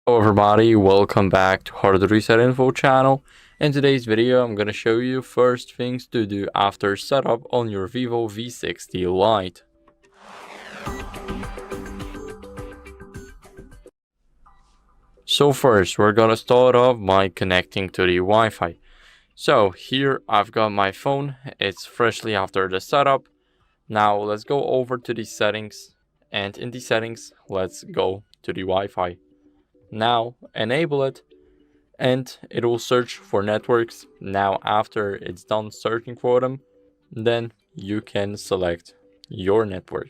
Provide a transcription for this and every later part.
Hello everybody, welcome back to HardReset.Info channel. In today's video, I'm going to show you first things to do after setup on your Vivo V60 Lite. So first, we're going to start off by connecting to the Wi-Fi. So here I've got my phone, it's freshly after the setup. Now let's go over to the settings, and in the settings, let's go to the Wi-Fi. Now enable it, and it will search for networks. Now after it's done searching for them, then you can select your network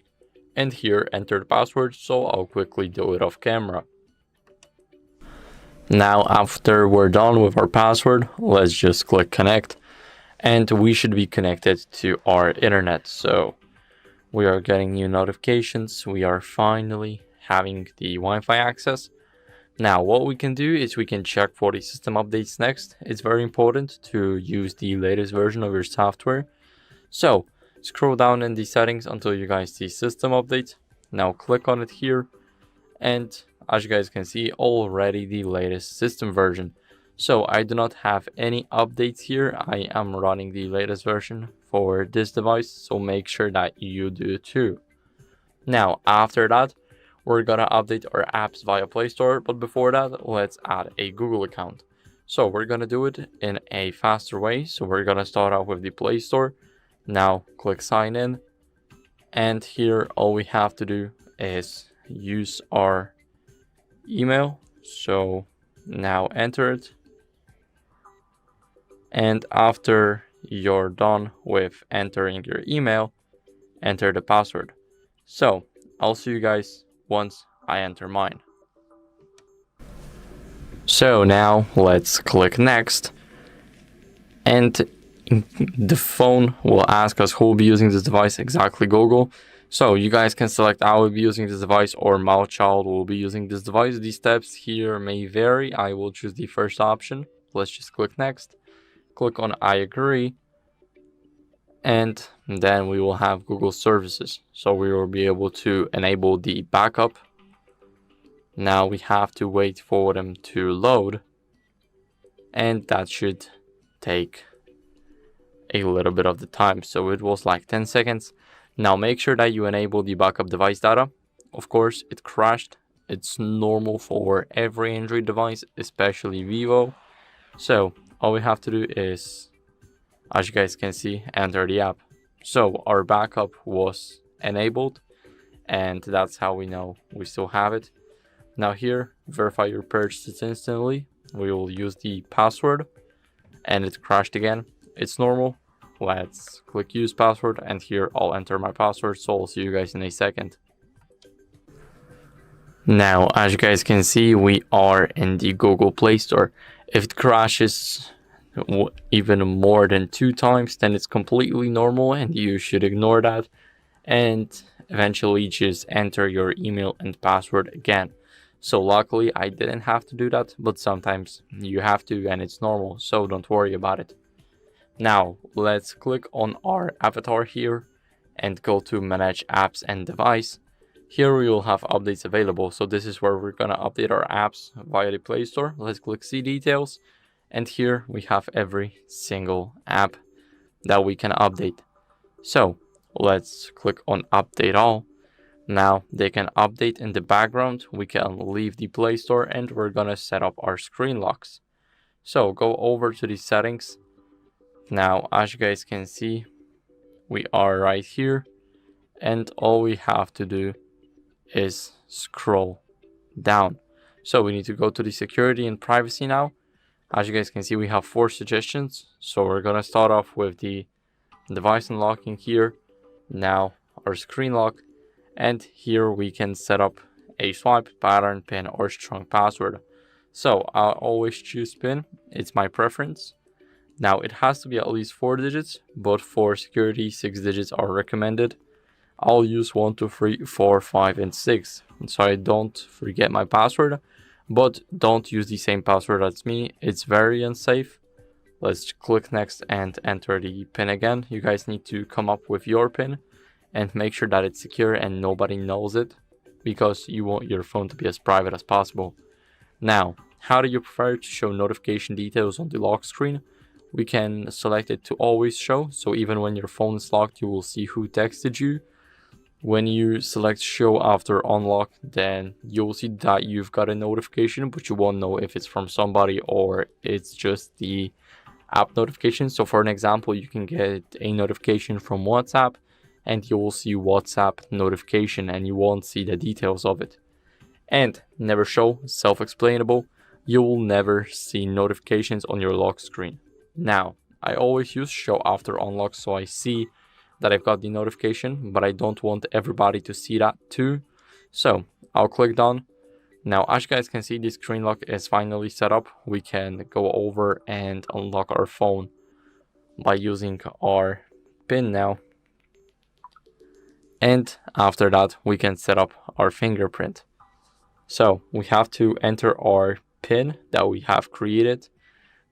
and here enter the password. So I'll quickly do it off camera. Now after we're done with our password, let's just click connect, and we should be connected to our internet. So we are getting new notifications, we are finally having the Wi-Fi access. Now what we can do is we can check for the system updates next. It's very important to use the latest version of your software. So scroll down in the settings until you guys see system update. Now click on it here, and as you guys can see, already the latest system version. So I do not have any updates here. I am running the latest version for this device, so make sure that you do too. Now after that, we're gonna update our apps via Play Store, but before that, let's add a Google account. So we're gonna do it in a faster way. So we're gonna start out with the Play Store. Now click sign in, and here all we have to do is use our email. So now enter it, and after you're done with entering your email, enter the password. So I'll see you guys once I enter mine. So now let's click next, and the phone will ask us who will be using this device. Exactly, Google. So you guys can select I will be using this device or my child will be using this device. These steps here may vary. I will choose the first option. Let's just click next, click on I agree, and then we will have Google services. So we will be able to enable the backup. Now we have to wait for them to load, and that should take a little bit of the time. So it was like 10 seconds. Now make sure that you enable the backup device data. Of course, it crashed. It's normal for every Android device, especially Vivo. So all we have to do is, as you guys can see, enter the app. So our backup was enabled, and that's how we know we still have it. Now here, verify your purchases instantly. We will use the password, and it crashed again. It's normal. Let's click use password, and here I'll enter my password. So I'll see you guys in a second. Now, as you guys can see, we are in the Google Play Store. If it crashes even more than 2 times, then it's completely normal and you should ignore that, and eventually just enter your email and password again. So luckily I didn't have to do that, but sometimes you have to, and it's normal, so don't worry about it. Now let's click on our avatar here and go to manage apps and device. Here we will have updates available. So this is where we're gonna update our apps via the Play Store. Let's click see details, and here we have every single app that we can update. So let's click on update all. Now they can update in the background. We can leave the Play Store, and we're gonna set up our screen locks. So go over to the settings. Now as you guys can see, we are right here, and all we have to do is scroll down. So we need to go to the security and privacy now. As you guys can see, we have 4 suggestions. So we're gonna start off with the device unlocking here. Now our screen lock, and here we can set up a swipe, pattern, pin, or strong password. So I'll always choose pin. It's my preference. Now it has to be at least 4 digits, but for security 6 digits are recommended. I'll use 1, 2, 3, 4, 5, and 6, so I don't forget my password. But don't use the same password as me, it's very unsafe. Let's click next and enter the pin again. You guys need to come up with your pin and make sure that it's secure and nobody knows it, because you want your phone to be as private as possible. Now, how do you prefer to show notification details on the lock screen? We can select it to always show, so even when your phone is locked, you will see who texted you. When you select show after unlock, then you'll see that you've got a notification, but you won't know if it's from somebody or it's just the app notification. So for an example, you can get a notification from WhatsApp and you will see WhatsApp notification and you won't see the details of it. And never show, self-explainable, you will never see notifications on your lock screen. Now, I always use show after unlock so I see that I've got the notification, but I don't want everybody to see that too. So I'll click done. Now, as you guys can see, the screen lock is finally set up. We can go over and unlock our phone by using our pin now. And after that, we can set up our fingerprint. So we have to enter our pin that we have created.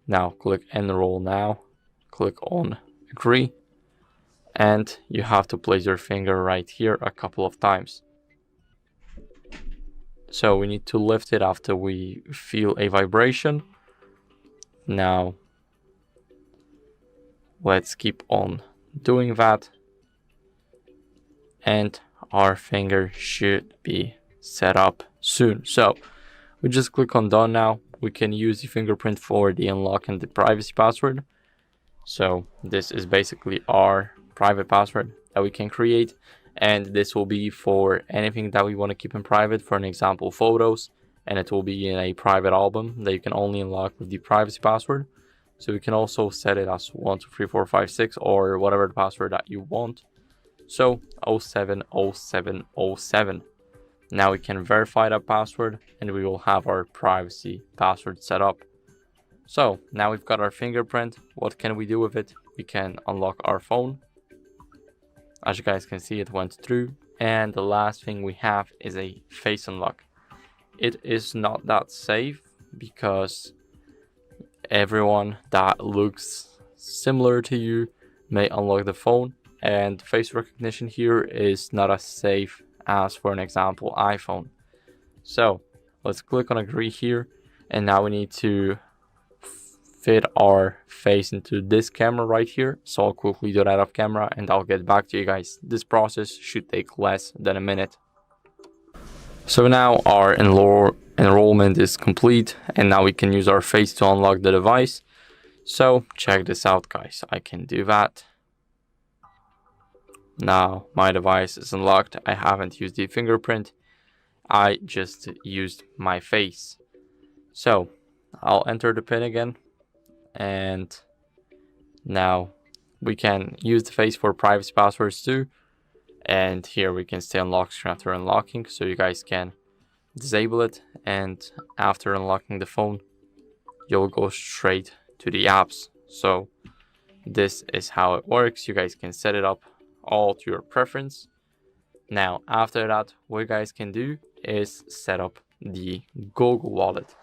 Now click enroll now, click on agree, and you have to place your finger right here a couple of times. So we need to lift it after we feel a vibration. Now let's keep on doing that, and our finger should be set up soon. So we just click on done now. We can use the fingerprint for the unlock and the privacy password. So this is basically our private password that we can create, and this will be for anything that we want to keep in private. For an example, photos, and it will be in a private album that you can only unlock with the privacy password. So we can also set it as 123456 or whatever the password that you want. So 070707. Now we can verify that password and we will have our privacy password set up. So now we've got our fingerprint. What can we do with it? We can unlock our phone. As you guys can see, it went through. And the last thing we have is a face unlock. It is not that safe because everyone that looks similar to you may unlock the phone, and face recognition here is not as safe as, for an example, iPhone. So let's click on agree here, and now we need to fit our face into this camera right here. So I'll quickly do that off camera and I'll get back to you guys. This process should take less than a minute. So now our enrollment is complete, and now we can use our face to unlock the device. So check this out, guys. I can do that. Now my device is unlocked. I haven't used the fingerprint. I just used my face. So I'll enter the pin again. And now we can use the face for privacy passwords too. And here we can stay on lock screen after unlocking, so you guys can disable it. And after unlocking the phone, you'll go straight to the apps. So this is how it works. You guys can set it up all to your preference. Now after that, what you guys can do is set up the Google Wallet.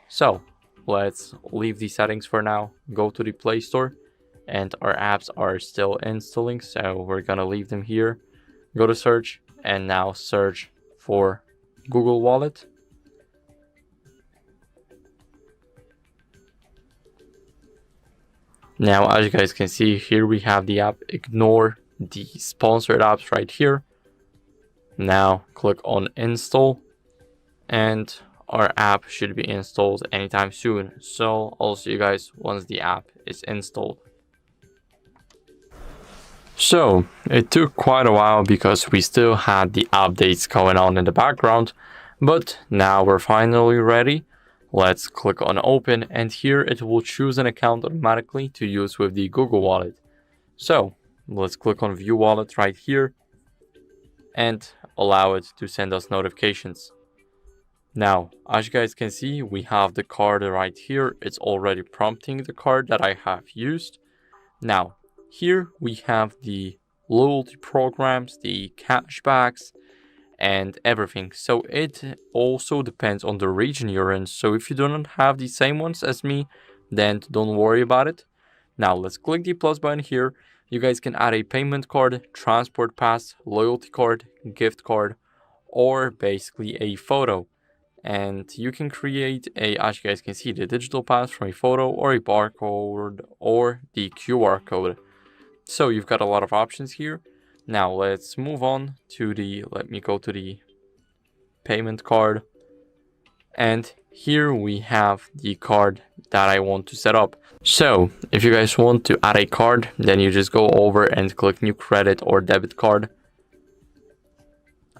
So let's leave the settings for now, go to the Play Store, and our apps are still installing, so we're gonna leave them here. Go to search and now search for Google Wallet. Now as you guys can see here, we have the app. Ignore the sponsored apps right here. Now click on install, and our app should be installed anytime soon. So I'll see you guys once the app is installed. So it took quite a while because we still had the updates going on in the background, but now we're finally ready. Let's click on open, and here it will choose an account automatically to use with the Google Wallet. So let's click on view wallet right here and allow it to send us notifications. Now, as you guys can see, we have the card right here. It's already prompting the card that I have used. Now, here we have the loyalty programs, the cashbacks, and everything. So it also depends on the region you're in. So if you do not have the same ones as me, then don't worry about it. Now, let's click the plus button here. You guys can add a payment card, transport pass, loyalty card, gift card, or basically a photo. and you can create as you guys can see, the digital pass from a photo or a barcode or the QR code. So you've got a lot of options here. Now let's move on to let me go to the payment card, and here we have the card that I want to set up. So if you guys want to add a card, then you just go over and click new credit or debit card.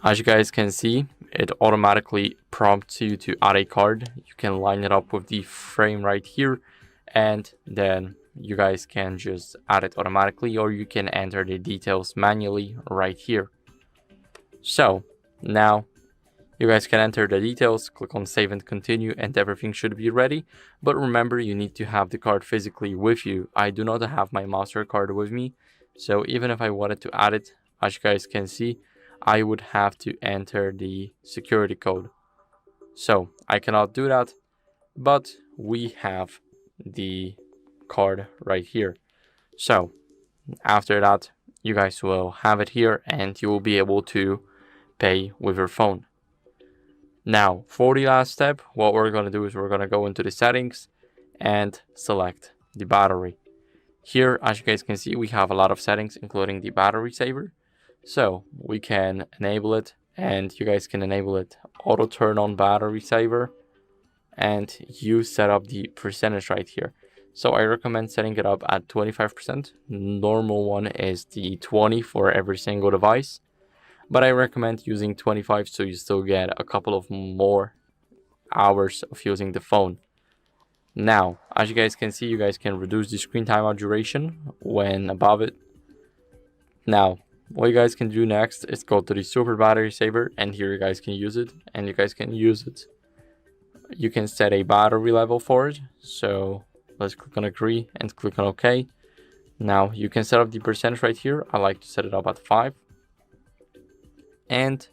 As you guys can see, it automatically prompts you to add a card. You can line it up with the frame right here, and then you guys can just add it automatically, or you can enter the details manually right here. So now you guys can enter the details, click on save and continue, and everything should be ready. But remember, you need to have the card physically with you. I do not have my MasterCard with me, so even if I wanted to add it, as you guys can see, I would have to enter the security code. So I cannot do that, but we have the card right here. So after that, you guys will have it here and you will be able to pay with your phone. Now for the last step, what we're going to do is we're going to go into the settings and select the battery. Here, as you guys can see, we have a lot of settings, including the battery saver. So we can enable it, and you guys can enable it auto turn on battery saver, and you set up the percentage right here. So I recommend setting it up at 25%. Normal one is the 20 for every single device, but I recommend using 25 so you still get a couple of more hours of using the phone. Now, as you guys can see, you guys can reduce the screen timeout duration when above it. Now, what you guys can do next is go to the super battery saver, and here you guys can use it, and you guys can use it. You can set a battery level for it. So let's click on agree and click on OK. Now you can set up the percentage right here. I like to set it up at 5. And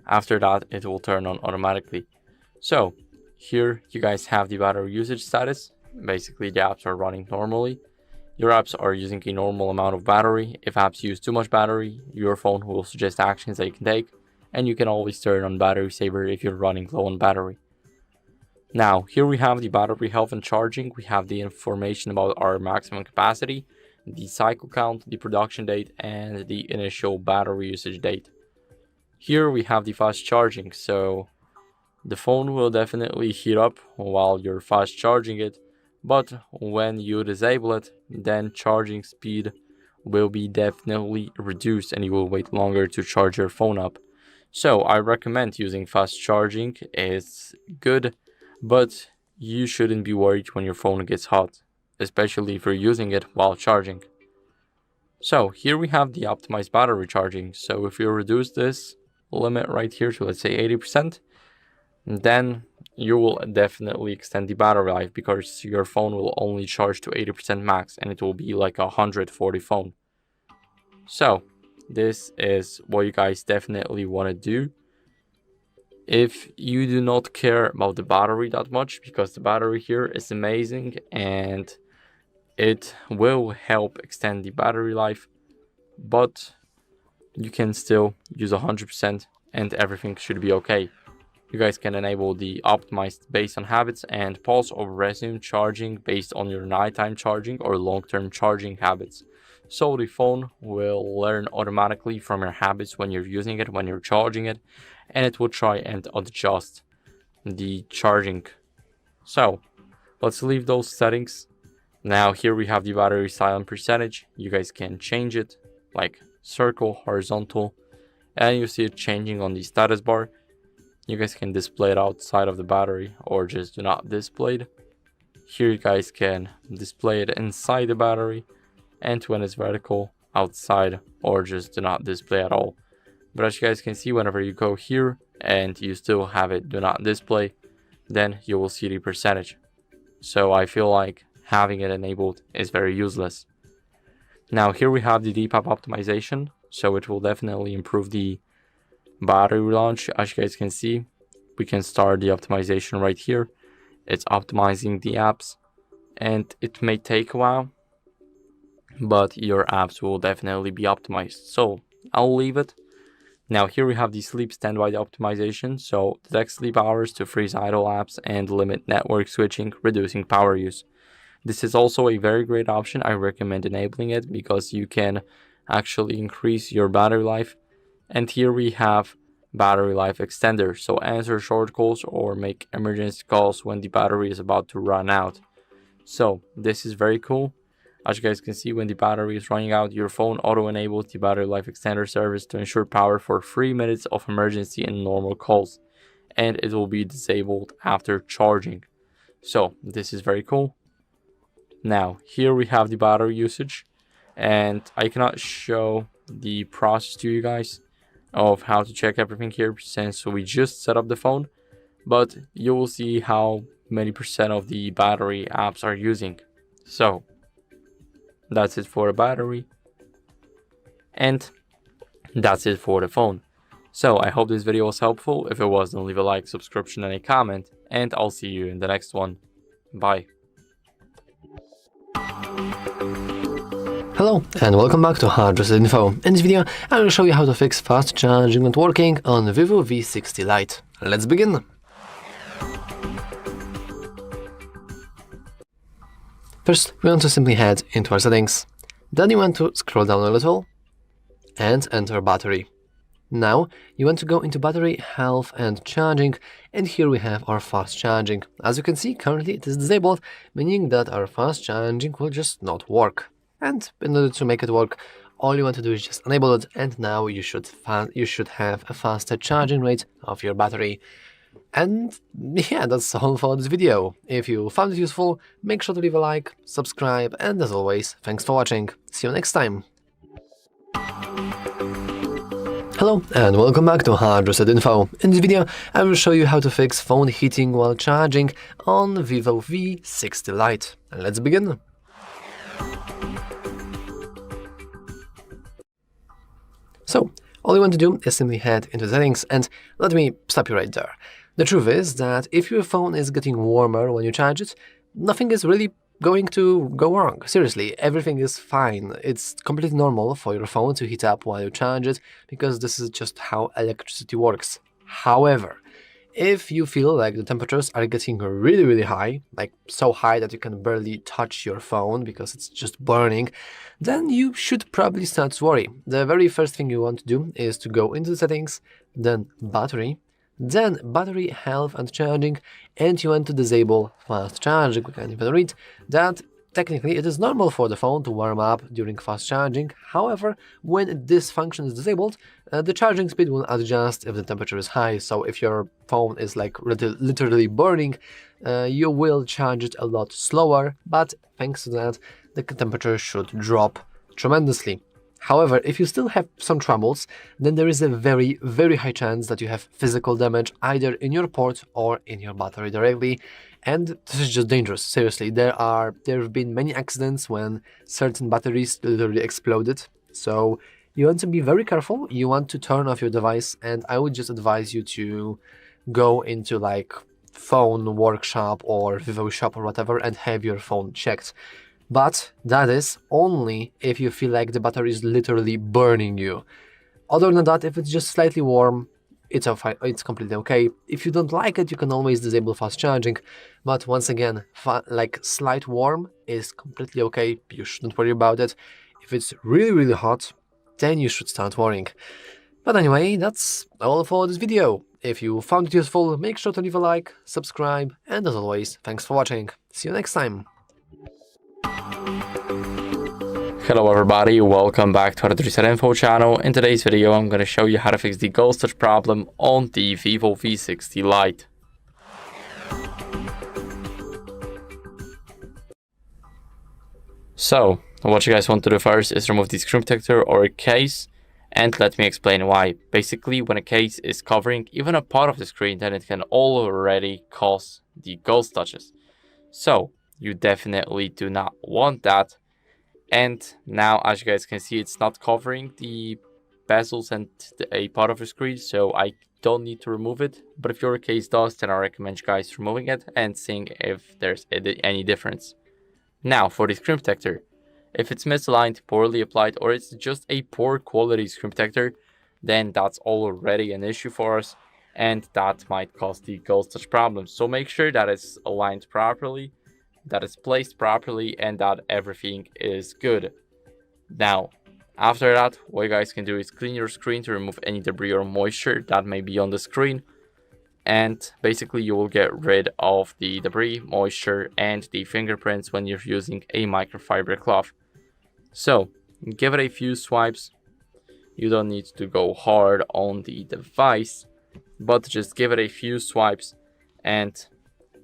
after that, it will turn on automatically. So here you guys have the battery usage status. Basically, the apps are running normally. Your apps are using a normal amount of battery. If apps use too much battery, your phone will suggest actions that you can take, and you can always turn on battery saver if you're running low on battery. Now, here we have the battery health and charging. We have the information about our maximum capacity, the cycle count, the production date, and the initial battery usage date. Here we have the fast charging, so the phone will definitely heat up while you're fast charging it, but when you disable it, then charging speed will be definitely reduced and you will wait longer to charge your phone up. So I recommend using fast charging. It's good, but you shouldn't be worried when your phone gets hot, especially if you're using it while charging. So here we have the optimized battery charging. So if you reduce this limit right here to, let's say, 80%, then you will definitely extend the battery life, because your phone will only charge to 80% max and it will be like a 140 phone. So this is what you guys definitely want to do if you do not care about the battery that much, because the battery here is amazing and it will help extend the battery life, but you can still use 100% and everything should be okay. You guys can enable the optimized based on habits and pause or resume charging based on your nighttime charging or long-term charging habits. So the phone will learn automatically from your habits when you're using it, when you're charging it, and it will try and adjust the charging. So let's leave those settings. Now here we have the battery silent percentage. You guys can change it like circle, horizontal, and you see it changing on the status bar. You guys can display it outside of the battery or just do not display it. Here you guys can display it inside the battery, and when it's vertical, outside, or just do not display at all. But as you guys can see, whenever you go here and you still have it do not display, then you will see the percentage. So I feel like having it enabled is very useless. Now here we have the DPAP optimization, so it will definitely improve the battery launch. As you guys can see, we can start the optimization right here. It's optimizing the apps, and it may take a while, but your apps will definitely be optimized. So I'll leave it. Now here we have the sleep standby optimization, so detect sleep hours to freeze idle apps and limit network switching, reducing power use. This is also a very great option. I recommend enabling it because you can actually increase your battery life. And here we have battery life extender, so answer short calls or make emergency calls when the battery is about to run out. So this is very cool. As you guys can see, when the battery is running out, your phone auto-enables the battery life extender service to ensure power for 3 minutes of emergency and normal calls, and it will be disabled after charging. So this is very cool. Now here we have the battery usage, and I cannot show the process to you guys of how to check everything here since we just set up the phone, but you will see how many percent of the battery apps are using. So that's it for the battery, and that's it for the phone. So I hope this video was helpful. If it was, then leave a like, subscription, and a comment, and I'll see you in the next one. Bye. Hello and welcome back to HardReset.Info. In this video, I will show you how to fix fast charging not working on Vivo V60 Lite. Let's begin! First, we want to simply head into our settings. Then you want to scroll down a little and enter battery. Now, you want to go into battery, health and charging, and here we have our fast charging. As you can see, currently it is disabled, meaning that our fast charging will just not work. And in order to make it work, all you want to do is just enable it, and now you should have a faster charging rate of your battery. And yeah, that's all for this video. If you found it useful, make sure to leave a like, subscribe, and as always, thanks for watching. See you next time. Hello and welcome back to HardReset.Info. In this video, I will show you how to fix phone heating while charging on Vivo V60 Lite. Let's begin. So, all you want to do is simply head into settings, and let me stop you right there. The truth is that if your phone is getting warmer when you charge it, nothing is really going to go wrong. Seriously, everything is fine. It's completely normal for your phone to heat up while you charge it, because this is just how electricity works. However, if you feel like the temperatures are getting really high, like so high that you can barely touch your phone because it's just burning, then you should probably start to worry. The very first thing you want to do is to go into the settings, then battery health and charging, and you want to disable fast charging. We can even read that technically it is normal for the phone to warm up during fast charging. However, when this function is disabled, the charging speed will adjust if the temperature is high. So if your phone is like literally burning, you will charge it a lot slower, but thanks to that, the temperature should drop tremendously. However, if you still have some troubles, then there is a very high chance that you have physical damage either in your port or in your battery directly, and this is just dangerous. Seriously, there have been many accidents when certain batteries literally exploded. So you want to be very careful. You want to turn off your device, and I would just advise you to go into like phone workshop or Vivo shop or whatever and have your phone checked. But that is only if you feel like the battery is literally burning you. Other than that, if it's just slightly warm, it's completely okay. If you don't like it, you can always disable fast charging. But once again, like slight warm is completely okay. You shouldn't worry about it. If it's really hot, then you should start worrying. But anyway, that's all for this video. If you found it useful, make sure to leave a like, subscribe, and as always, thanks for watching. See you next time. Hello everybody, welcome back to HardReset.Info channel. In today's video, I'm going to show you how to fix the ghost touch problem on the Vivo V60 Lite. So, what you guys want to do first is remove the screen protector or case, and let me explain why. Basically, when a case is covering even a part of the screen, then it can already cause the ghost touches. So, you definitely do not want that. And now, as you guys can see, it's not covering the bezels and a part of the screen, so I don't need to remove it. But if your case does, then I recommend you guys removing it and seeing if there's any difference. Now, for the screen protector, if it's misaligned, poorly applied, or it's just a poor quality screen protector, then that's already an issue for us, and that might cause the ghost touch problem. So make sure that it's aligned properly, that it's placed properly, and that everything is good. Now, after that, what you guys can do is clean your screen to remove any debris or moisture that may be on the screen. And basically you will get rid of the debris, moisture, and the fingerprints when you're using a microfiber cloth. So give it a few swipes. You don't need to go hard on the device, but just give it a few swipes and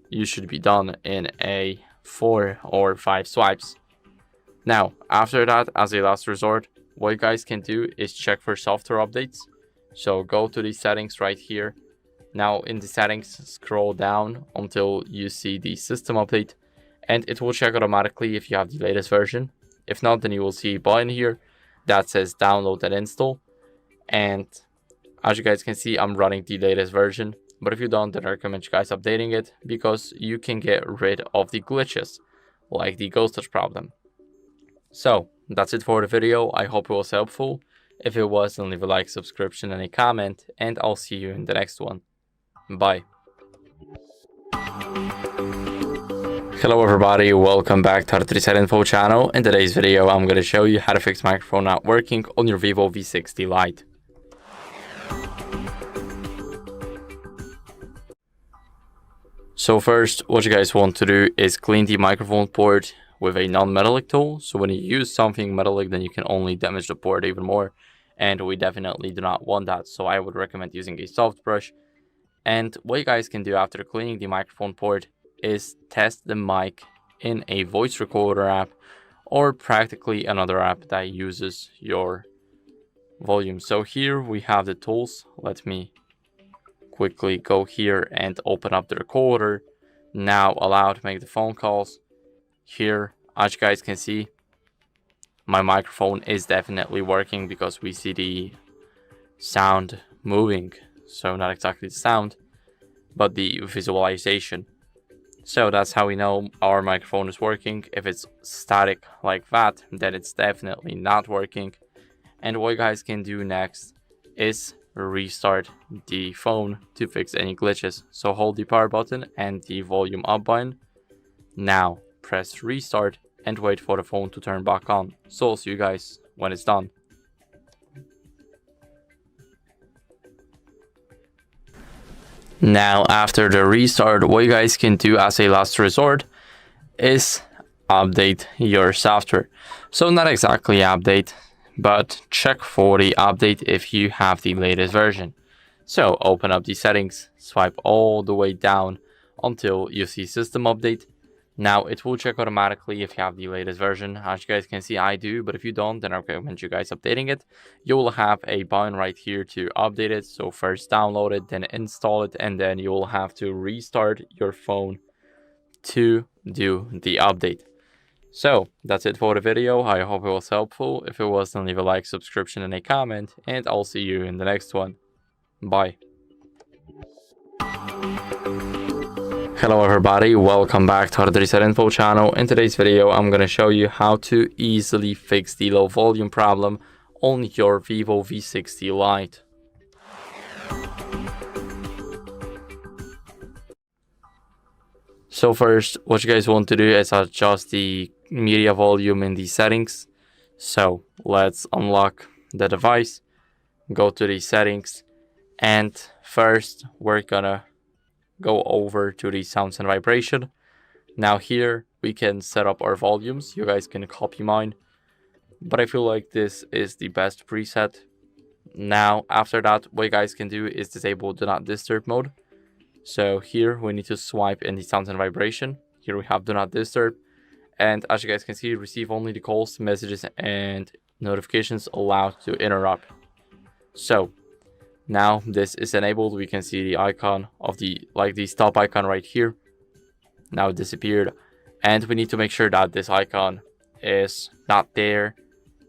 you should be done in a 4 or 5 swipes. Now, after that, as a last resort, what you guys can do is check for software updates. So go to the settings right here. Now in the settings, scroll down until you see the system update, and it will check automatically if you have the latest version. If not, then you will see a button here that says download and install. And as you guys can see, I'm running the latest version. But if you don't, then I recommend you guys updating it, because you can get rid of the glitches, like the ghost touch problem. So that's it for the video. I hope it was helpful. If it was, then leave a like, subscription, and a comment, and I'll see you in the next one. Bye. Hello everybody, welcome back to HardReset.Info channel. In today's video, I'm going to show you how to fix microphone not working on your Vivo V60 Lite. So first, what you guys want to do is clean the microphone port with a non-metallic tool. So when you use something metallic, then you can only damage the port even more, and we definitely do not want that. So I would recommend using a soft brush. And what you guys can do after cleaning the microphone port is test the mic in a voice recorder app, or practically another app that uses your volume. So here we have the tools. Let me quickly go here and open up the recorder. Now allow to make the phone calls. Here, as you guys can see, my microphone is definitely working because we see the sound moving. So not exactly the sound, but the visualization. So that's how we know our microphone is working. If it's static like that, then it's definitely not working. And what you guys can do next is restart the phone to fix any glitches. So hold the power button and the volume up button. Now press restart and wait for the phone to turn back on. So I'll see you guys when it's done. Now after the restart, what you guys can do as a last resort is update your software. So not exactly update, but check for the update if you have the latest version. So open up the settings, swipe all the way down until you see system update. Now it will check automatically if you have the latest version. As you guys can see, I do, but if you don't, then I recommend you guys updating it. You will have a button right here to update it. So first download it, then install it, and then you will have to restart your phone to do the update. So that's it for the video. I hope it was helpful. If it was, then leave a like, subscription, and a comment, and I'll see you in the next one. Bye. Hello everybody, welcome back to HardReset.Info channel. In today's video, I'm going to show you how to easily fix the low volume problem on your Vivo V60 Lite. So first, what you guys want to do is adjust the media volume in the settings. So let's unlock the device, go to the settings, and first we're gonna go over to the sounds and vibration. Now here we can set up our volumes. You guys can copy mine, but I feel like this is the best preset. Now after that, what you guys can do is disable do not disturb mode. So here we need to swipe in the sounds and vibration. Here we have do not disturb, and as you guys can see, receive only the calls, messages, and notifications allowed to interrupt. So now this is enabled. We can see the icon of the stop icon right here. Now it disappeared, and we need to make sure that this icon is not there.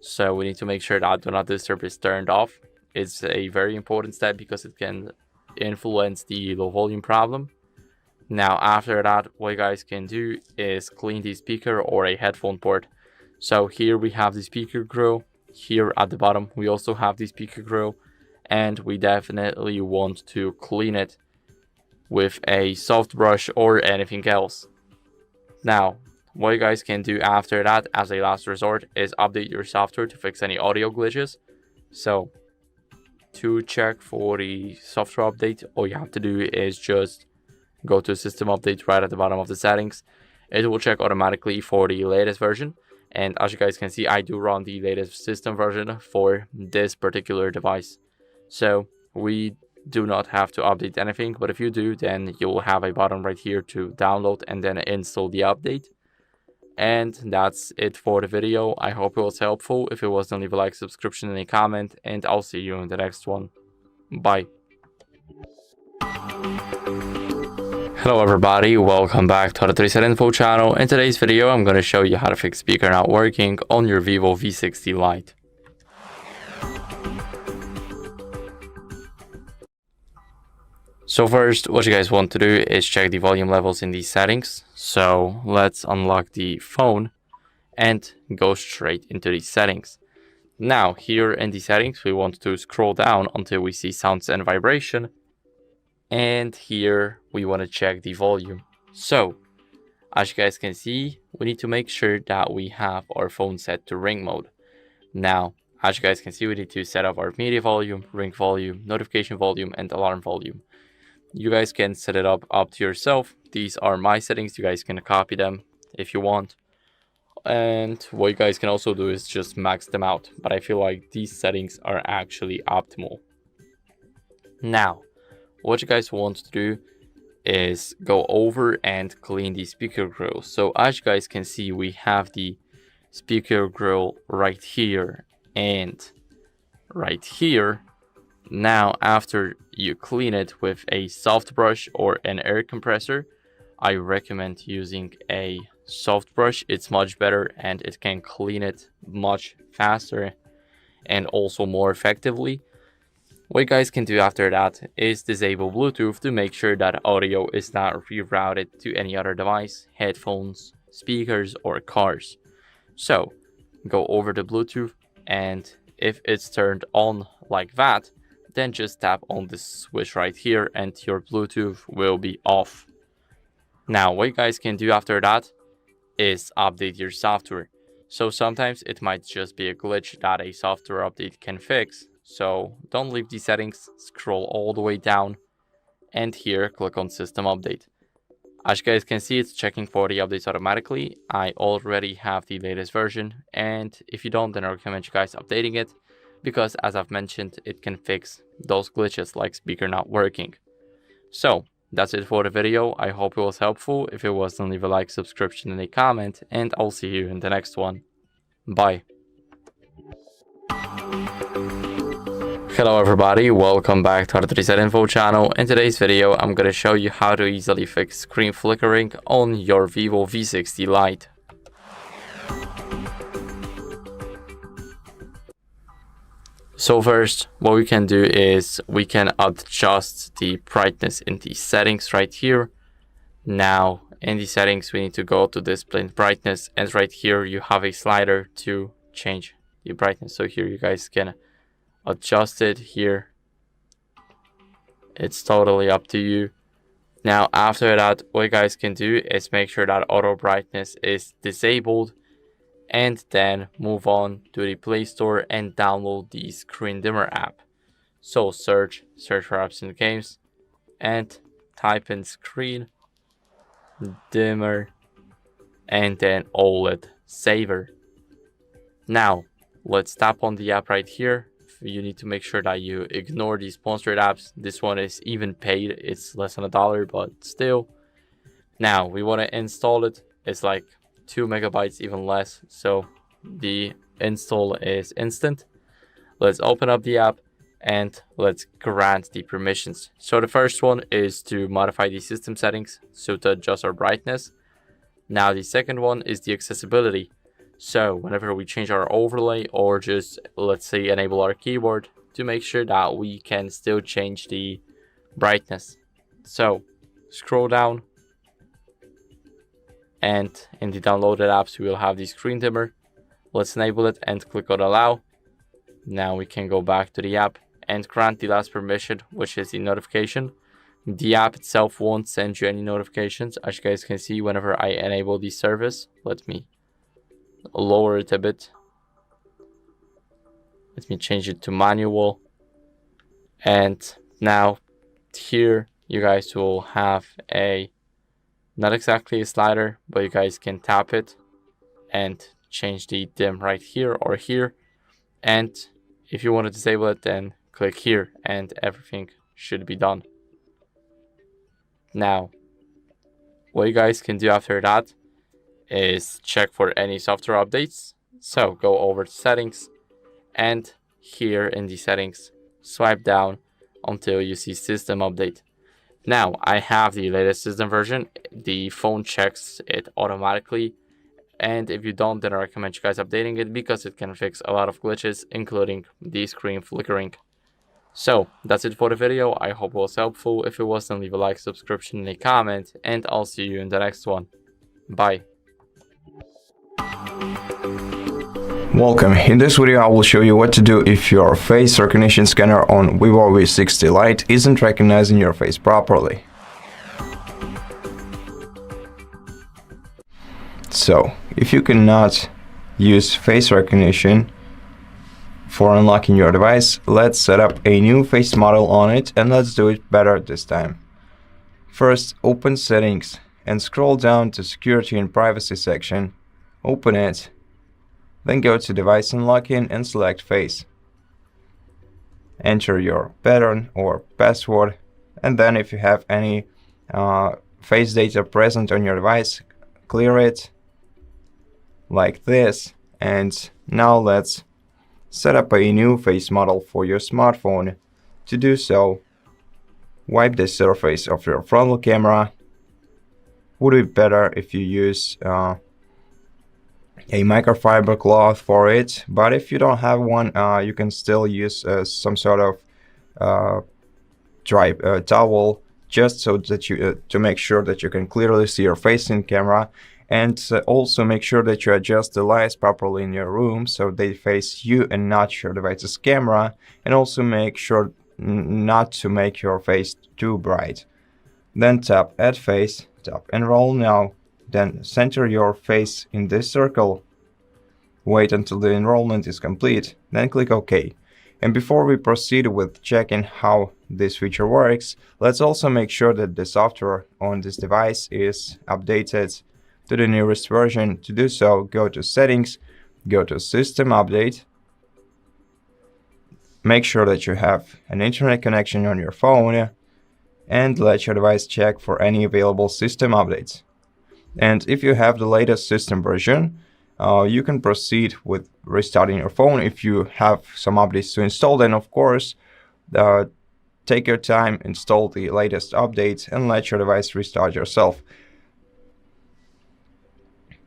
So we need to make sure that do not disturb is turned off. It's a very important step because it can influence the low volume problem. Now after that, what you guys can do is clean the speaker or a headphone port. So here we have the speaker grill. Here at the bottom we also have the speaker grill, and we definitely want to clean it with a soft brush or anything else. Now, what you guys can do after that as a last resort is update your software to fix any audio glitches. So to check for the software update, all you have to do is just go to system update right at the bottom of the settings. It will check automatically for the latest version. And as you guys can see, I do run the latest system version for this particular device. So we do not have to update anything, but if you do, then you will have a button right here to download and then install the update. And that's it for the video. I hope it was helpful. If it was, then leave a like, subscription, and a comment, and I'll see you in the next one. Bye. Hello everybody, welcome back to the HardReset.Info channel. In today's video, I'm going to show you how to fix speaker not working on your Vivo V60 Lite. So first, what you guys want to do is check the volume levels in these settings. So let's unlock the phone and go straight into these settings. Now here in the settings, we want to scroll down until we see sounds and vibration. And here we want to check the volume. So as you guys can see, we need to make sure that we have our phone set to ring mode. Now, as you guys can see, we need to set up our media volume, ring volume, notification volume, and alarm volume. You guys can set it up to yourself. These are my settings. You guys can copy them if you want. And what you guys can also do is just max them out. But I feel like these settings are actually optimal. Now, what you guys want to do is go over and clean the speaker grill. So as you guys can see, we have the speaker grill right here and right here. Now, after you clean it with a soft brush or an air compressor, I recommend using a soft brush. It's much better and it can clean it much faster and also more effectively. What you guys can do after that is disable Bluetooth to make sure that audio is not rerouted to any other device, headphones, speakers, or cars. So go over to Bluetooth, and if it's turned on like that, then just tap on this switch right here and your Bluetooth will be off. Now what you guys can do after that is update your software. So sometimes it might just be a glitch that a software update can fix. So don't leave these settings, scroll all the way down, and here click on system update. As you guys can see, it's checking for the updates automatically. I already have the latest version, and if you don't, then I recommend you guys updating it, because as I've mentioned, it can fix those glitches like speaker not working. So that's it for the video. I hope it was helpful. If it was, then leave a like, subscription, and a comment, and I'll see you in the next one. Bye. Hello everybody, welcome back to the HardReset.Info channel. In today's video, I'm going to show you how to easily fix screen flickering on your Vivo V60 Lite. So first, what we can do is we can adjust the brightness in the settings right here. Now, in the settings, we need to go to display brightness, and right here you have a slider to change the brightness. So here you guys can adjust it here. It's totally up to you. Now after that, what you guys can do is make sure that auto brightness is disabled, and then move on to the Play Store and download the Screen Dimmer app. So search for apps and games and type in Screen Dimmer and then OLED Saver. Now let's tap on the app right here. You need to make sure that you ignore these sponsored apps. This one is even paid. It's less than $1, but still. Now we want to install it. It's like 2 megabytes, even less. So the install is instant. Let's open up the app and let's grant the permissions. So the first one is to modify the system settings, so to adjust our brightness. Now the second one is the accessibility. So whenever we change our overlay or just, let's say, enable our keyboard, to make sure that we can still change the brightness. So scroll down, and in the downloaded apps we will have the screen dimmer. Let's enable it and click on allow. Now we can go back to the app and grant the last permission, which is the notification. The app itself won't send you any notifications. As you guys can see, whenever I enable the service, let me lower it a bit. Let me change it to manual. And now here you guys will have a, not exactly a slider, but you guys can tap it and change the dim right here or here. And if you want to disable it, then click here and everything should be done. Now, what you guys can do after that is check for any software updates. So go over to settings, and here in the settings, swipe down until you see system update. Now, I have the latest system version. The phone checks it automatically. And if you don't, then I recommend you guys updating it because it can fix a lot of glitches, including the screen flickering. So that's it for the video. I hope it was helpful. If it was, then leave a like, subscription, and a comment, and I'll see you in the next one. Bye. Welcome. In this video I will show you what to do if your face recognition scanner on Vivo V60 Lite isn't recognizing your face properly. So, if you cannot use face recognition for unlocking your device, let's set up a new face model on it, and let's do it better this time. First, open Settings and scroll down to Security and Privacy section. Open it. Then go to Device Unlocking and select Face. Enter your pattern or password, and then if you have any face data present on your device, clear it like this. And now let's set up a new face model for your smartphone. To do so, wipe the surface of your frontal camera. Would be better if you use a microfiber cloth for it, but if you don't have one, you can still use some sort of dry towel, just so that you to make sure that you can clearly see your face in camera, and also make sure that you adjust the lights properly in your room so they face you and not your device's camera, and also make sure not to make your face too bright. Then tap Add Face, tap Enroll Now. Then center your face in this circle. Wait until the enrollment is complete, then click OK. And before we proceed with checking how this feature works, let's also make sure that the software on this device is updated to the newest version. To do so, go to Settings, go to System Update. Make sure that you have an internet connection on your phone, and let your device check for any available system updates. And if you have the latest system version, you can proceed with restarting your phone. If you have some updates to install, then of course, take your time, install the latest updates, and let your device restart yourself.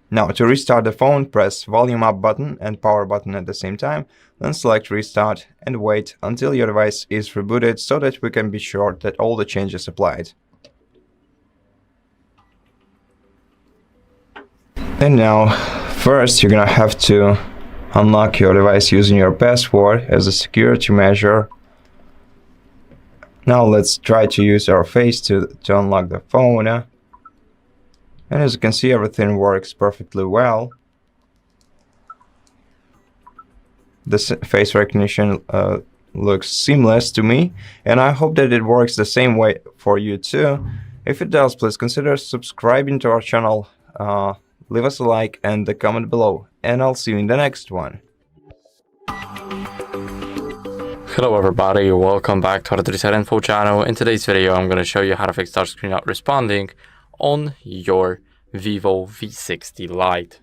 Now, to restart the phone, press volume up button and power button at the same time, then select restart and wait until your device is rebooted so that we can be sure that all the changes applied. And now, first you're gonna have to unlock your device using your password as a security measure. Now let's try to use our face to unlock the phone. And as you can see, everything works perfectly well. This face recognition looks seamless to me, and I hope that it works the same way for you too. If it does, please consider subscribing to our channel. Leave us a like and a comment below, and I'll see you in the next one. Hello everybody, welcome back to HardReset.Info channel. In today's video, I'm going to show you how to fix touch screen not responding on your Vivo V60 Lite.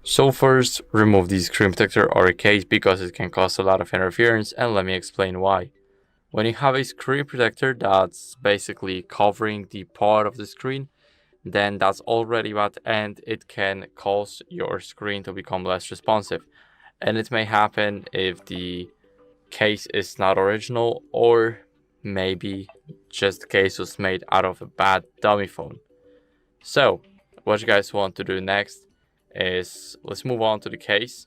So first, remove the screen protector or a case because it can cause a lot of interference, and let me explain why. When you have a screen protector that's basically covering the part of the screen, then that's already bad, and it can cause your screen to become less responsive. And it may happen if the case is not original, or maybe just the case was made out of a bad dummy phone. So what you guys want to do next is, let's move on to the case.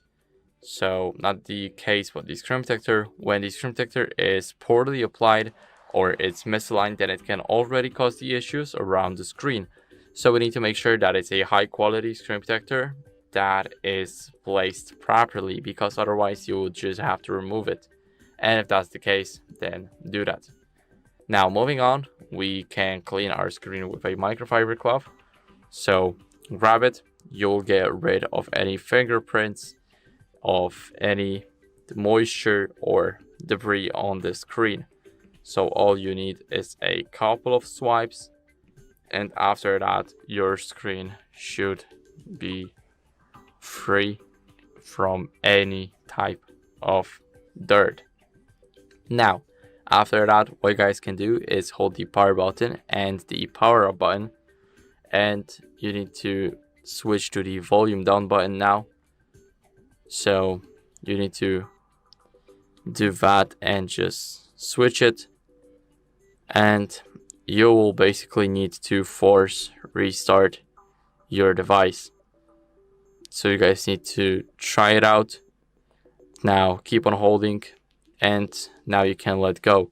So not the case, but the screen protector. When the screen protector is poorly applied or it's misaligned, then it can already cause the issues around the screen. So we need to make sure that it's a high quality screen protector that is placed properly, because otherwise you will just have to remove it. And if that's the case, then do that. Now moving on, we can clean our screen with a microfiber cloth. So grab it, you'll get rid of any fingerprints, of any moisture or debris on the screen. So all you need is a couple of swipes, and after that your screen should be free from any type of dirt. Now after that, what you guys can do is hold the power button and the power up button, and you need to switch to the volume down button now. So you need to do that and just switch it, and you will basically need to force restart your device. So you guys need to try it out. Now keep on holding, and now you can let go.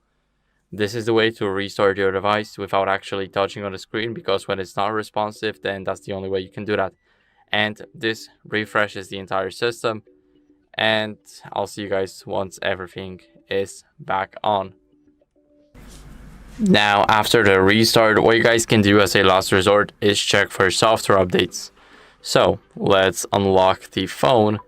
This is the way to restart your device without actually touching on the screen, because when it's not responsive, then that's the only way you can do that. And this refreshes the entire system, and I'll see you guys once everything is back on. Now after the restart, what you guys can do as a last resort is check for software updates. So let's unlock the phone.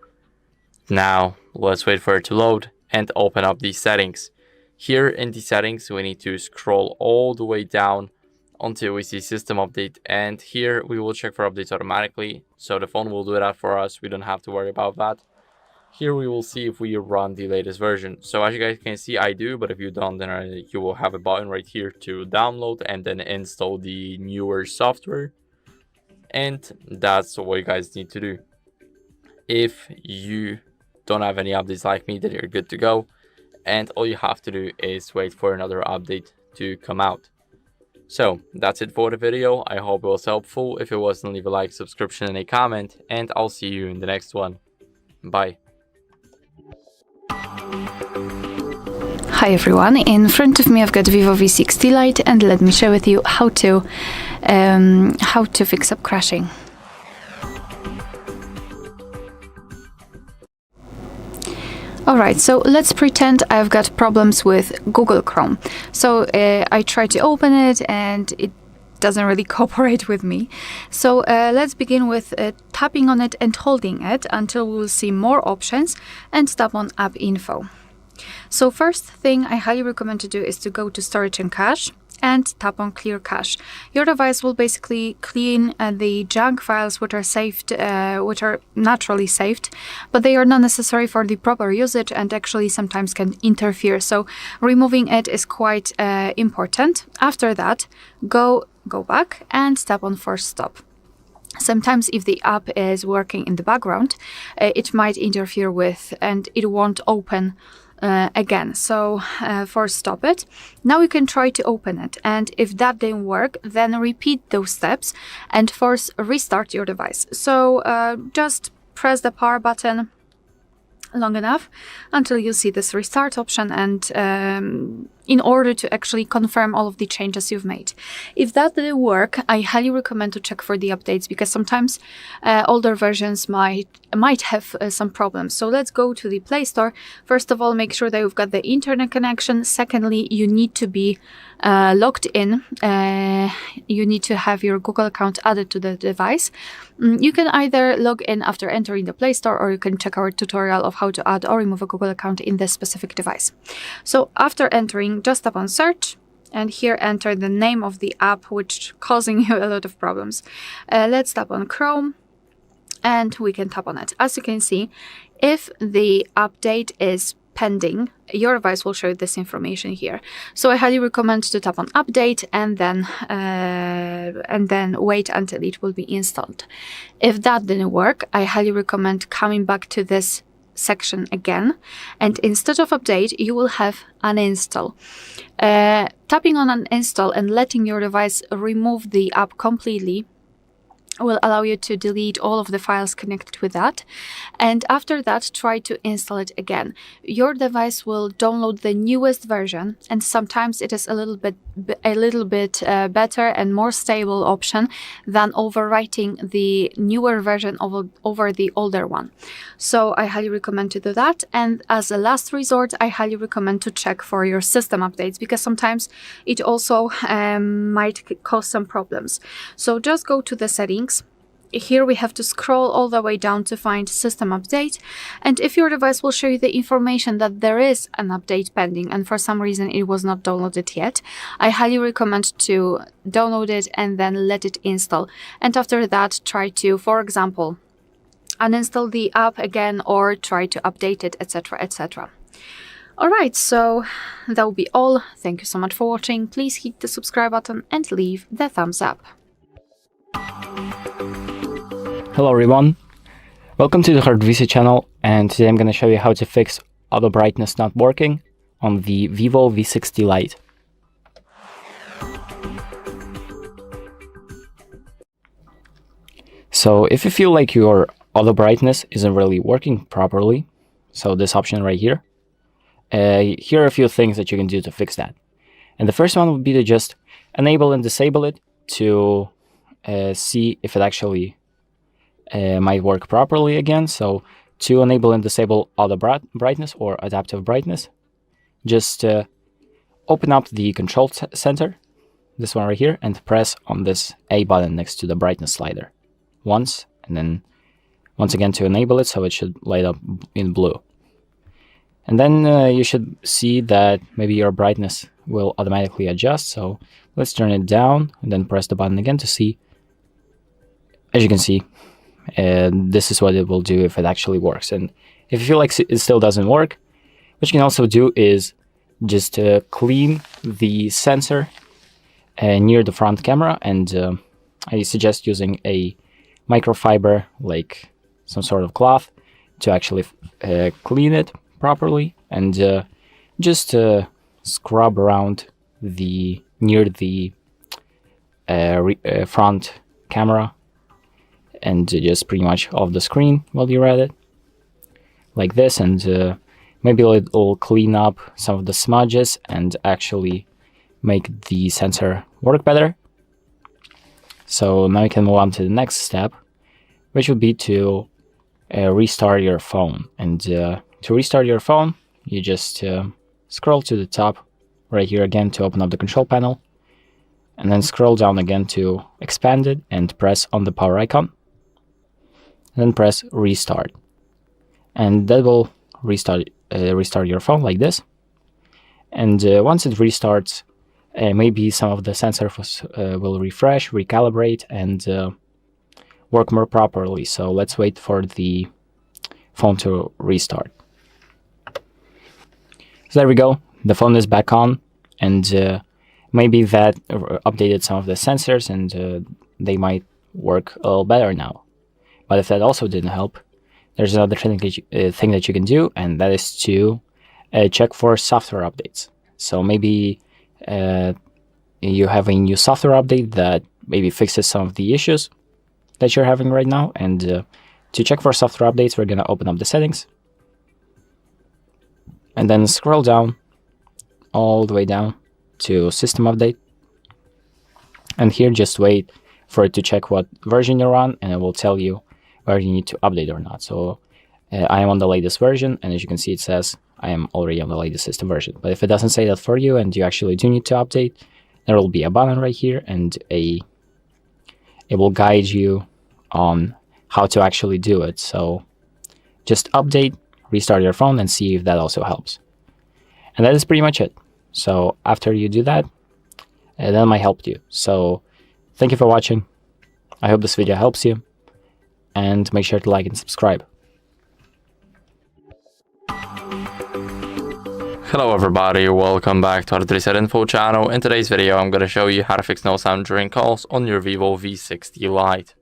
Now let's wait for it to load and open up the settings. Here in the settings, we need to scroll all the way down until we see system update, and here we will check for updates automatically, so the phone will do that for us. We don't have to worry about that. Here we will see if we run the latest version. So as you guys can see, I do, but if you don't, then you will have a button right here to download and then install the newer software, and that's what you guys need to do. If you don't have any updates like me, then you're good to go, and all you have to do is wait for another update to come out. So that's it for the video. I hope it was helpful. If it was, then leave a like, subscription, and a comment, and I'll see you in the next one. Bye. Hi everyone, in front of me I've got Vivo V60 Lite, and let me share with you how to fix up crashing. Alright, so let's pretend I've got problems with Google Chrome. So I try to open it and it doesn't really cooperate with me. So let's begin with tapping on it and holding it until we will see more options, and tap on App Info. So first thing I highly recommend to do is to go to Storage and Cache and tap on Clear Cache. Your device will basically clean the junk files which are saved, which are naturally saved, but they are not necessary for the proper usage and actually sometimes can interfere. So removing it is quite important. After that, go back and tap on Force Stop. Sometimes if the app is working in the background, it might interfere with and it won't open again. So force stop it. Now you can try to open it, and if that didn't work, then repeat those steps and force restart your device. So just press the power button long enough until you see this restart option, and in order to actually confirm all of the changes you've made. If that didn't work, I highly recommend to check for the updates, because sometimes older versions might have some problems. So let's go to the Play Store. First of all, make sure that you've got the internet connection. Secondly, you need to be logged in. You need to have your Google account added to the device. You can either log in after entering the Play Store, or you can check our tutorial of how to add or remove a Google account in this specific device. So after entering, just tap on search, and here enter the name of the app which causing you a lot of problems. Let's tap on Chrome, and we can tap on it. As you can see, if the update is pending, your device will show this information here. So I highly recommend to tap on update and then wait until it will be installed. If that didn't work, I highly recommend coming back to this section again, and instead of update, you will have uninstall. Tapping on uninstall and letting your device remove the app completely will allow you to delete all of the files connected with that. And after that, try to install it again. Your device will download the newest version, and sometimes it is a little bit better and more stable option than overwriting the newer version over the older one. So I highly recommend to do that. And as a last resort, I highly recommend to check for your system updates, because sometimes it also might cause some problems. So just go to the settings. Here we have to scroll all the way down to find system update, and if your device will show you the information that there is an update pending and for some reason it was not downloaded yet, I highly recommend to download it and then let it install. And after that, try to, for example, uninstall the app again or try to update it, etc, etc. Alright, so that will be all. Thank you so much for watching. Please hit the subscribe button and leave the thumbs up. Hello everyone, welcome to the HardReset channel, and today I'm going to show you how to fix auto brightness not working on the Vivo V60 Lite. So if you feel like your auto brightness isn't really working properly, so this option right here, here are a few things that you can do to fix that. And the first one would be to just enable and disable it to see if it actually might work properly again. So to enable and disable auto brightness or adaptive brightness, just open up the control center, this one right here, and press on this A button next to the brightness slider once, and then once again to enable it, so it should light up in blue. And then you should see that maybe your brightness will automatically adjust. So let's turn it down and then press the button again to see. As you can see, this is what it will do if it actually works. And if you feel like it still doesn't work, what you can also do is just clean the sensor near the front camera, and I suggest using a microfiber, like some sort of cloth, to actually clean it properly, and just scrub around near the front camera, and just pretty much off the screen while you're at it, like this, and maybe it'll clean up some of the smudges and actually make the sensor work better. So now you can move on to the next step, which would be to restart your phone. And to restart your phone, you just scroll to the top right here again to open up the control panel, and then scroll down again to expand it and press on the power icon. Then press restart, and that will restart your phone like this. And once it restarts, maybe some of the sensors will refresh, recalibrate, and work more properly. So let's wait for the phone to restart. So there we go, the phone is back on, and maybe that updated some of the sensors, and they might work a little better now. But if that also didn't help, there's another thing that you can do, and that is to check for software updates. So maybe you have a new software update that maybe fixes some of the issues that you're having right now. And to check for software updates, we're going to open up the settings, and then scroll down all the way down to system update. And here just wait for it to check what version you're on, and it will tell you whether you need to update or not. So I am on the latest version, and as you can see, it says I am already on the latest system version. But if it doesn't say that for you and you actually do need to update, there will be a button right here, and it will guide you on how to actually do it. So just update, restart your phone, and see if that also helps. And that is pretty much it. So after you do that, that might help you. So thank you for watching. I hope this video helps you, and make sure to like and subscribe. Hello everybody, welcome back to HardReset.Info channel. In today's video, I'm going to show you how to fix no sound during calls on your Vivo V60 Lite.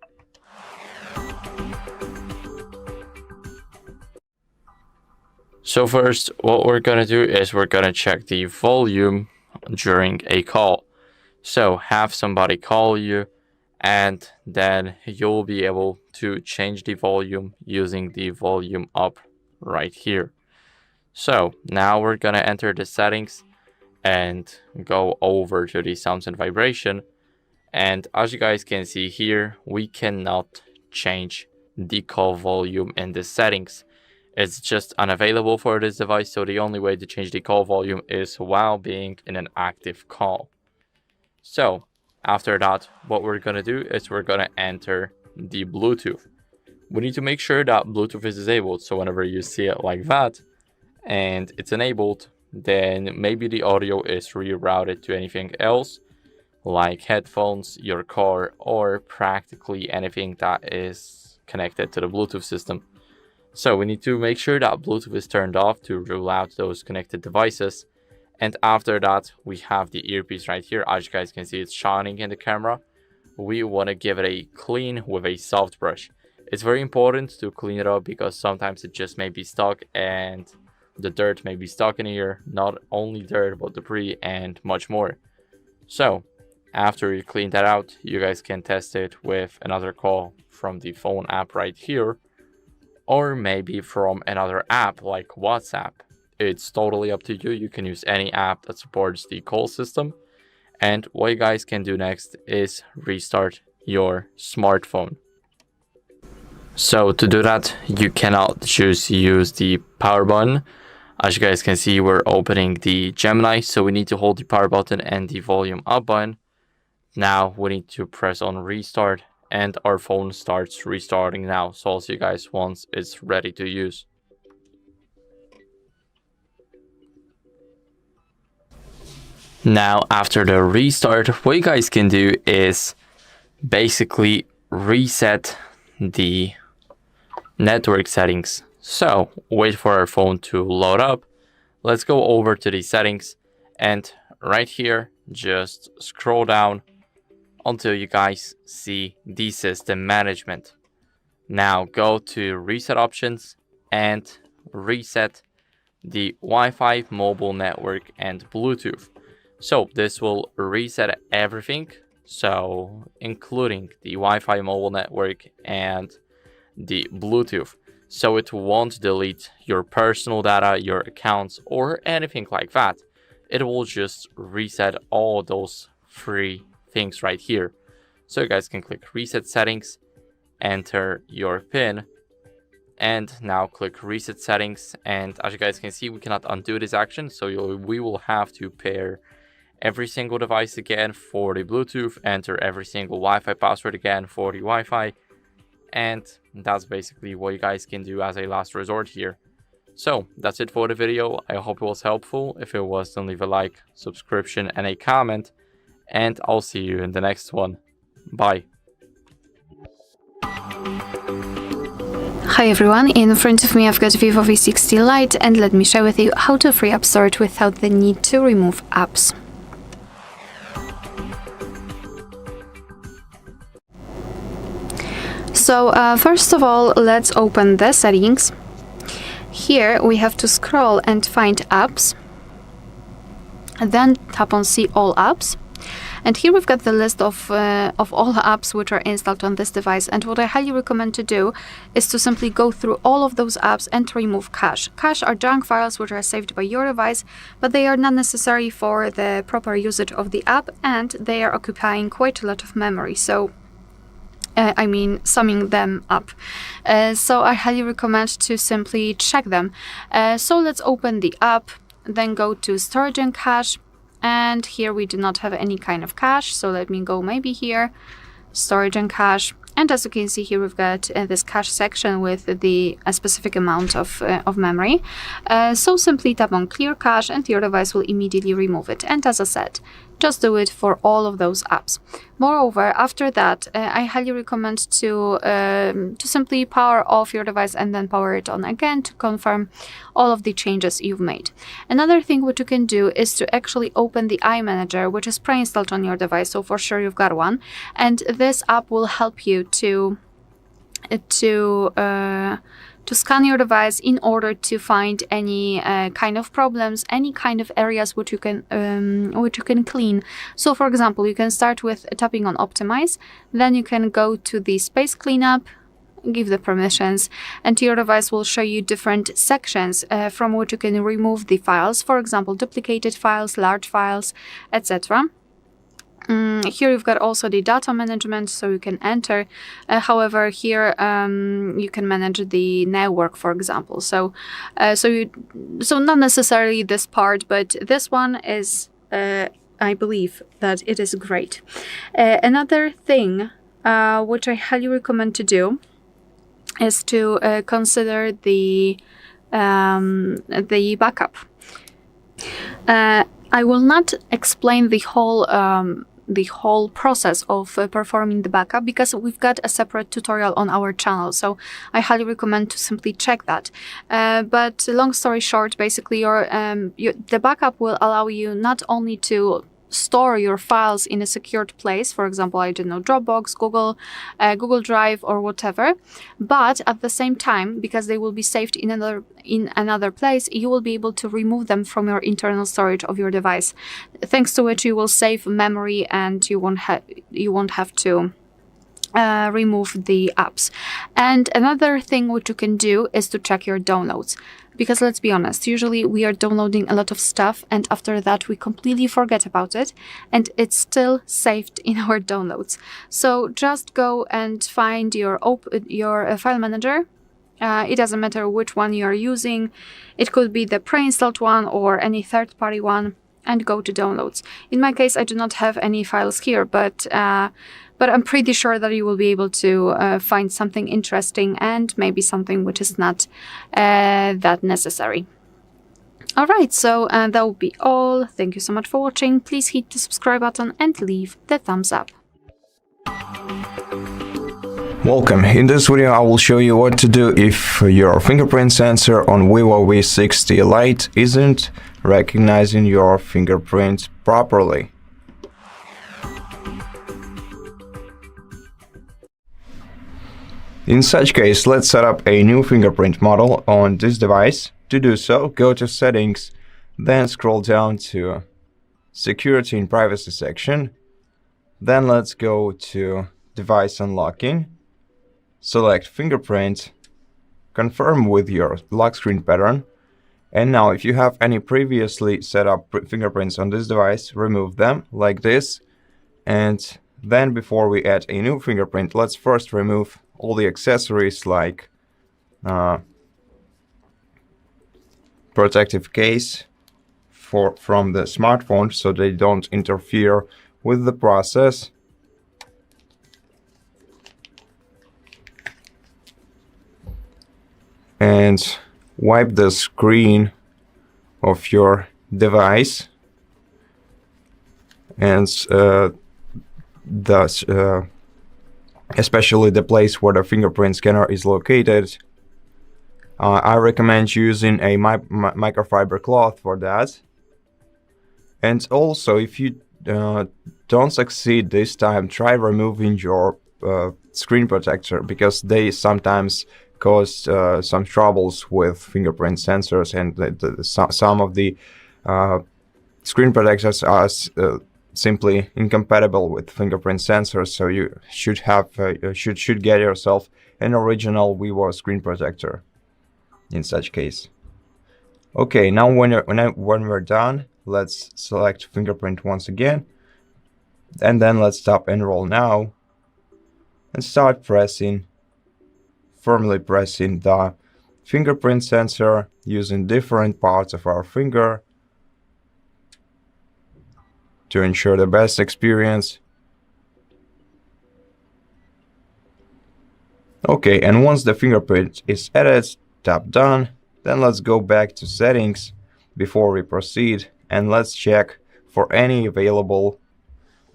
So first, what we're going to do is we're going to check the volume during a call. So have somebody call you, and then you'll be able to change the volume using the volume up right here. So now we're gonna enter the settings and go over to the sounds and vibration. And as you guys can see here, we cannot change the call volume in the settings. It's just unavailable for this device, so the only way to change the call volume is while being in an active call. So after that, what we're gonna do is we're gonna enter the Bluetooth. We need to make sure that Bluetooth is disabled, so whenever you see it like that and it's enabled, then maybe the audio is rerouted to anything else, like headphones, your car, or practically anything that is connected to the Bluetooth system. So we need to make sure that Bluetooth is turned off to rule out those connected devices. And after that, we have the earpiece right here. As you guys can see, it's shining in the camera. We want to give it a clean with a soft brush. It's very important to clean it up because sometimes it just may be stuck and the dirt may be stuck in here. Not only dirt, but debris and much more. So after you clean that out, you guys can test it with another call from the phone app right here, or maybe from another app like WhatsApp. It's totally up to you. You can use any app that supports the call system. And what you guys can do next is restart your smartphone. So to do that, you cannot just use the power button. As you guys can see, we're opening the Gemini, so we need to hold the power button and the volume up button. Now we need to press on restart, and our phone starts restarting now. So I'll see you guys once it's ready to use. Now after the restart, what you guys can do is basically reset the network settings. So wait for our phone to load up. Let's go over to the settings, and right here just scroll down until you guys see the system management. Now go to reset options and reset the Wi-Fi, mobile network, and Bluetooth. So this will reset everything, so including the Wi-Fi, mobile network, and the Bluetooth. So it won't delete your personal data, your accounts, or anything like that. It will just reset all those three things right here. So you guys can click reset settings, enter your PIN, and now click reset settings. And as you guys can see, we cannot undo this action, so we will have to pair every single device again for the Bluetooth, enter every single Wi-Fi password again for the Wi-Fi, and that's basically what you guys can do as a last resort here. So that's it for the video. I hope it was helpful. If it was, then leave a like, subscription, and a comment, and I'll see you in the next one. Bye. Hi everyone, in front of me I've got Vivo V60 Lite, and let me share with you how to free up storage without the need to remove apps. So first of all, let's open the settings. Here we have to scroll and find apps, and then tap on see all apps. And here we've got the list of all the apps which are installed on this device. And what I highly recommend to do is to simply go through all of those apps and to remove cache. Cache are junk files which are saved by your device, but they are not necessary for the proper usage of the app, and they are occupying quite a lot of memory. So summing them up. So I highly recommend to simply check them. So let's open the app, then go to storage and cache. And here we do not have any kind of cache. So let me go maybe here, storage and cache. And as you can see here, we've got this cache section with a specific amount of memory. So simply tap on clear cache and your device will immediately remove it. And as I said, just do it for all of those apps. Moreover, after that, I highly recommend to simply power off your device and then power it on again to confirm all of the changes you've made. Another thing what you can do is to actually open the iManager, which is pre-installed on your device, so for sure you've got one. And this app will help you to to scan your device in order to find any kind of problems, any kind of areas which you can clean. So for example, you can start with tapping on optimize, then you can go to the space cleanup, give the permissions, and your device will show you different sections from which you can remove the files, for example duplicated files, large files, etc. Here you've got also the data management, so you can enter. However, here you can manage the network, for example. So not necessarily this part, but this one is, I believe that it is great. Another thing which I highly recommend to do is to consider the backup. I will not explain the whole process of performing the backup because we've got a separate tutorial on our channel, so I highly recommend to simply check that. But long story short, basically the backup will allow you not only to store your files in a secured place, for example, I don't know, Dropbox, Google Drive or whatever, but at the same time, because they will be saved in another place, you will be able to remove them from your internal storage of your device, thanks to which you will save memory and you won't have to remove the apps. And another thing which you can do is to check your downloads. Because let's be honest, usually we are downloading a lot of stuff and after that we completely forget about it and it's still saved in our downloads. So just go and find your file manager. It doesn't matter which one you are using. It could be the pre-installed one or any third-party one, and go to downloads. In my case, I do not have any files here, but I'm pretty sure that you will be able to find something interesting and maybe something which is not that necessary. Alright, so that will be all. Thank you so much for watching. Please hit the subscribe button and leave the thumbs up. Welcome. In this video I will show you what to do if your fingerprint sensor on Vivo V60 Lite isn't recognizing your fingerprint properly. In such case, let's set up a new fingerprint model on this device. To do so, go to Settings, then scroll down to Security and Privacy section. Then let's go to Device Unlocking. Select Fingerprint, confirm with your lock screen pattern. And now if you have any previously set up fingerprints on this device, remove them like this. And then before we add a new fingerprint, let's first remove all the accessories like protective case from the smartphone so they don't interfere with the process. And wipe the screen of your device and especially the place where the fingerprint scanner is located. I recommend using a microfiber cloth for that. And also, if you don't succeed this time, try removing your screen protector, because they sometimes cause some troubles with fingerprint sensors, and some of the screen protectors are simply incompatible with fingerprint sensors, so you should have should get yourself an original Vivo screen protector in such case. Okay, now when we're done, let's select fingerprint once again, and then let's tap Enroll Now and start firmly pressing the fingerprint sensor using different parts of our finger to ensure the best experience. Okay, and once the fingerprint is added, tap Done. Then let's go back to Settings before we proceed, and let's check for any available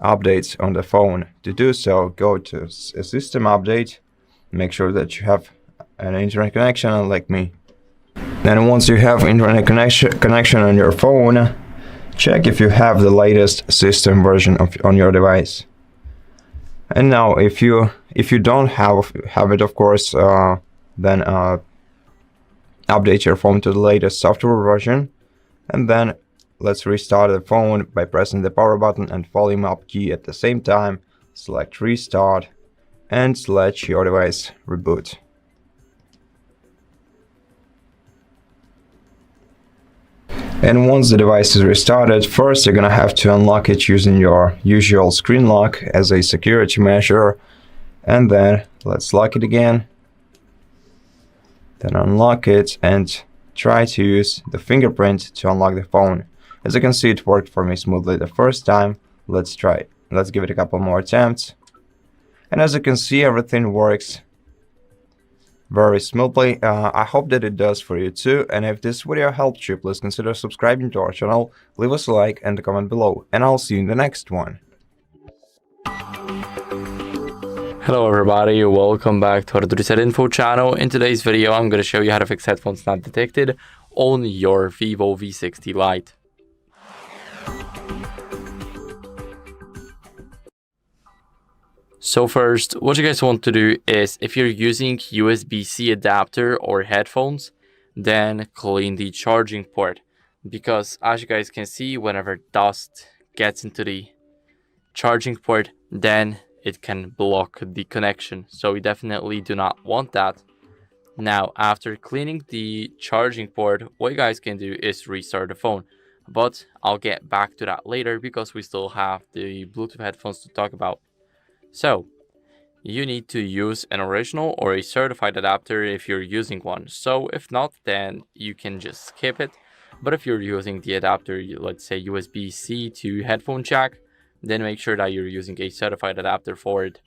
updates on the phone. To do so, go to a System Update, make sure that you have an internet connection, unlike me. Then once you have internet connection on your phone, check if you have the latest system version on your device. And now if you don't have it, of course, then update your phone to the latest software version, and then let's restart the phone by pressing the power button and volume up key at the same time. Select restart and let your device reboot. And once the device is restarted, first you're gonna have to unlock it using your usual screen lock as a security measure, and then let's lock it again, then unlock it and try to use the fingerprint to unlock the phone. As you can see, it worked for me smoothly the first time. Let's try it. Let's give it a couple more attempts. And as you can see, everything works very smoothly. I hope that it does for you too. And if this video helped you, please consider subscribing to our channel, leave us a like and a comment below. And I'll see you in the next one. Hello everybody, welcome back to HardReset.Info channel. In today's video, I'm going to show you how to fix headphones not detected on your Vivo V60 Lite. So first, what you guys want to do is, if you're using USB-C adapter or headphones, then clean the charging port. Because as you guys can see, whenever dust gets into the charging port, then it can block the connection. So we definitely do not want that. Now, after cleaning the charging port, what you guys can do is restart the phone. But I'll get back to that later because we still have the Bluetooth headphones to talk about. So, you need to use an original or a certified adapter if you're using one. So, if not, then you can just skip it. But if you're using the adapter, let's say USB-C to headphone jack, then make sure that you're using a certified adapter for it.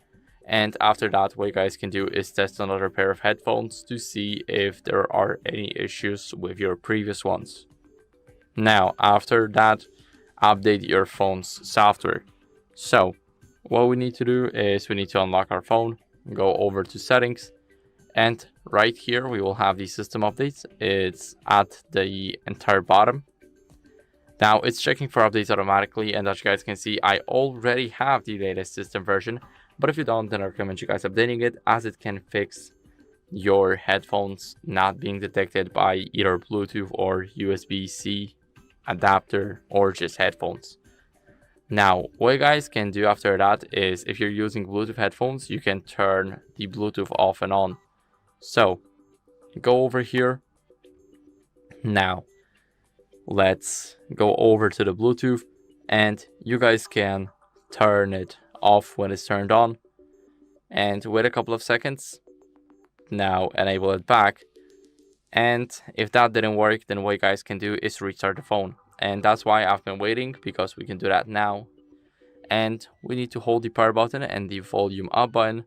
And after that, what you guys can do is test another pair of headphones to see if there are any issues with your previous ones. Now, after that, update your phone's software. So, what we need to do is we need to unlock our phone, go over to settings, and right here we will have the system updates. It's at the entire bottom. Now it's checking for updates automatically, and as you guys can see, I already have the latest system version, but if you don't, then I recommend you guys updating it, as it can fix your headphones not being detected by either Bluetooth or USB-C adapter or just headphones. Now, what you guys can do after that is, if you're using Bluetooth headphones, you can turn the Bluetooth off and on. So, go over here. Now, let's go over to the Bluetooth, and you guys can turn it off when it's turned on. And wait a couple of seconds. Now, enable it back. And if that didn't work, then what you guys can do is restart the phone. And that's why I've been waiting, because we can do that now. And we need to hold the power button and the volume up button.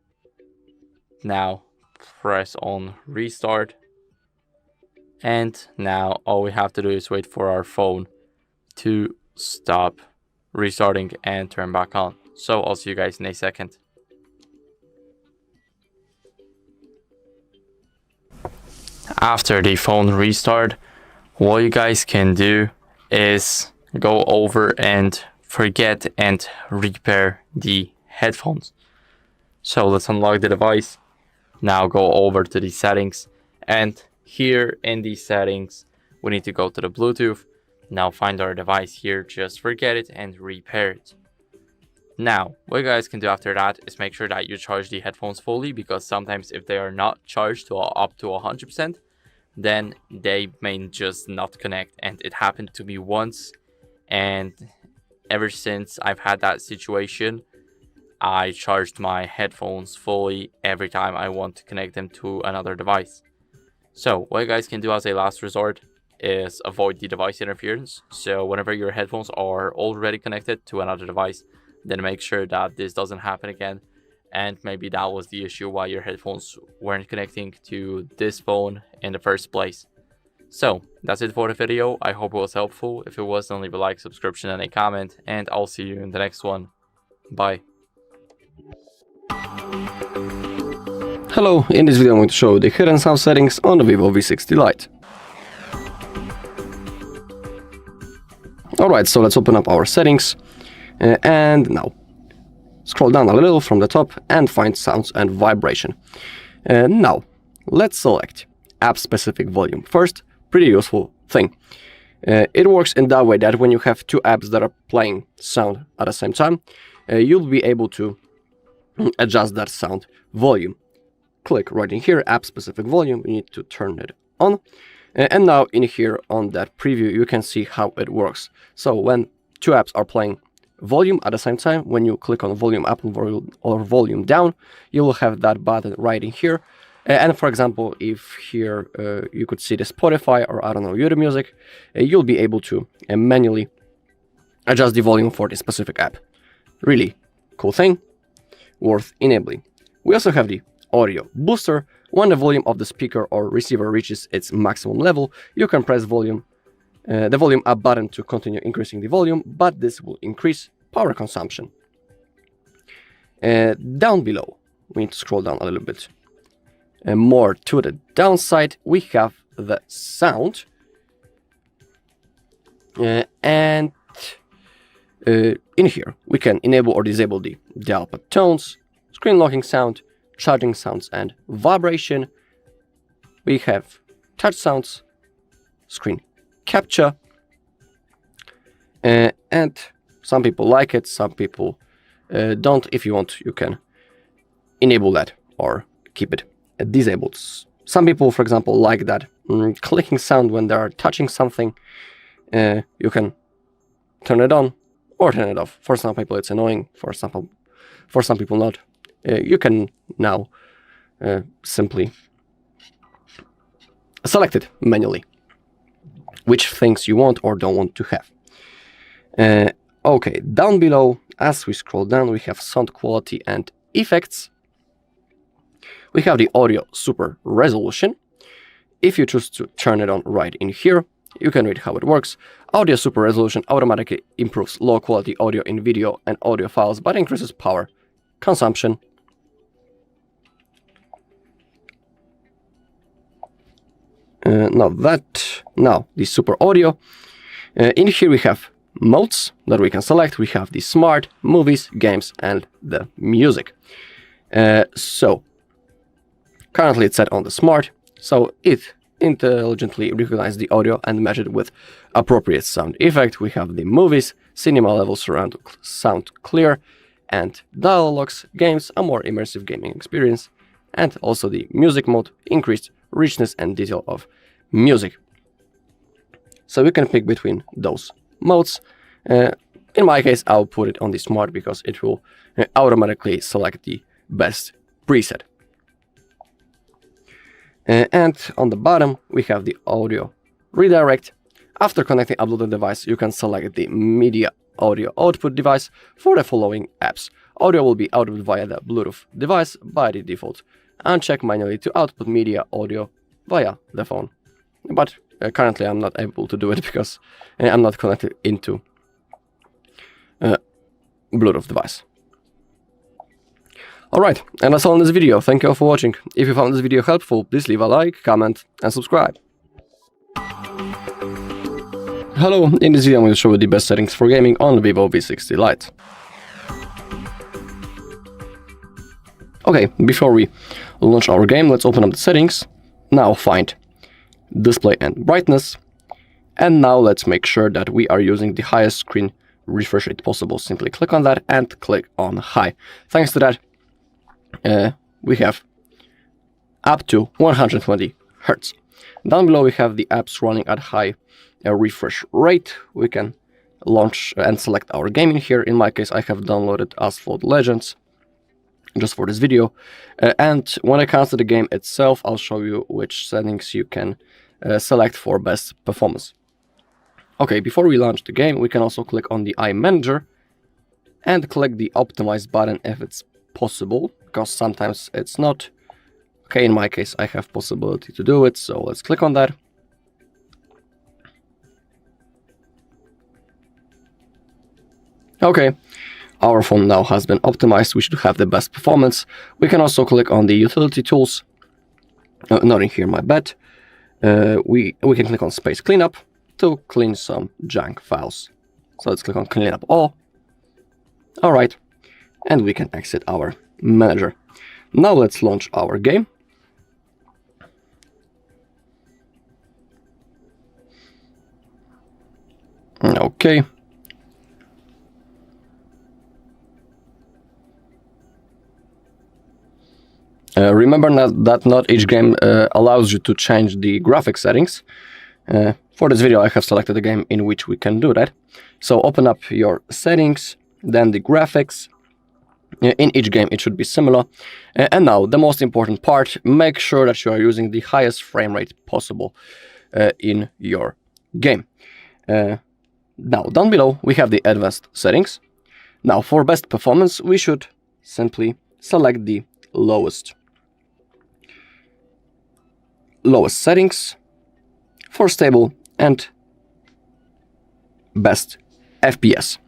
Now press on restart. And now all we have to do is wait for our phone to stop restarting and turn back on. So I'll see you guys in a second. After the phone restart, what you guys can do is go over and forget and repair the headphones. So let's unlock the device. Now go over to the settings, and here in the settings we need to go to the Bluetooth. Now find our device here, just forget it and repair it. Now what you guys can do after that is make sure that you charge the headphones fully, because sometimes if they are not charged to up to 100%, then they may just not connect. And it happened to me once, and ever since I've had that situation, I charged my headphones fully every time I want to connect them to another device. So what you guys can do as a last resort is avoid the device interference. So whenever your headphones are already connected to another device, then make sure that this doesn't happen again. And maybe that was the issue why your headphones weren't connecting to this phone in the first place. So that's it for the video. I hope it was helpful. If it was, then leave a like, subscription, and a comment, and I'll see you in the next one. Bye. Hello, in this video I'm going to show the hidden sound settings on the Vivo V60 Lite. Alright, so let's open up our settings, and now scroll down a little from the top and find sounds and vibration. Now let's select app-specific volume. First, pretty useful thing. It works in that way that when you have two apps that are playing sound at the same time, you'll be able to adjust that sound volume. Click right in here, app-specific volume, you need to turn it on. And now in here on that preview, you can see how it works. So when two apps are playing volume at the same time, when you click on volume up or volume down, you will have that button right in here. And for example, if here you could see the Spotify or I don't know, YouTube Music, you'll be able to manually adjust the volume for the specific app. Really cool thing, worth enabling. We also have the audio booster. When the volume of the speaker or receiver reaches its maximum level, you can press the volume up button to continue increasing the volume, but this will increase power consumption. Down below, we need to scroll down a little bit. More to the downside, we have the sound. And in here, we can enable or disable the output tones, screen locking sound, charging sounds, and vibration. We have touch sounds, screen capture, and some people like it, some people don't. If you want, you can enable that or keep it disabled. Some people, for example, like that clicking sound when they are touching something. You can turn it on or turn it off. For some people it's annoying, for some people not. You can now simply select it manually, which things you want or don't want to have. Okay, down below, as we scroll down, we have sound quality and effects. We have the audio super resolution. If you choose to turn it on right in here, you can read how it works. Audio super resolution automatically improves low quality audio in video and audio files, but increases power consumption. Now the super audio. In here we have modes that we can select. We have the smart, movies, games, and the music. So currently it's set on the smart, so it intelligently recognizes the audio and matches it with appropriate sound effect. We have the movies, cinema level surround sound clear, and dialogues, games, a more immersive gaming experience, and also the music mode, increased richness and detail of music. So you can pick between those modes. In my case, I'll put it on the smart because it will automatically select the best preset. And on the bottom, we have the audio redirect. After connecting uploaded device, you can select the media audio output device for the following apps. Audio will be output via the Bluetooth device by the default. Uncheck manually to output media audio via the phone. But currently I'm not able to do it because I'm not connected into Bluetooth device. Alright, and that's all in this video. Thank you all for watching. If you found this video helpful, please leave a like, comment, and subscribe. Hello, in this video I'm going to show you the best settings for gaming on the Vivo V60 Lite. Okay, before we launch our game, let's open up the settings. Now find display and brightness. And now let's make sure that we are using the highest screen refresh rate possible. Simply click on that and click on high. Thanks to that, we have up to 120 Hz. Down below we have the apps running at high refresh rate. We can launch and select our game in here. In my case, I have downloaded Asphalt Legends just for this video. And when it comes to the game itself, I'll show you which settings you can select for best performance. Okay, before we launch the game, we can also click on the iManager and click the Optimize button if it's possible, because sometimes it's not. Okay, in my case, I have possibility to do it, so let's click on that. Okay, our phone now has been optimized. We should have the best performance. We can also click on the utility tools. Not in here, my bad. We can click on Space Cleanup to clean some junk files. So let's click on Clean Up All. Alright, and we can exit our manager. Now let's launch our game. Okay. Remember that not each game allows you to change the graphics settings. For this video I have selected a game in which we can do that. So open up your settings, then the graphics. In each game it should be similar. And now the most important part, make sure that you are using the highest frame rate possible in your game. Now down below we have the advanced settings. Now for best performance we should simply select the lowest settings for stable and best FPS.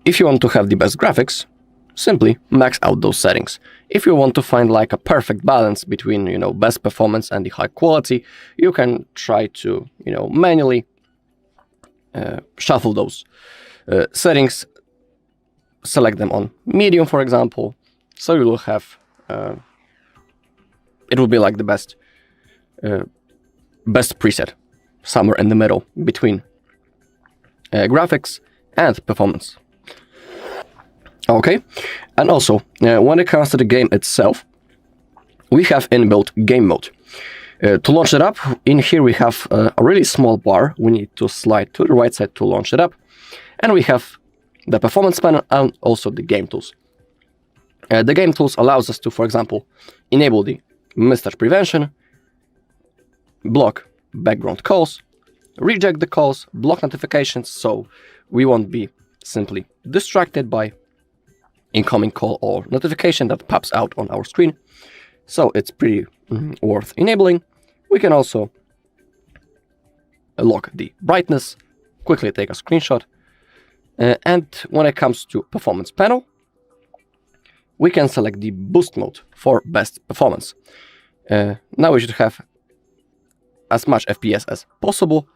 If you want to have the best graphics, simply max out those settings. If you want to find like a perfect balance between, best performance and the high quality, you can try to, manually shuffle those settings, select them on medium, for example, so you will have it will be like the best preset, somewhere in the middle between graphics and performance. Okay, and also when it comes to the game itself, we have inbuilt game mode. To launch it up, in here we have a really small bar. We need to slide to the right side to launch it up, and we have the performance panel and also the game tools. The game tools allows us to, for example, enable the mismatch prevention, block background calls, reject the calls, block notifications, so we won't be simply distracted by incoming call or notification that pops out on our screen. So it's pretty worth enabling. We can also lock the brightness, quickly take a screenshot. And when it comes to performance panel, we can select the boost mode for best performance. Now we should have as much FPS as possible,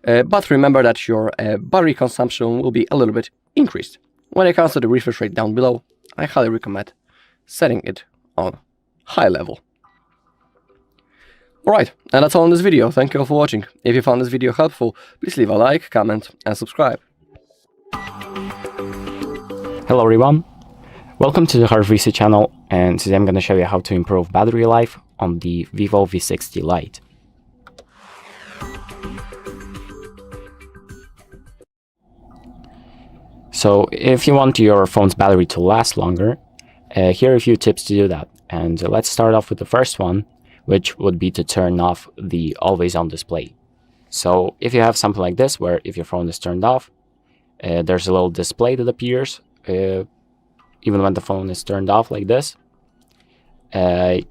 but remember that your battery consumption will be a little bit increased. When it comes to the refresh rate down below, I highly recommend setting it on high level. Alright, and that's all in this video. Thank you all for watching. If you found this video helpful, please leave a like, comment and subscribe. Hello everyone, welcome to the HardReset channel, and today I'm going to show you how to improve battery life on the Vivo V60 Lite. So if you want your phone's battery to last longer, here are a few tips to do that. And let's start off with the first one, which would be to turn off the always on display. So if you have something like this, where if your phone is turned off, there's a little display that appears even when the phone is turned off like this. It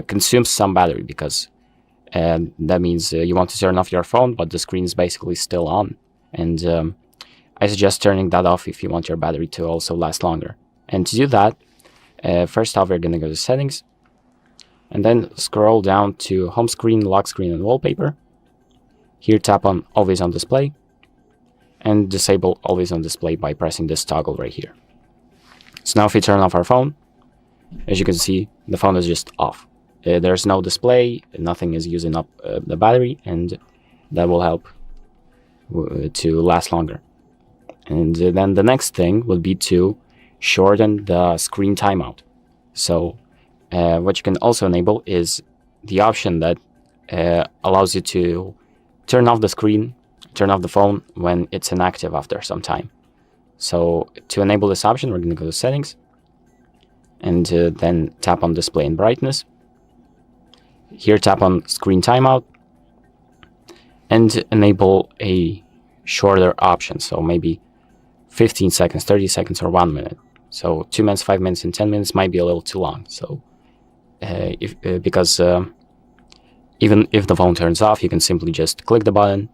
consumes some battery, because that means you want to turn off your phone, but the screen is basically still on. And I suggest turning that off if you want your battery to also last longer. And to do that, first off, we're going to go to settings, and then scroll down to home screen, lock screen and wallpaper. Here tap on always on display, and disable always on display by pressing this toggle right here. So now if we turn off our phone, as you can see, the phone is just off. There's no display, nothing is using up the battery, and that will help to last longer. And then the next thing would be to shorten the screen timeout. So what you can also enable is the option that allows you to turn off the screen, turn off the phone when it's inactive after some time. So to enable this option, we're going to go to settings, and then tap on display and brightness. Here tap on screen timeout, and enable a shorter option, so maybe 15 seconds, 30 seconds, or 1 minute. So 2 minutes, 5 minutes, and 10 minutes might be a little too long. So because even if the phone turns off, you can simply just click the button,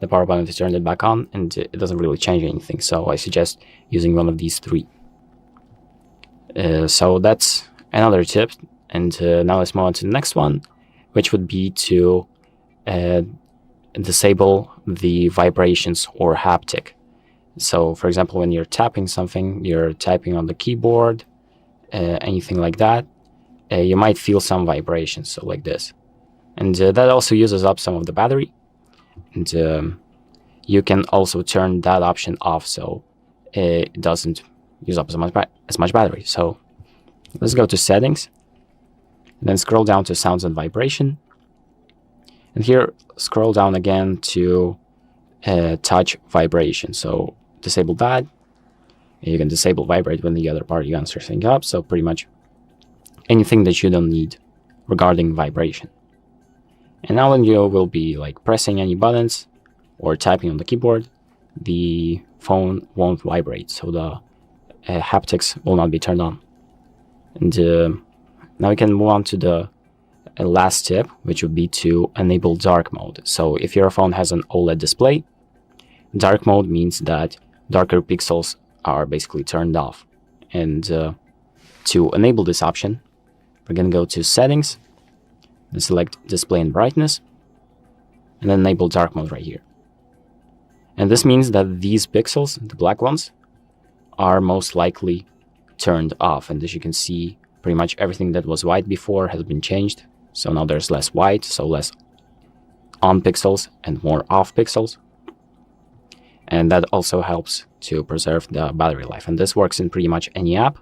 the power button, to turn it back on, and it doesn't really change anything. So I suggest using one of these three. So that's another tip. And now let's move on to the next one, which would be to disable the vibrations or haptic. So for example, when you're tapping something, you're typing on the keyboard, anything like that, you might feel some vibrations, so like this. And that also uses up some of the battery. And you can also turn that option off so it doesn't use up as much battery. So let's go to settings, and then scroll down to sounds and vibration. And here, scroll down again to touch vibration. So disable that. You can disable vibrate when the other party answers things up. So pretty much anything that you don't need regarding vibration. And now when you will be like pressing any buttons or typing on the keyboard, the phone won't vibrate. So the haptics will not be turned on. And now we can move on to the last tip, which would be to enable dark mode. So if your phone has an OLED display, dark mode means that darker pixels are basically turned off. And to enable this option, we're going to go to settings and select display and brightness, and then enable dark mode right here. And this means that these pixels, the black ones, are most likely turned off. And as you can see, pretty much everything that was white before has been changed. So now there's less white, so less on pixels and more off pixels. And that also helps to preserve the battery life. And this works in pretty much any app.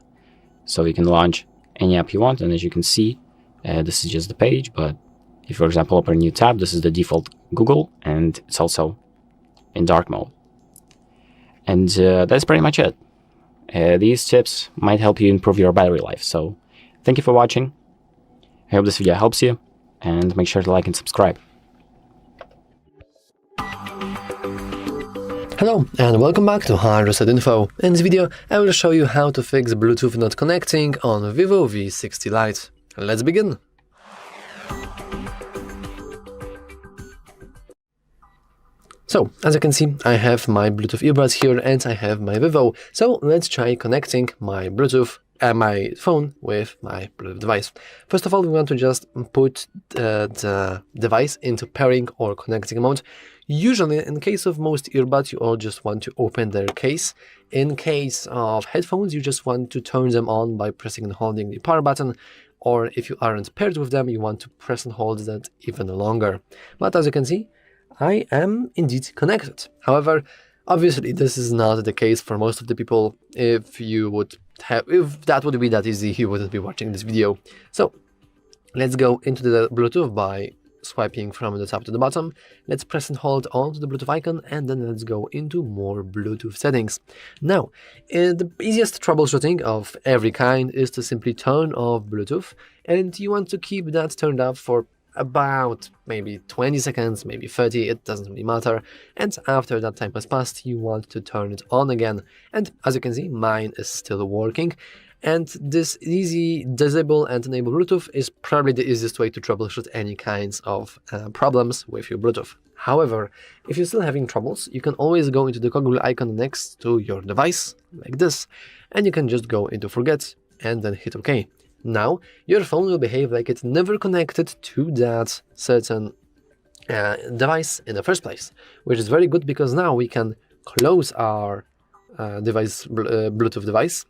So you can launch any app you want. And as you can see, this is just the page. But if, for example, open a new tab, this is the default Google, and it's also in dark mode. And that's pretty much it. These tips might help you improve your battery life. So thank you for watching. I hope this video helps you, and make sure to like and subscribe. Hello and welcome back to HardReset.Info. In this video, I will show you how to fix Bluetooth not connecting on Vivo V60 Lite. Let's begin! So, as you can see, I have my Bluetooth earbuds here and I have my Vivo. So let's try connecting my my phone with my Bluetooth device. First of all, we want to just put the device into pairing or connecting mode. Usually, in case of most earbuds, you all just want to open their case. In case of headphones, you just want to turn them on by pressing and holding the power button. Or if you aren't paired with them, you want to press and hold that even longer. But as you can see, I am indeed connected. However, obviously, this is not the case for most of the people. If that would be that easy, you wouldn't be watching this video. So let's go into the Bluetooth by swiping from the top to the bottom. Let's press and hold onto the Bluetooth icon, and then let's go into more Bluetooth settings. Now, the easiest troubleshooting of every kind is to simply turn off Bluetooth, and you want to keep that turned off for about maybe 20 seconds, maybe 30, it doesn't really matter. And after that time has passed, you want to turn it on again. And as you can see, mine is still working. And this easy disable and enable Bluetooth is probably the easiest way to troubleshoot any kinds of problems with your Bluetooth. However, if you're still having troubles, you can always go into the Google icon next to your device, like this, and you can just go into forget and then hit OK. Now, your phone will behave like it's never connected to that certain device in the first place, which is very good because now we can close our Bluetooth device,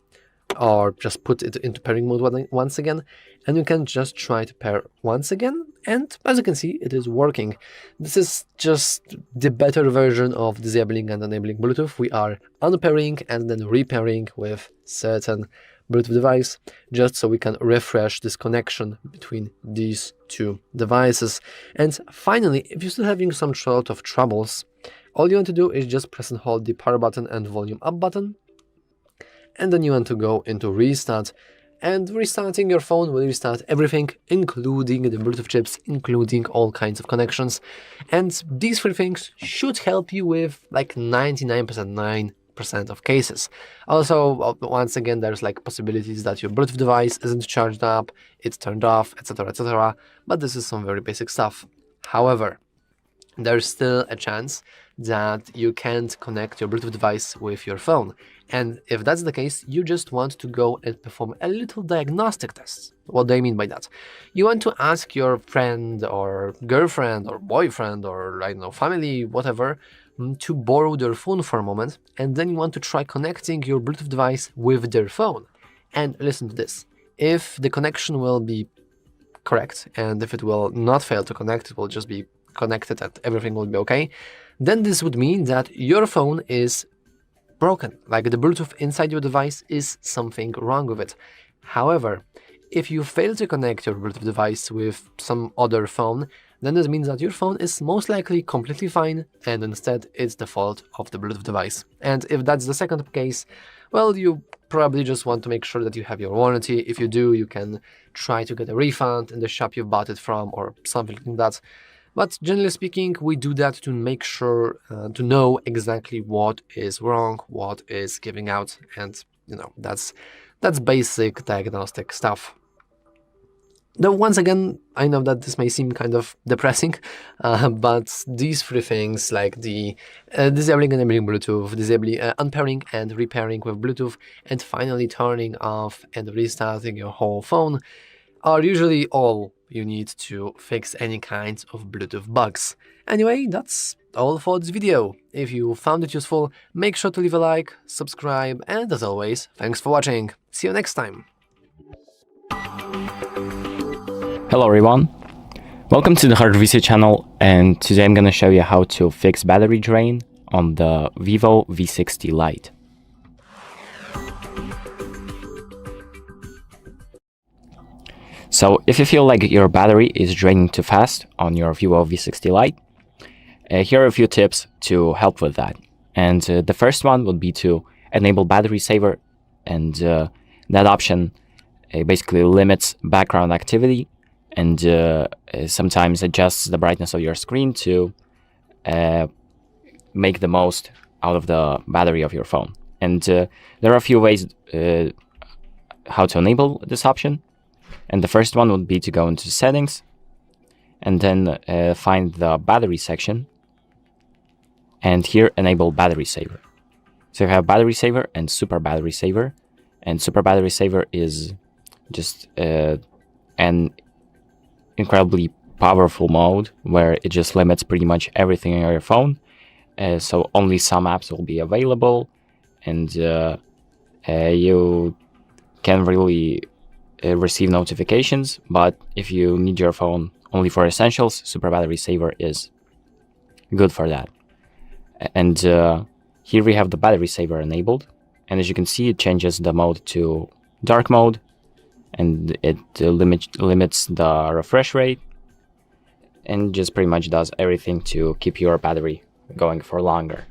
or just put it into pairing mode once again, and you can just try to pair once again, and as you can see, it is working. This is just the better version of disabling and enabling Bluetooth. We are unpairing and then repairing with certain Bluetooth device, just so we can refresh this connection between these two devices. And finally, if you're still having some sort of troubles, all you want to do is just press and hold the power button and volume up button, and then you want to go into restart, and restarting your phone will restart everything, including the Bluetooth chips, including all kinds of connections. And these three things should help you with like 99% of cases. Also, once again, there's like possibilities that your Bluetooth device isn't charged up, it's turned off, etc., etc. But this is some very basic stuff. However, there's still a chance that you can't connect your Bluetooth device with your phone. And if that's the case, you just want to go and perform a little diagnostic test. What do I mean by that? You want to ask your friend or girlfriend or boyfriend or, I don't know, family, whatever, to borrow their phone for a moment, and then you want to try connecting your Bluetooth device with their phone. And listen to this. If the connection will be correct, and if it will not fail to connect, it will just be connected and everything will be okay, then this would mean that your phone is broken, like the Bluetooth inside your device is something wrong with it. However, if you fail to connect your Bluetooth device with some other phone, then this means that your phone is most likely completely fine and instead it's the fault of the Bluetooth device. And if that's the second case, well, you probably just want to make sure that you have your warranty. If you do, you can try to get a refund in the shop you bought it from or something like that. But generally speaking, we do that to make sure to know exactly what is wrong, what is giving out, and that's basic diagnostic stuff. Though once again, I know that this may seem kind of depressing, but these three things, like the disabling and enabling Bluetooth, disabling, unpairing and repairing with Bluetooth, and finally turning off and restarting your whole phone, are usually all you need to fix any kinds of Bluetooth bugs. Anyway, that's all for this video. If you found it useful, make sure to leave a like, subscribe, and as always, thanks for watching. See you next time. Hello everyone, welcome to the HardReset channel, and today I'm going to show you how to fix battery drain on the Vivo V60 Lite. So if you feel like your battery is draining too fast on your Vivo V60 Lite, here are a few tips to help with that. And the first one would be to enable battery saver, and that option basically limits background activity and sometimes adjusts the brightness of your screen to make the most out of the battery of your phone. And there are a few ways how to enable this option. And the first one would be to go into settings and then find the battery section, and here enable battery saver. So you have battery saver and super battery saver, and super battery saver is just an incredibly powerful mode where it just limits pretty much everything on your phone, so only some apps will be available, and you can really receive notifications. But if you need your phone only for essentials, super battery saver is good for that. And here we have the battery saver enabled, and as you can see, it changes the mode to dark mode, and it limits the refresh rate, and just pretty much does everything to keep your battery going for longer.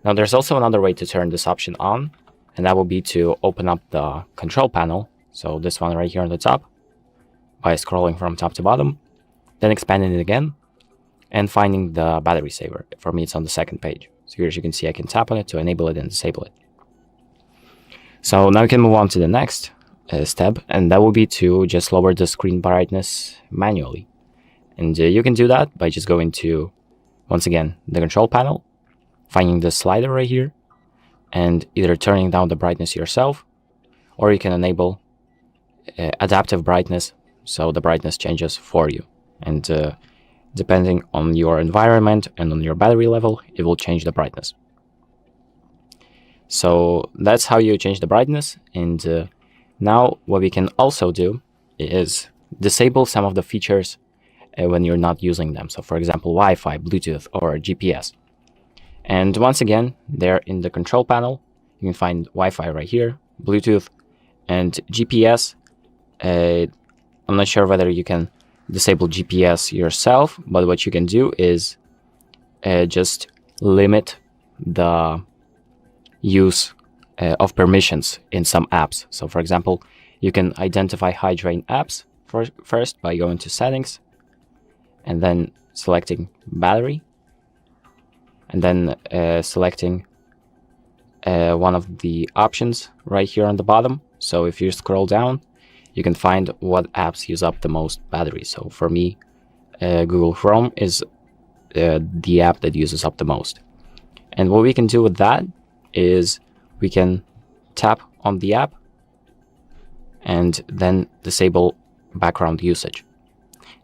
Now there's also another way to turn this option on, and that will be to open up the control panel, so this one right here on the top, by scrolling from top to bottom, then expanding it again, and finding the battery saver. For me, it's on the second page. So here, as you can see, I can tap on it to enable it and disable it. So now we can move on to the next step, and that will be to just lower the screen brightness manually. And you can do that by just going to, once again, the control panel, finding the slider right here, and either turning down the brightness yourself, or you can enable adaptive brightness, so the brightness changes for you. And depending on your environment and on your battery level, it will change the brightness. So that's how you change the brightness. And now what we can also do is disable some of the features when you're not using them. So for example, Wi-Fi, Bluetooth, or GPS. And once again, there in the control panel, you can find Wi-Fi right here, Bluetooth, and GPS. I'm not sure whether you can disable GPS yourself, but what you can do is just limit the use of permissions in some apps. So for example, you can identify high drain apps first by going to settings and then selecting battery, and then selecting one of the options right here on the bottom. So if you scroll down, you can find what apps use up the most battery. So for me, Google Chrome is the app that uses up the most. And what we can do with that is we can tap on the app and then disable background usage.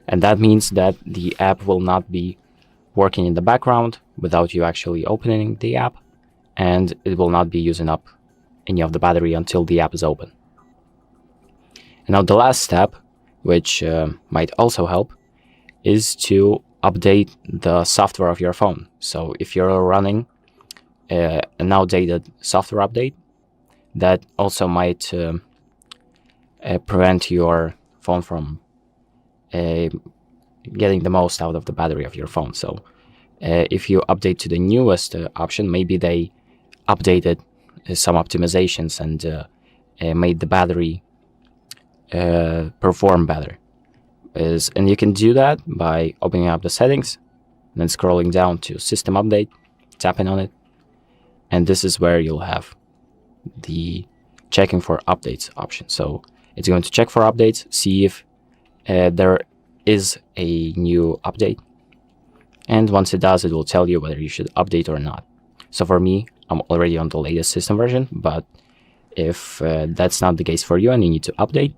And that means that the app will not be working in the background without you actually opening the app, and it will not be using up any of the battery until the app is open. And now the last step, which might also help, is to update the software of your phone. So if you're running an outdated software update, that also might prevent your phone from getting the most out of the battery of your phone. So if you update to the newest option, maybe they updated some optimizations and made the battery perform better. And you can do that by opening up the settings, then scrolling down to System Update, tapping on it, and this is where you'll have the checking for updates option. So it's going to check for updates, see if there is a new update, and once it does, it will tell you whether you should update or not. So for me, I'm already on the latest system version, but if that's not the case for you and you need to update,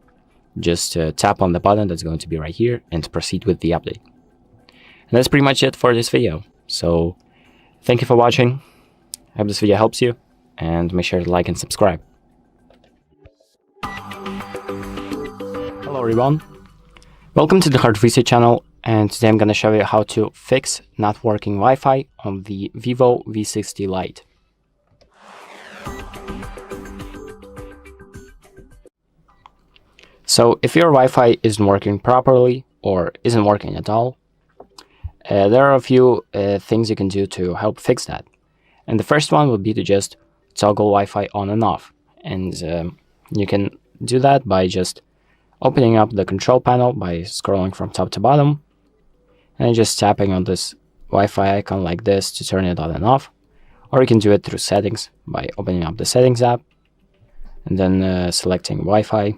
just tap on the button that's going to be right here and proceed with the update. And that's pretty much it for this video. So thank you for watching. I hope this video helps you, and make sure to like and subscribe. Hello everyone, welcome to the HardReset channel, and today I'm going to show you how to fix not working Wi-Fi on the Vivo V60 Lite. So if your Wi-Fi isn't working properly or isn't working at all, there are a few things you can do to help fix that. And the first one would be to just toggle Wi-Fi on and off. And you can do that by just opening up the control panel by scrolling from top to bottom and just tapping on this Wi-Fi icon like this to turn it on and off. Or you can do it through settings by opening up the settings app and then selecting Wi-Fi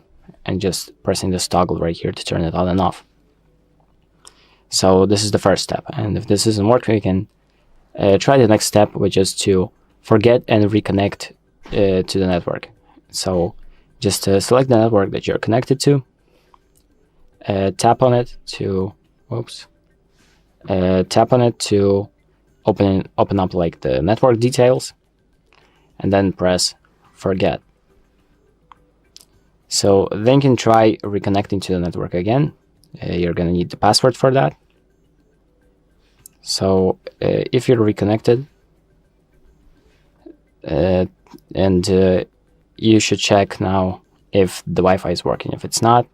and just pressing this toggle right here to turn it on and off. So this is the first step, and if this isn't working, you can try the next step, which is to forget and reconnect to the network. So just select the network that you're connected to, tap on it to open up like the network details, and then press forget. So then you can try reconnecting to the network again. You're going to need the password for that. So if you're reconnected, and you should check now if the Wi-Fi is working. If it's not,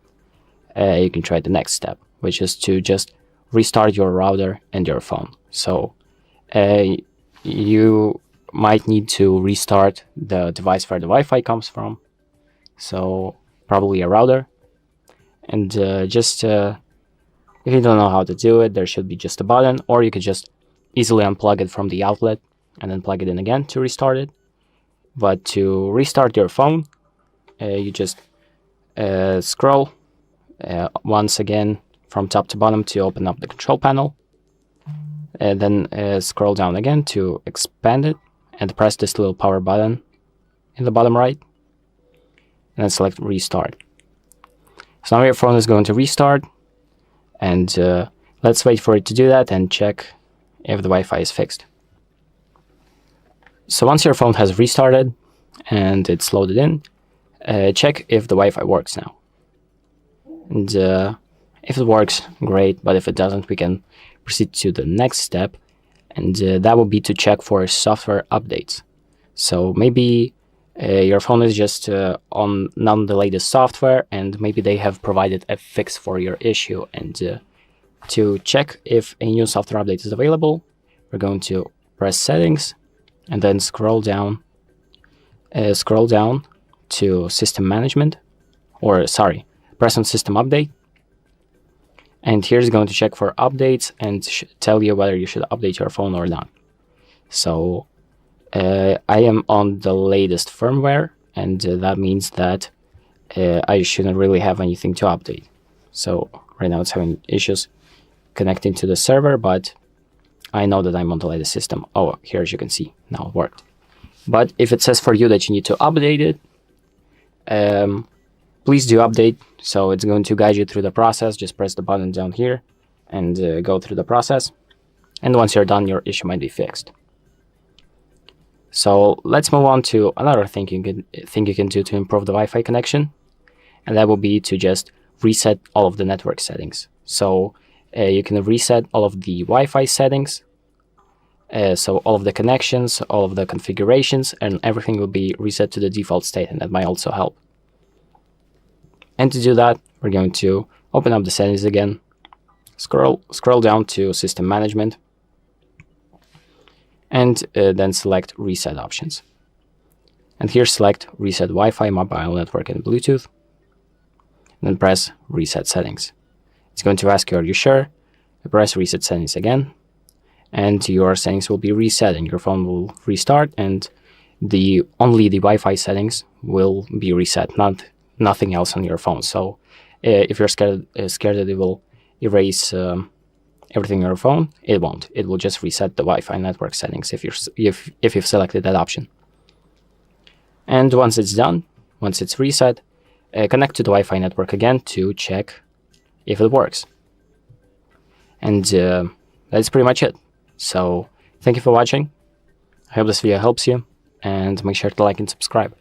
you can try the next step, which is to just restart your router and your phone. So you might need to restart the device where the Wi-Fi comes from. So probably a router, and if you don't know how to do it, there should be just a button, or you could just easily unplug it from the outlet and then plug it in again to restart it. But to restart your phone, you just scroll once again from top to bottom to open up the control panel, and then scroll down again to expand it and press this little power button in the bottom right, and then select restart. So now your phone is going to restart, and let's wait for it to do that and check if the Wi-Fi is fixed. So once your phone has restarted and it's loaded in, check if the Wi-Fi works now. And if it works, great, but if it doesn't, we can proceed to the next step, and that would be to check for software updates. So maybe your phone is just on none the latest software, and maybe they have provided a fix for your issue. And to check if a new software update is available, we're going to press settings and then scroll down to system management, press on system update. And here's going to check for updates and tell you whether you should update your phone or not. So I am on the latest firmware, and that means that I shouldn't really have anything to update. So right now it's having issues connecting to the server, but I know that I'm on the latest system. Oh, here as you can see, now it worked. But if it says for you that you need to update it, please do update. So it's going to guide you through the process. Just press the button down here and go through the process. And once you're done, your issue might be fixed. So let's move on to another thing you can do to improve the Wi-Fi connection, and that will be to just reset all of the network settings. So you can reset all of the Wi-Fi settings. So all of the connections, all of the configurations, and everything will be reset to the default state, and that might also help. And to do that, we're going to open up the settings again, scroll down to System Management, and then select Reset Options. And here select Reset Wi-Fi, Mobile Network, and Bluetooth. Then press Reset Settings. It's going to ask you, are you sure? Press Reset Settings again, and your settings will be reset, and your phone will restart, and only the Wi-Fi settings will be reset, nothing else on your phone. So if you're scared that it will erase everything on your phone, it won't. It will just reset the Wi-Fi network settings if you've selected that option. And once it's done, once it's reset, connect to the Wi-Fi network again to check if it works. And that's pretty much it. So thank you for watching. I hope this video helps you, and make sure to like and subscribe.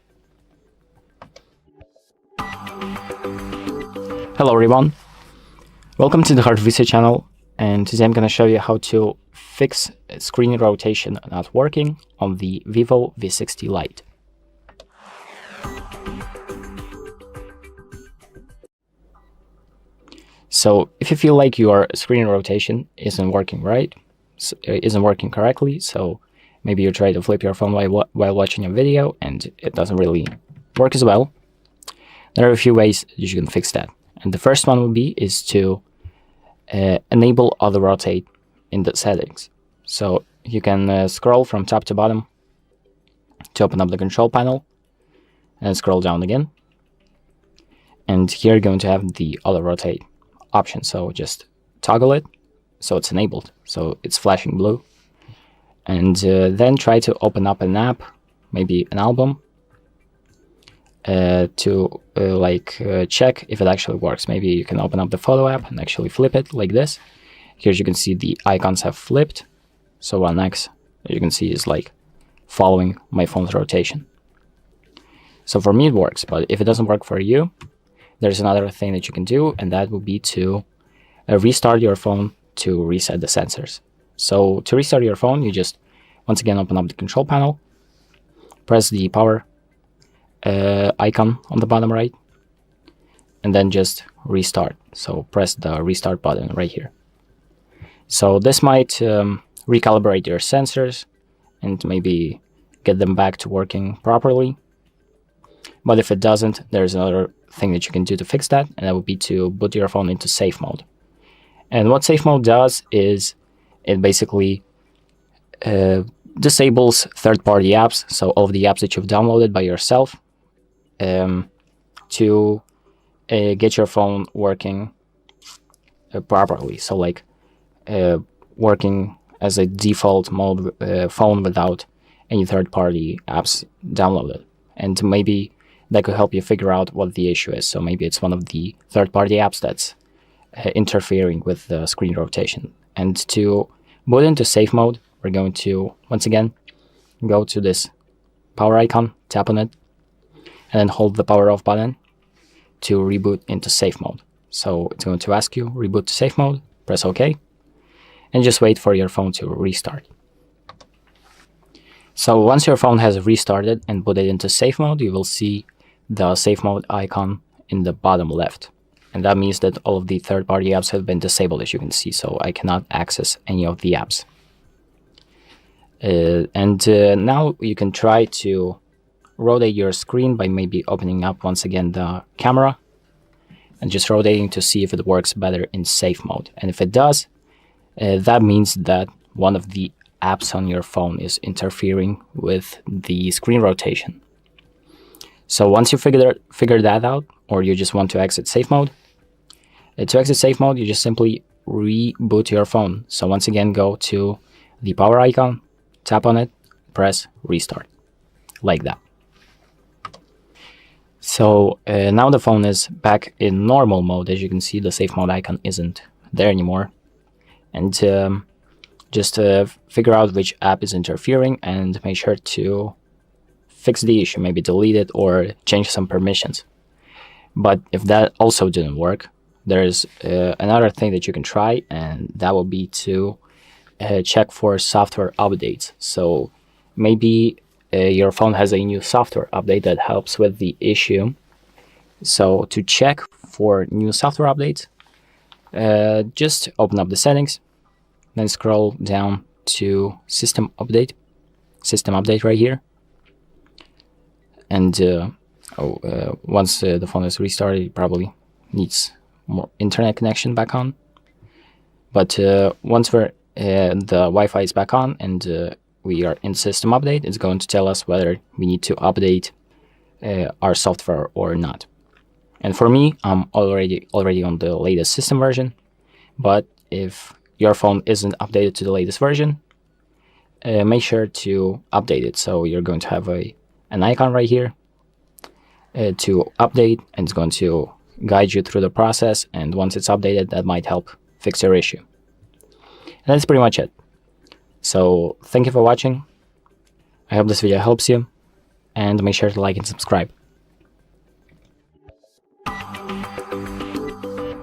Hello everyone, welcome to the HardReset channel, and today I'm going to show you how to fix screen rotation not working on the Vivo V60 Lite. So if you feel like your screen rotation isn't working correctly, so maybe you try to flip your phone while watching a video and it doesn't really work as well, there are a few ways you can fix that. And the first one is to enable auto rotate in the settings. So you can scroll from top to bottom to open up the control panel, and scroll down again. And here you're going to have the auto rotate option. So just toggle it so it's enabled, so it's flashing blue. And then try to open up an app, maybe an album, to check if it actually works. Maybe you can open up the photo app and actually flip it like this. Here you can see the icons have flipped. So one X, you can see, is like following my phone's rotation. So for me it works, but if it doesn't work for you, there's another thing that you can do, and that would be to restart your phone to reset the sensors. So to restart your phone, you just once again open up the control panel, press the power icon on the bottom right, and then just restart. So press the restart button right here. So this might recalibrate your sensors and maybe get them back to working properly. But if it doesn't, there's another thing that you can do to fix that, and that would be to boot your phone into safe mode. And what safe mode does is it basically disables third-party apps, so all of the apps that you've downloaded by yourself, to get your phone working properly. So like working as a default mode phone without any third-party apps downloaded. And maybe that could help you figure out what the issue is. So maybe it's one of the third-party apps that's interfering with the screen rotation. And to boot into safe mode, we're going to once again go to this power icon, tap on it, and then hold the power off button to reboot into safe mode. So it's going to ask you reboot to safe mode, press OK, and just wait for your phone to restart. So once your phone has restarted and booted into safe mode, you will see the safe mode icon in the bottom left. And that means that all of the third-party apps have been disabled, as you can see, so I cannot access any of the apps. Now you can try to rotate your screen by maybe opening up once again the camera and just rotating to see if it works better in safe mode. And if it does, that means that one of the apps on your phone is interfering with the screen rotation. So once you figure that out, or you just want to exit safe mode, you just simply reboot your phone. So once again, go to the power icon, tap on it, press restart, like that. So now the phone is back in normal mode. As you can see, the safe mode icon isn't there anymore. And just figure out which app is interfering and make sure to fix the issue, maybe delete it or change some permissions. But if that also didn't work, there's another thing that you can try, and that will be to check for software updates. So maybe your phone has a new software update that helps with the issue. So to check for new software updates, just open up the settings, then scroll down to system update right here. And once the phone is restarted, it probably needs more internet connection back on. But once the Wi-Fi is back on and we are in system update, it's going to tell us whether we need to update our software or not. And for me, I'm already on the latest system version. But if your phone isn't updated to the latest version, make sure to update it. So you're going to have an icon right here to update, and it's going to guide you through the process. And once it's updated, that might help fix your issue. And that's pretty much it. So thank you for watching. I hope this video helps you, and make sure to like and subscribe.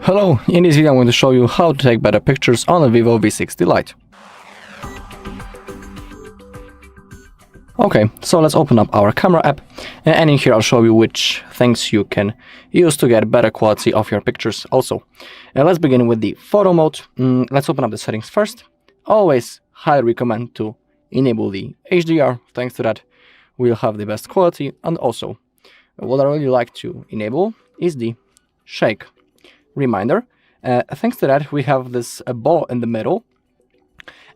Hello, in this video I'm going to show you how to take better pictures on a Vivo V60 Lite. Okay, so let's open up our camera app, and in here I'll show you which things you can use to get better quality of your pictures also. Let's begin with the photo mode. Let's open up the settings first. Always highly recommend to enable the HDR. Thanks to that we'll have the best quality. And also what I really like to enable is the shake reminder. Thanks to that we have this ball in the middle,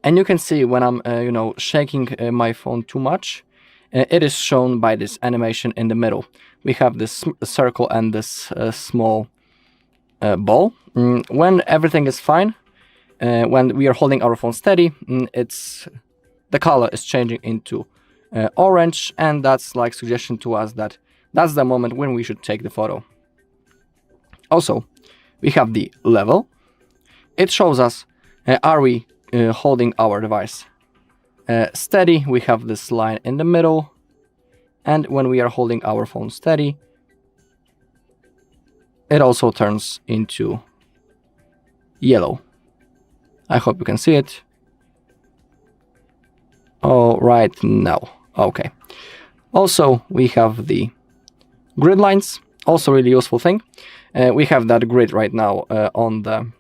and you can see when I'm shaking my phone too much, it is shown by this animation in the middle. We have this circle and this small ball. When everything is fine, when we are holding our phone steady, the color is changing into orange, and that's like suggestion to us that that's the moment when we should take the photo. Also, we have the level. It shows us are we holding our device steady. We have this line in the middle, and when we are holding our phone steady, it also turns into yellow. I hope you can see it. All right, now. Okay. Also, we have the grid lines, also really useful thing. We have that grid right now on the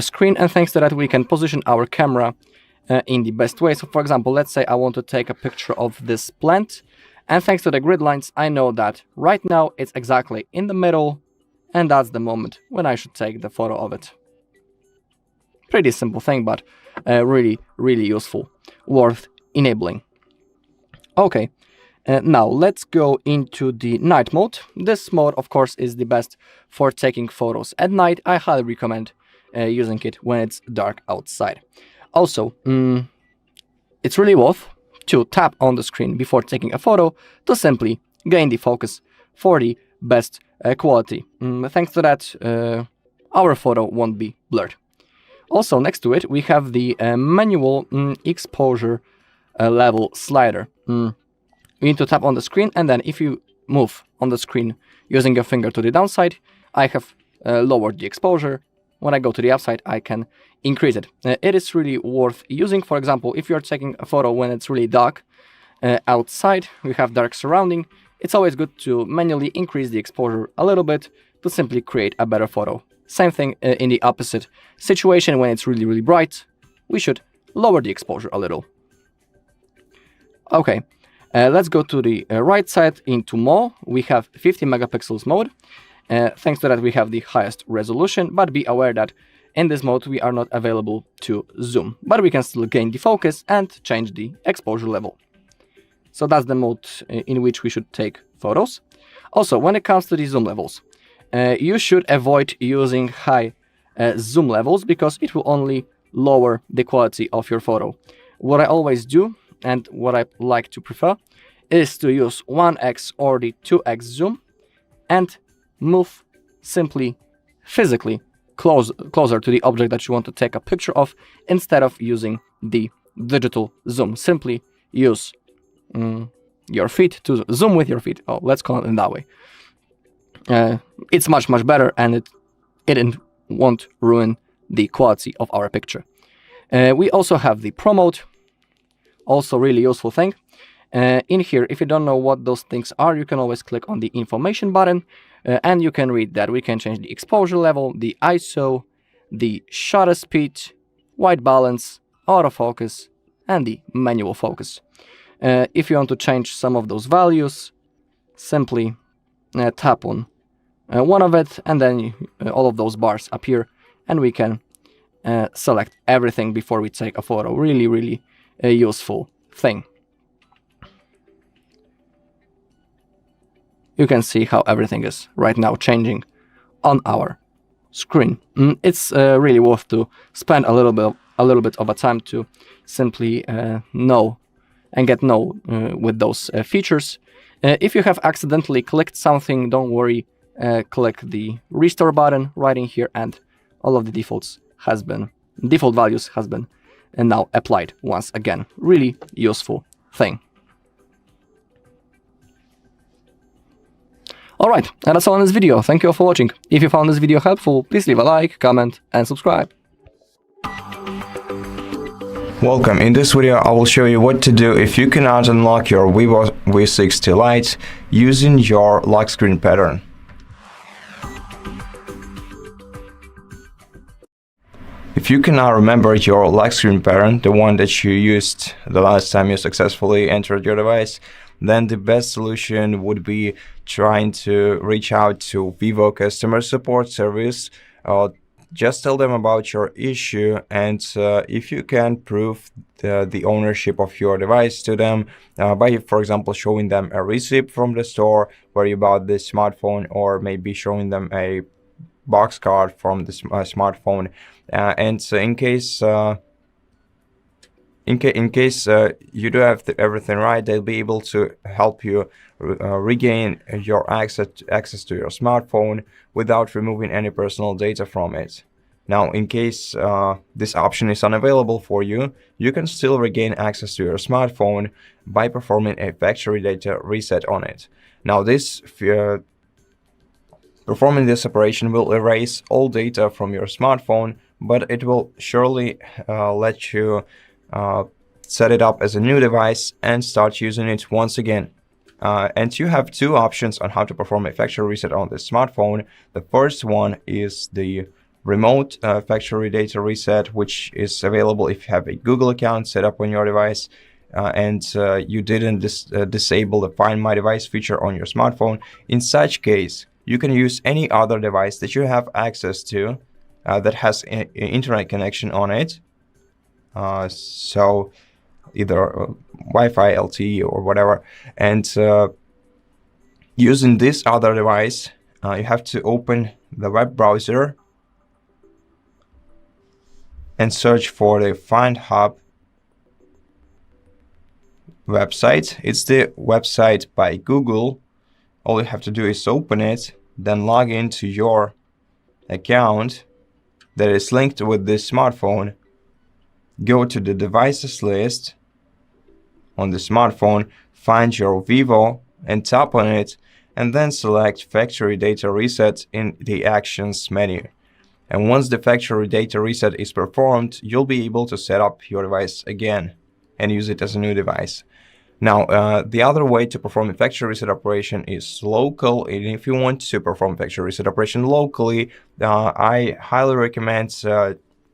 screen, and thanks to that we can position our camera in the best way. So for example, let's say I want to take a picture of this plant, and thanks to the grid lines I know that right now it's exactly in the middle, and that's the moment when I should take the photo of it. Pretty simple thing, but really useful, worth enabling. Okay. Now let's go into the night mode. This mode of course is the best for taking photos at night. I highly recommend using it when it's dark outside. Also, it's really worth to tap on the screen before taking a photo to simply gain the focus for the best quality. Thanks to that, our photo won't be blurred. Also, next to it we have the manual exposure level slider. You need to tap on the screen, and then if you move on the screen using your finger to the downside, I have lowered the exposure. When I go to the upside, I can increase it. It is really worth using. For example, if you're taking a photo when it's really dark outside, we have dark surrounding, it's always good to manually increase the exposure a little bit to simply create a better photo. Same thing in the opposite situation. When it's really bright, we should lower the exposure a little. Okay. Let's go to the right side into more. We have 50 megapixels mode. Thanks to that we have the highest resolution, but be aware that in this mode we are not available to zoom, but we can still gain the focus and change the exposure level. So that's the mode in which we should take photos. Also, when it comes to the zoom levels, you should avoid using high zoom levels because it will only lower the quality of your photo. What I always do, and what I like to prefer, is to use 1x or the 2x zoom and move simply physically closer to the object that you want to take a picture of instead of using the digital zoom. Simply use your feet to zoom with your feet. Oh, let's call it in that way. it's much better, and it won't ruin the quality of our picture. We also have the promote, also really useful thing. In here, if you don't know what those things are, you can always click on the information button, and you can read that we can change the exposure level, the ISO, the shutter speed, white balance, autofocus, and the manual focus. If you want to change some of those values, simply tap on one of it, and then all of those bars appear, and we can select everything before we take a photo. Really a useful thing. You can see how everything is right now changing on our screen. It's really worth to spend a little bit of a time to simply know and get with those features. If you have accidentally clicked something, don't worry. Click the restore button right in here, and all of the default values has been now applied once again. Really useful thing. Alright, and that's all in this video. Thank you all for watching. If you found this video helpful, please leave a like, comment, and subscribe. Welcome. In this video, I will show you what to do if you cannot unlock your Vivo V60 Lite using your lock screen pattern. If you cannot remember your lock screen pattern, the one that you used the last time you successfully entered your device, then the best solution would be trying to reach out to Vivo customer support service. Just tell them about your issue, and if you can prove the ownership of your device to them by, for example, showing them a receipt from the store where you bought this smartphone, or maybe showing them a box card from the smartphone, and so in case you do have everything right, they'll be able to help you regain your access to your smartphone without removing any personal data from it. Now, in case this option is unavailable for you, you can still regain access to your smartphone by performing a factory data reset on it. Now, performing this operation will erase all data from your smartphone, but it will surely let you set it up as a new device and start using it once again. And you have two options on how to perform a factory reset on this smartphone. The first one is the remote factory data reset, which is available if you have a Google account set up on your device and you didn't disable the Find My Device feature on your smartphone. In such case, you can use any other device that you have access to that has an internet connection on it. So either Wi-Fi, LTE, or whatever. And using this other device, you have to open the web browser and search for the Find Hub website. It's the website by Google. All you have to do is open it, then log into your account that is linked with this smartphone. Go to the devices list on the smartphone, find your Vivo and tap on it, and then select Factory Data Reset in the Actions menu. And once the factory data reset is performed, you'll be able to set up your device again and use it as a new device. Now, the other way to perform a factory reset operation is local. And if you want to perform factory reset operation locally, I highly recommend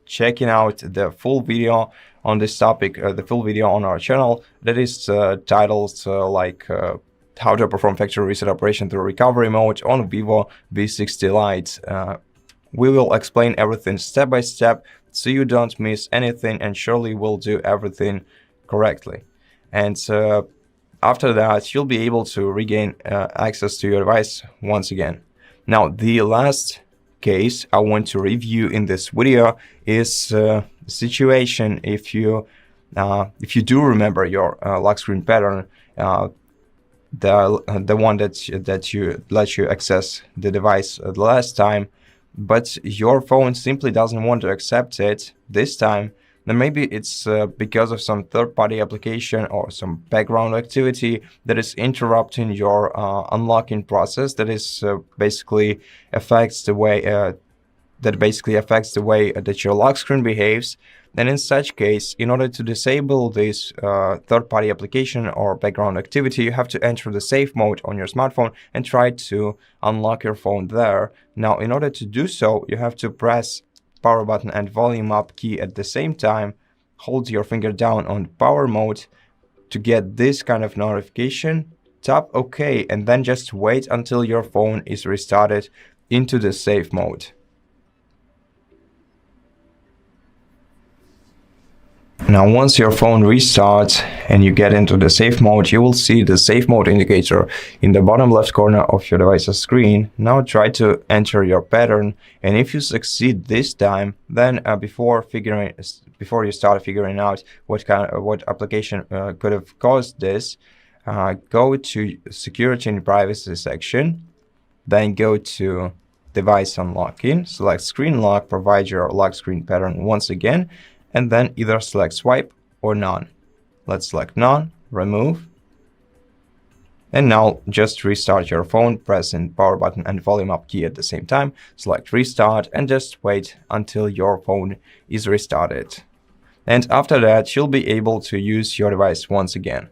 checking out the full video on this topic, the full video on our channel that is titled how to perform factory reset operation through recovery mode on Vivo V60 Lite. We will explain everything step by step so you don't miss anything, and surely will do everything correctly. And after that, you'll be able to regain access to your device once again. Now, the last case I want to review in this video is the situation if you do remember your lock screen pattern, the one that let you access the device the last time, but your phone simply doesn't want to accept it this time. then maybe it's because of some third-party application or some background activity that is interrupting your unlocking process. That is basically affects the way that your lock screen behaves. Then in such case, in order to disable this third-party application or background activity, you have to enter the safe mode on your smartphone and try to unlock your phone there. Now, in order to do so, you have to press power button and volume up key at the same time, hold your finger down on power mode to get this kind of notification, tap OK, and then just wait until your phone is restarted into the safe mode. Now, once your phone restarts and you get into the safe mode, you will see the safe mode indicator in the bottom left corner of your device's screen. Now try to enter your pattern, and if you succeed this time, then before you start figuring out what application could have caused this, go to Security and Privacy section, then go to Device Unlocking, select Screen Lock, provide your lock screen pattern once again, and then either select Swipe or None. Let's select None, remove, and now just restart your phone, pressing power button and volume up key at the same time, select Restart, and just wait until your phone is restarted. And after that, you'll be able to use your device once again.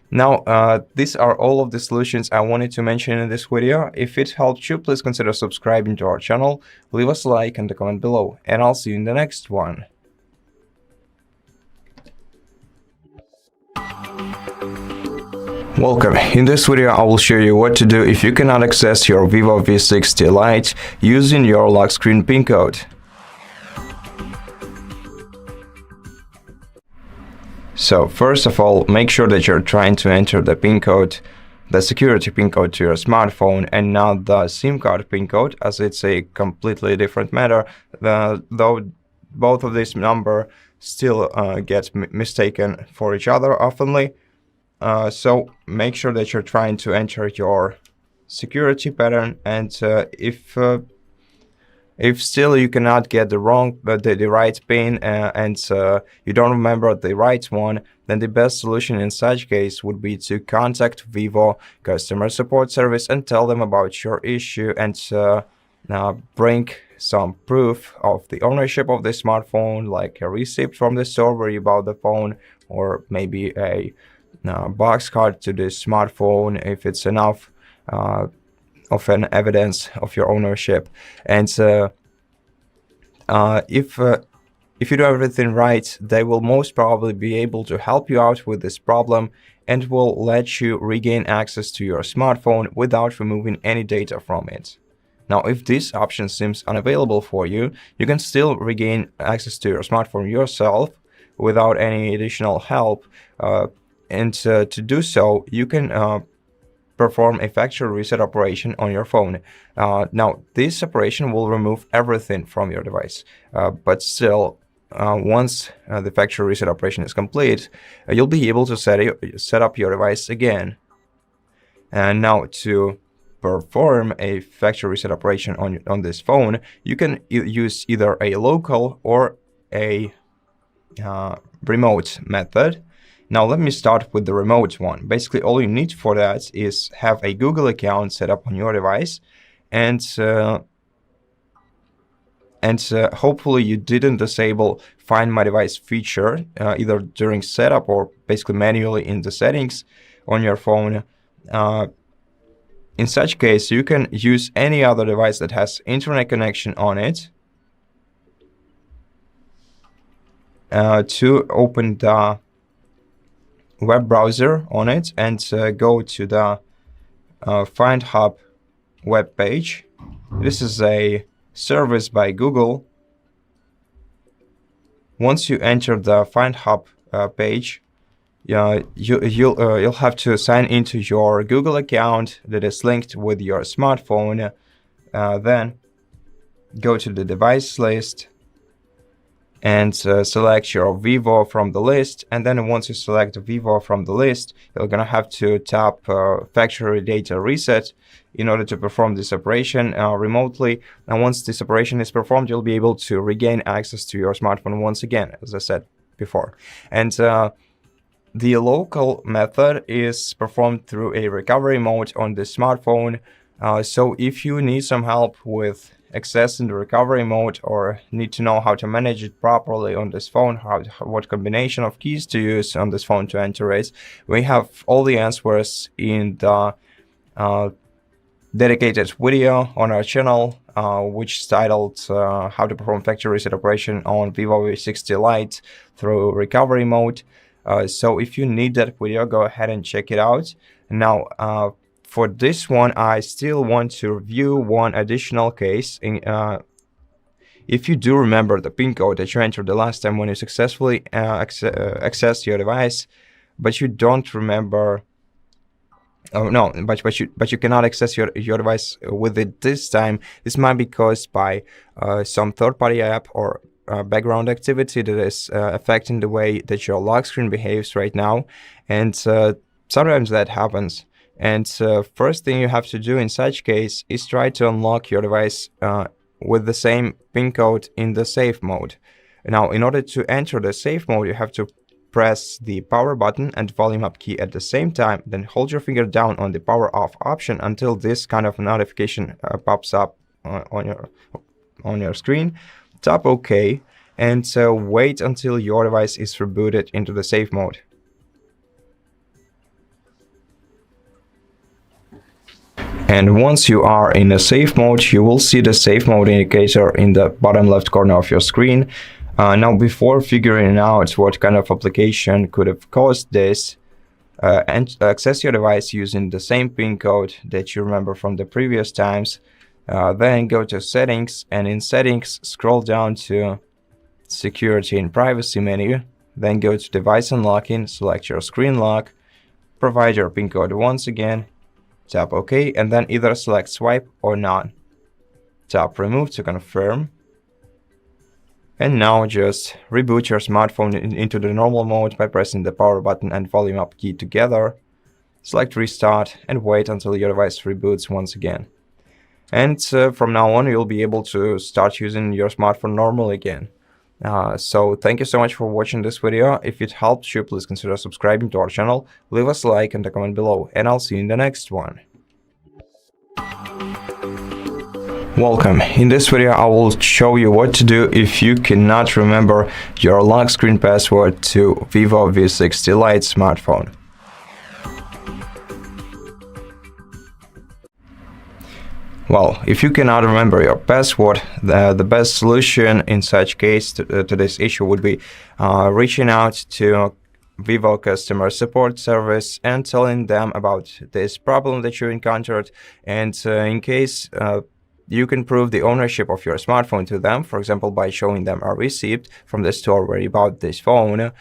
Now, these are all of the solutions I wanted to mention in this video. If it helped you, please consider subscribing to our channel, leave us a like and a comment below, and I'll see you in the next one. Welcome. In this video, I will show you what to do if you cannot access your Vivo V60 Lite using your lock screen PIN code. So first of all, make sure that you're trying to enter the PIN code, the security PIN code to your smartphone, and not the SIM card PIN code, as it's a completely different matter, though both of these numbers still get mistaken for each other oftenly. So make sure that you're trying to enter your security pattern, and if still you cannot get the right PIN and you don't remember the right one, then the best solution in such case would be to contact Vivo customer support service and tell them about your issue, and bring some proof of the ownership of the smartphone, like a receipt from the store where you bought the phone, or maybe a box card to the smartphone if it's enough of an evidence of your ownership. And if you do everything right, they will most probably be able to help you out with this problem and will let you regain access to your smartphone without removing any data from it. Now, if this option seems unavailable for you, you can still regain access to your smartphone yourself without any additional help. And to do so, you can perform a factory reset operation on your phone. Now, this operation will remove everything from your device, but still, once the factory reset operation is complete, you'll be able to set up your device again. And now, to perform a factory reset operation on this phone, you can use either a local or a remote method. Now let me start with the remote one. Basically, all you need for that is have a Google account set up on your device, and hopefully you didn't disable Find My Device feature either during setup or basically manually in the settings on your phone. In such case, you can use any other device that has internet connection on it to open the web browser on it and go to the Find Hub web page. This is a service by Google. Once you enter the Find Hub page, you'll have to sign into your Google account that is linked with your smartphone. Then go to the device list and select your Vivo from the list. And then once you select the Vivo from the list, you're gonna have to tap factory data reset in order to perform this operation remotely. And once this operation is performed, you'll be able to regain access to your smartphone once again, as I said before. And the local method is performed through a recovery mode on the smartphone. So if you need some help with accessing the recovery mode, or need to know how to manage it properly on this phone, what combination of keys to use on this phone to enter it, we have all the answers in the dedicated video on our channel, which is titled how to perform factory reset operation on Vivo V60 Lite through recovery mode. So if you need that video, go ahead and check it out. Now, for this one, I still want to review one additional case. If you do remember the PIN code that you entered the last time when you successfully accessed your device, but you don't remember, oh no, but you cannot access your device with it this time, this might be caused by some third-party app or background activity that is affecting the way that your lock screen behaves right now. And sometimes that happens. And first thing you have to do in such case is try to unlock your device with the same PIN code in the safe mode. Now, in order to enter the safe mode, you have to press the power button and volume up key at the same time, then hold your finger down on the power off option until this kind of notification pops up on your screen. Tap OK, and wait until your device is rebooted into the safe mode. And once you are in a safe mode, you will see the safe mode indicator in the bottom left corner of your screen. Now, before figuring out what kind of application could have caused this, and access your device using the same PIN code that you remember from the previous times. Then go to Settings, and in Settings, scroll down to Security and Privacy menu. Then go to Device Unlocking, select your screen lock, provide your PIN code once again, tap OK, and then either select Swipe or None. Tap Remove to confirm. And now just reboot your smartphone into the normal mode by pressing the power button and volume up key together. Select Restart and wait until your device reboots once again. And from now on, you'll be able to start using your smartphone normally again. So thank you so much for watching this video. If it helped you, please consider subscribing to our channel, leave us a like and a comment below, and I'll see you in the next one. Welcome. In this video, I will show you what to do if you cannot remember your lock screen password to Vivo V60 Lite smartphone. Well, if you cannot remember your password, the best solution in such case to this issue would be reaching out to Vivo customer support service and telling them about this problem that you encountered. And in case you can prove the ownership of your smartphone to them, for example, by showing them a receipt from the store where you bought this phone,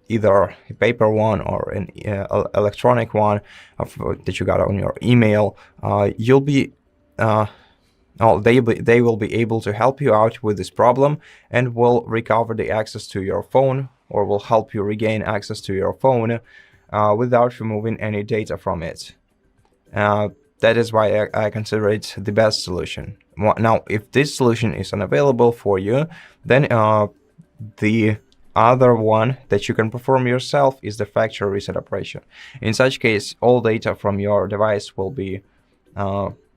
either a paper one or an electronic one that you got on your email. They will be able to help you out with this problem and will recover the access to your phone, or will help you regain access to your phone without removing any data from it. That is why I consider it the best solution. Now, if this solution is unavailable for you, then the other one that you can perform yourself is the factory reset operation. In such case, all data from your device will be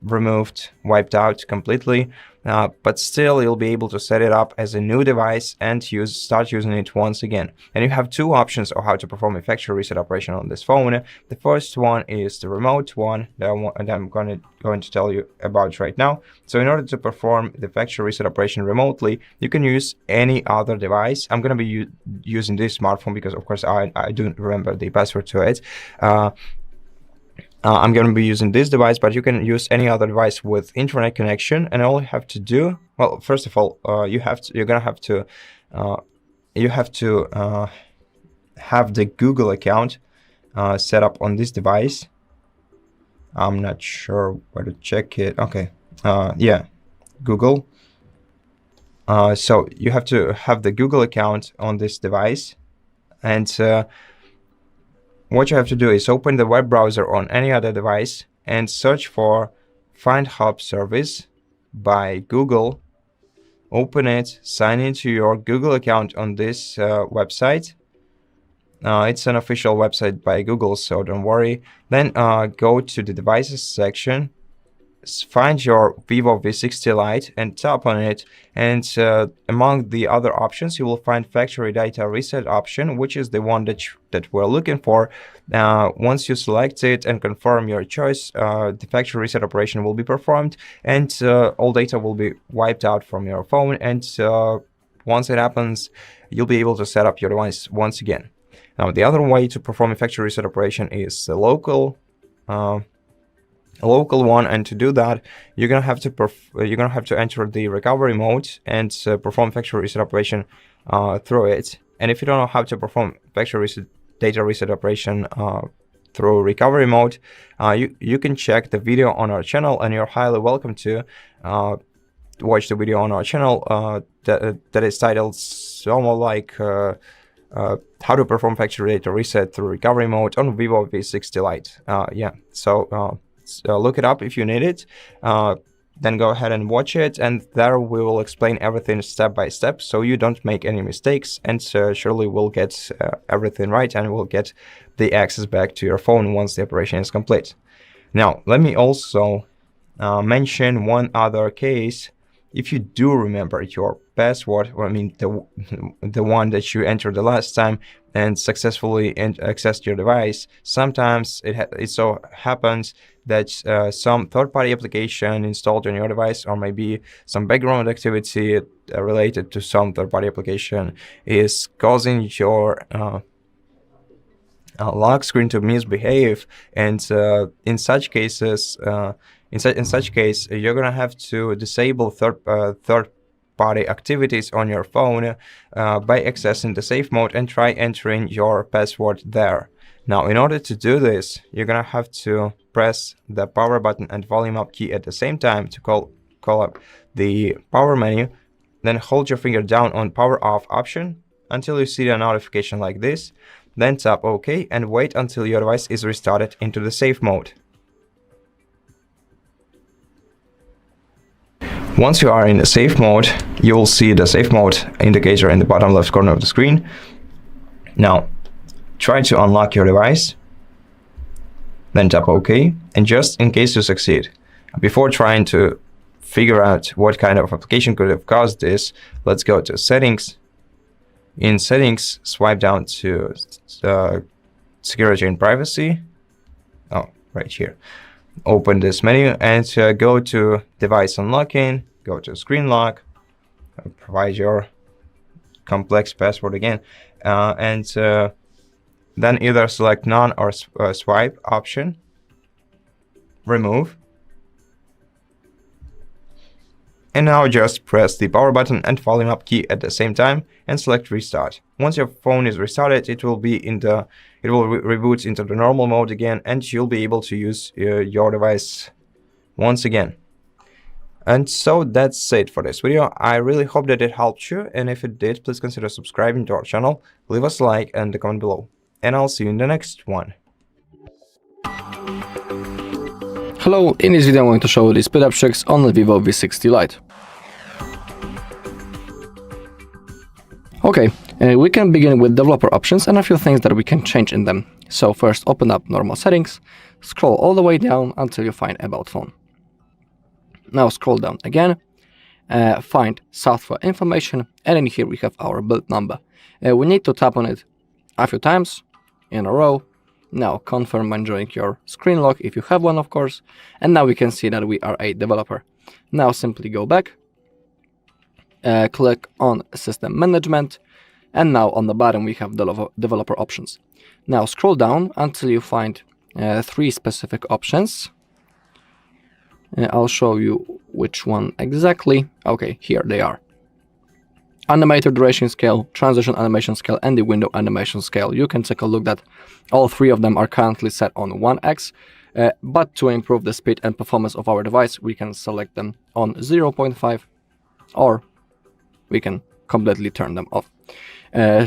removed, wiped out completely, but still you'll be able to set it up as a new device and start using it once again. And you have two options of how to perform a factory reset operation on this phone. The first one is the remote one that I'm going to tell you about right now. So in order to perform the factory reset operation remotely, you can use any other device. I'm going to be using this smartphone because, of course, I do remember the password to it. I'm going to be using this device, but you can use any other device with internet connection. And all you have to do, well, first of all, you have to have the Google account set up on this device. I'm not sure where to check it. Okay, yeah, Google. So you have to have the Google account on this device, and what you have to do is open the web browser on any other device and search for Find Hub service by Google. Open it, sign into your Google account on this website. It's an official website by Google, so don't worry. Then go to the devices section, find your Vivo V60 Lite and tap on it, and among the other options you will find factory data reset option, which is the one that we're looking for. Once you select it and confirm your choice, the factory reset operation will be performed, and all data will be wiped out from your phone, and once it happens, you'll be able to set up your device once again. Now, the other way to perform a factory reset operation is a local one, and to do that, you're gonna have to enter the recovery mode and perform factory reset operation through it. And if you don't know how to perform factory data reset operation through recovery mode, you can check the video on our channel, and you're highly welcome to watch the video on our channel that is titled somewhat like how to perform factory data reset through recovery mode on Vivo V60 Lite. Yeah, so look it up if you need it. Then go ahead and watch it, and there we will explain everything step by step, so you don't make any mistakes, and surely we'll get everything right, and we'll get the access back to your phone once the operation is complete. Now, let me also mention one other case. If you do remember your password, or I mean the one that you entered the last time and successfully accessed your device, sometimes it so happens that some third-party application installed on your device, or maybe some background activity related to some third-party application, is causing your lock screen to misbehave, and in such cases, in such case, you're gonna have to disable third-party activities on your phone by accessing the safe mode and try entering your password there. Now, in order to do this, you're gonna have to press the power button and volume up key at the same time to call up the power menu. Then hold your finger down on power off option until you see a notification like this. Then tap OK and wait until your device is restarted into the safe mode. Once you are in the safe mode, you will see the safe mode indicator in the bottom left corner of the screen. Now, try to unlock your device, then tap OK, and just in case you succeed, before trying to figure out what kind of application could have caused this, let's go to Settings. In Settings, swipe down to Security and Privacy. Oh, right here. Open this menu and go to Device Unlocking, go to Screen Lock, provide your complex password again, and then either select None or Swipe option, remove, and now just press the power button and volume up key at the same time and select Restart. Once your phone is restarted, it will reboot into the normal mode again, and you'll be able to use your device once again. And so that's it for this video. I really hope that it helped you, and if it did, please consider subscribing to our channel, leave us a like and a comment below, and I'll see you in the next one. Hello, in this video I'm going to show you the speed up checks on the Vivo V60 Lite. Okay, we can begin with developer options and a few things that we can change in them. So first, open up normal settings, scroll all the way down until you find About Phone. Now scroll down again, find software information, and in here we have our build number. We need to tap on it a few times in a row. Now confirm when joining your screen lock if you have one, of course, and now we can see that we are a developer. Now simply go back, click on System Management, and now on the bottom we have developer options. Now scroll down until you find 3 specific options. I'll show you which one exactly. Okay, here they are. Animator duration scale, transition animation scale, and the window animation scale. You can take a look that all 3 of them are currently set on 1x, but to improve the speed and performance of our device, we can select them on 0.5 or we can completely turn them off.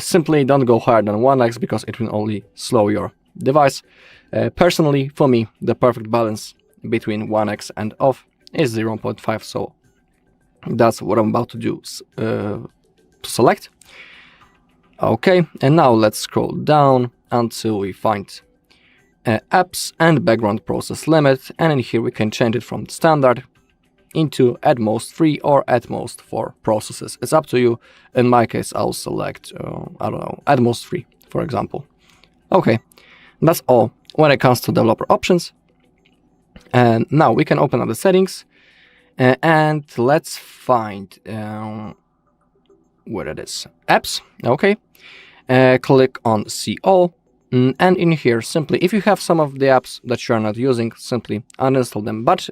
Simply don't go higher than 1x because it will only slow your device. Personally, for me, the perfect balance between 1x and off is 0.5, so that's what I'm about to do, to select. Okay, and now let's scroll down until we find apps and background process limit, and in here we can change it from standard into at most 3 or at most 4 processes. It's up to you. In my case, I'll select, I don't know, at most 3, for example. Okay, that's all when it comes to developer options. And now we can open up the settings and let's find where it is. Apps, okay. Click on see all. And in here, simply, if you have some of the apps that you are not using, simply uninstall them. But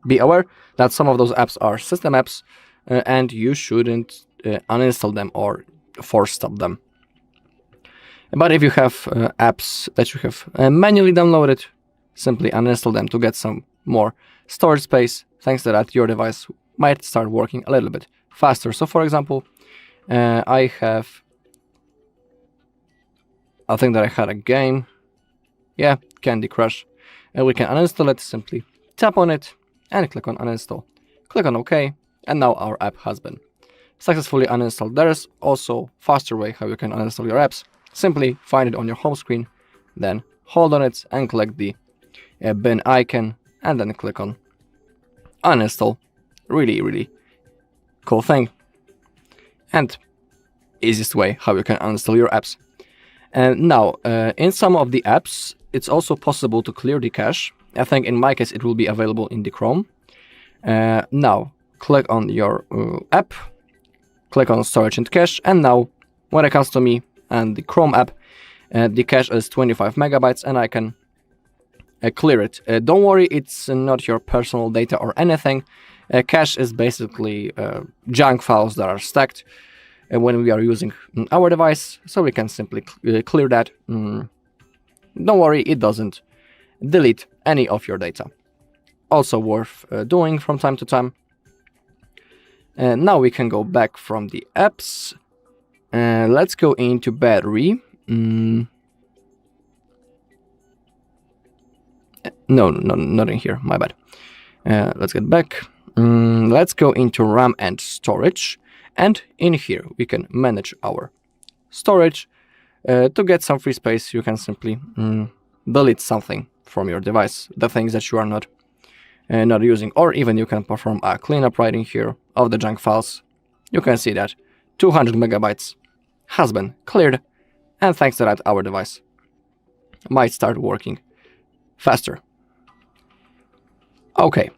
be aware that some of those apps are system apps and you shouldn't uninstall them or force stop them. But if you have apps that you have manually downloaded, simply uninstall them to get some more storage space. Thanks to that, your device might start working a little bit faster. So for example, I think that I had a game. Yeah, Candy Crush. We can uninstall it, simply tap on it and click on uninstall. Click on OK, and now our app has been successfully uninstalled. There is also faster way how you can uninstall your apps. Simply find it on your home screen, then hold on it and click the bin icon, and then click on uninstall. Really cool thing, and easiest way how you can uninstall your apps. And now, in some of the apps, it's also possible to clear the cache. I think in my case, it will be available in the Chrome. Now, click on your app, click on storage and cache, and now, when it comes to me and the Chrome app, the cache is 25 megabytes, and I can clear it. Don't worry, it's not your personal data or anything. Cache is basically junk files that are stacked when we are using our device, so we can simply clear that. Don't worry, it doesn't delete any of your data. Also worth doing from time to time. Now we can go back from the apps. Let's go into battery. No, not in here, my bad. Let's get back. Let's go into RAM and storage. And in here, we can manage our storage. To get some free space, you can simply delete something from your device, the things that you are not using, or even you can perform a cleanup right in here of the junk files. You can see that 200 megabytes has been cleared, and thanks to that, our device might start working faster. Okay,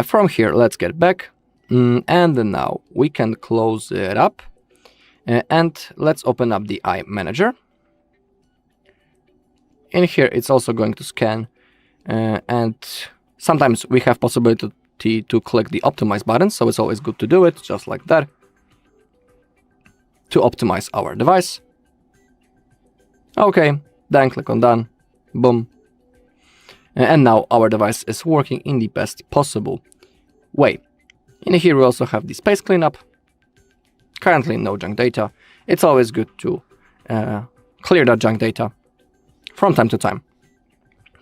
from here, let's get back. And now we can close it up, and let's open up the iManager. In here, it's also going to scan, and sometimes we have possibility to click the optimize button, so it's always good to do it just like that to optimize our device. Okay, then click on done, boom, and now our device is working in the best possible way. In here we also have the space cleanup. Currently no junk data. It's always good to clear that junk data from time to time,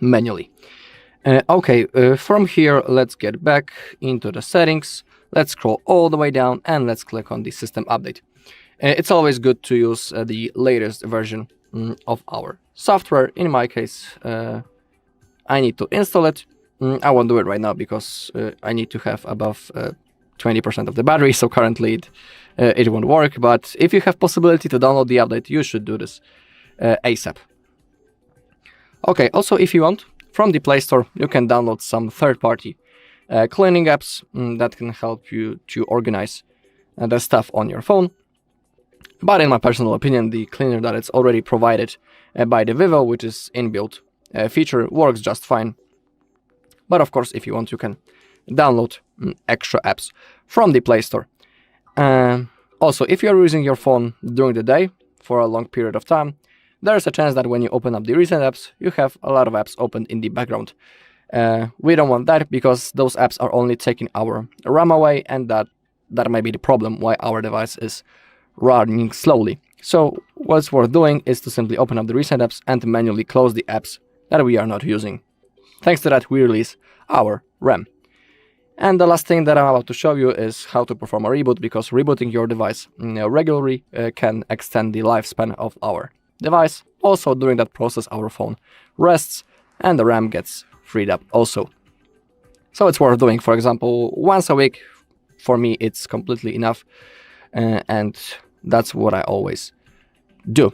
manually. Okay, from here let's get back into the settings. Let's scroll all the way down and let's click on the system update. It's always good to use the latest version of our software. In my case, I need to install it. I won't do it right now because I need to have above 20% of the battery, so currently it won't work, but if you have possibility to download the update, you should do this ASAP. Okay, also if you want, from the Play Store, you can download some third-party cleaning apps that can help you to organize the stuff on your phone. But in my personal opinion, the cleaner that is already provided by the Vivo, which is inbuilt feature, works just fine. But of course, if you want, you can download extra apps from the Play Store. Also, if you're using your phone during the day for a long period of time, there's a chance that when you open up the recent apps, you have a lot of apps opened in the background. We don't want that because those apps are only taking our RAM away, and that that might be the problem why our device is running slowly. So what's worth doing is to simply open up the recent apps and manually close the apps that we are not using. Thanks to that, we release our RAM. And the last thing that I'm about to show you is how to perform a reboot, because rebooting your device regularly can extend the lifespan of our device. Also, during that process, our phone rests and the RAM gets freed up also. So it's worth doing, for example, once a week. For me, it's completely enough, and that's what I always do.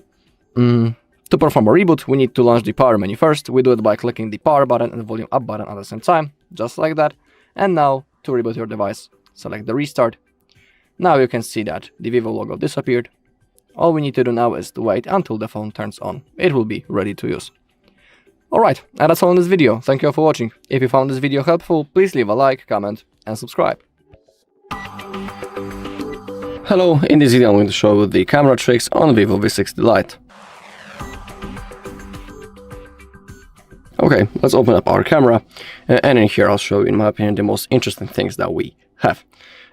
To perform a reboot, we need to launch the power menu first. We do it by clicking the power button and the volume up button at the same time, just like that. And now, to reboot your device, select the restart. Now you can see that the Vivo logo disappeared. All we need to do now is to wait until the phone turns on. It will be ready to use. Alright, and that's all in this video. Thank you all for watching. If you found this video helpful, please leave a like, comment, and subscribe. Hello, in this video I'm going to show you the camera tricks on Vivo V60 Lite. Okay, let's open up our camera, and in here I'll show you, in my opinion, the most interesting things that we have.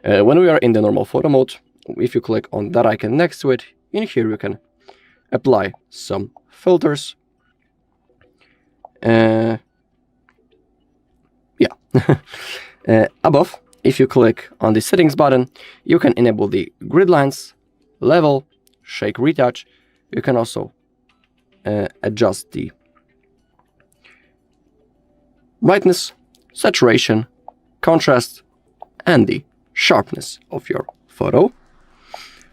When we are in the normal photo mode, if you click on that icon next to it, in here you can apply some filters. Above, if you click on the settings button, you can enable the grid lines, level, shake retouch. You can also adjust the brightness, saturation, contrast, and the sharpness of your photo.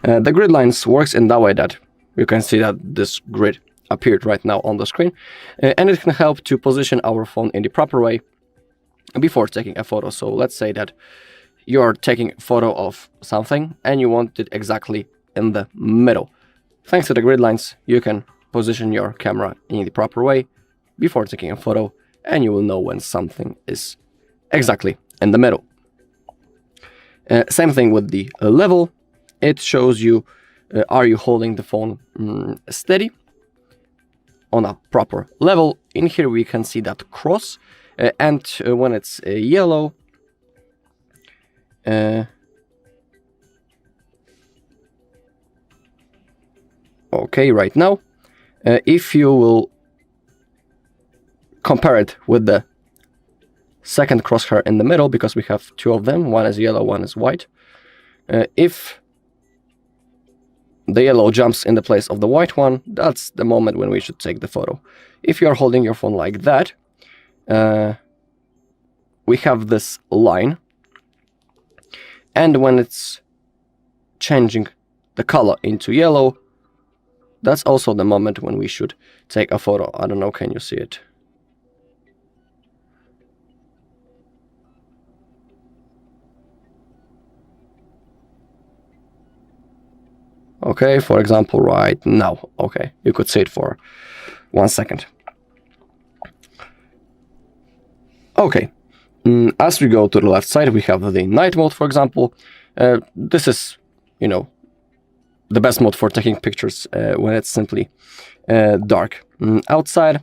The grid lines works in that way that you can see that this grid appeared right now on the screen, and it can help to position our phone in the proper way before taking a photo. So let's say that you're taking a photo of something and you want it exactly in the middle. Thanks to the grid lines, you can position your camera in the proper way before taking a photo, and you will know when something is exactly in the middle. Same thing with the level. It shows you, are you holding the phone steady on a proper level. In here we can see that cross, and when it's yellow, okay, right now, if you will compare it with the second crosshair in the middle, because we have two of them, one is yellow, one is white. If the yellow jumps in the place of the white one, that's the moment when we should take the photo. If you're holding your phone like that, we have this line, and when it's changing the color into yellow, that's also the moment when we should take a photo. I don't know, can you see it? Okay, for example, right now. Okay, you could see it for 1 second. Okay, as we go to the left side, we have the night mode, for example. This is, the best mode for taking pictures when it's simply dark outside.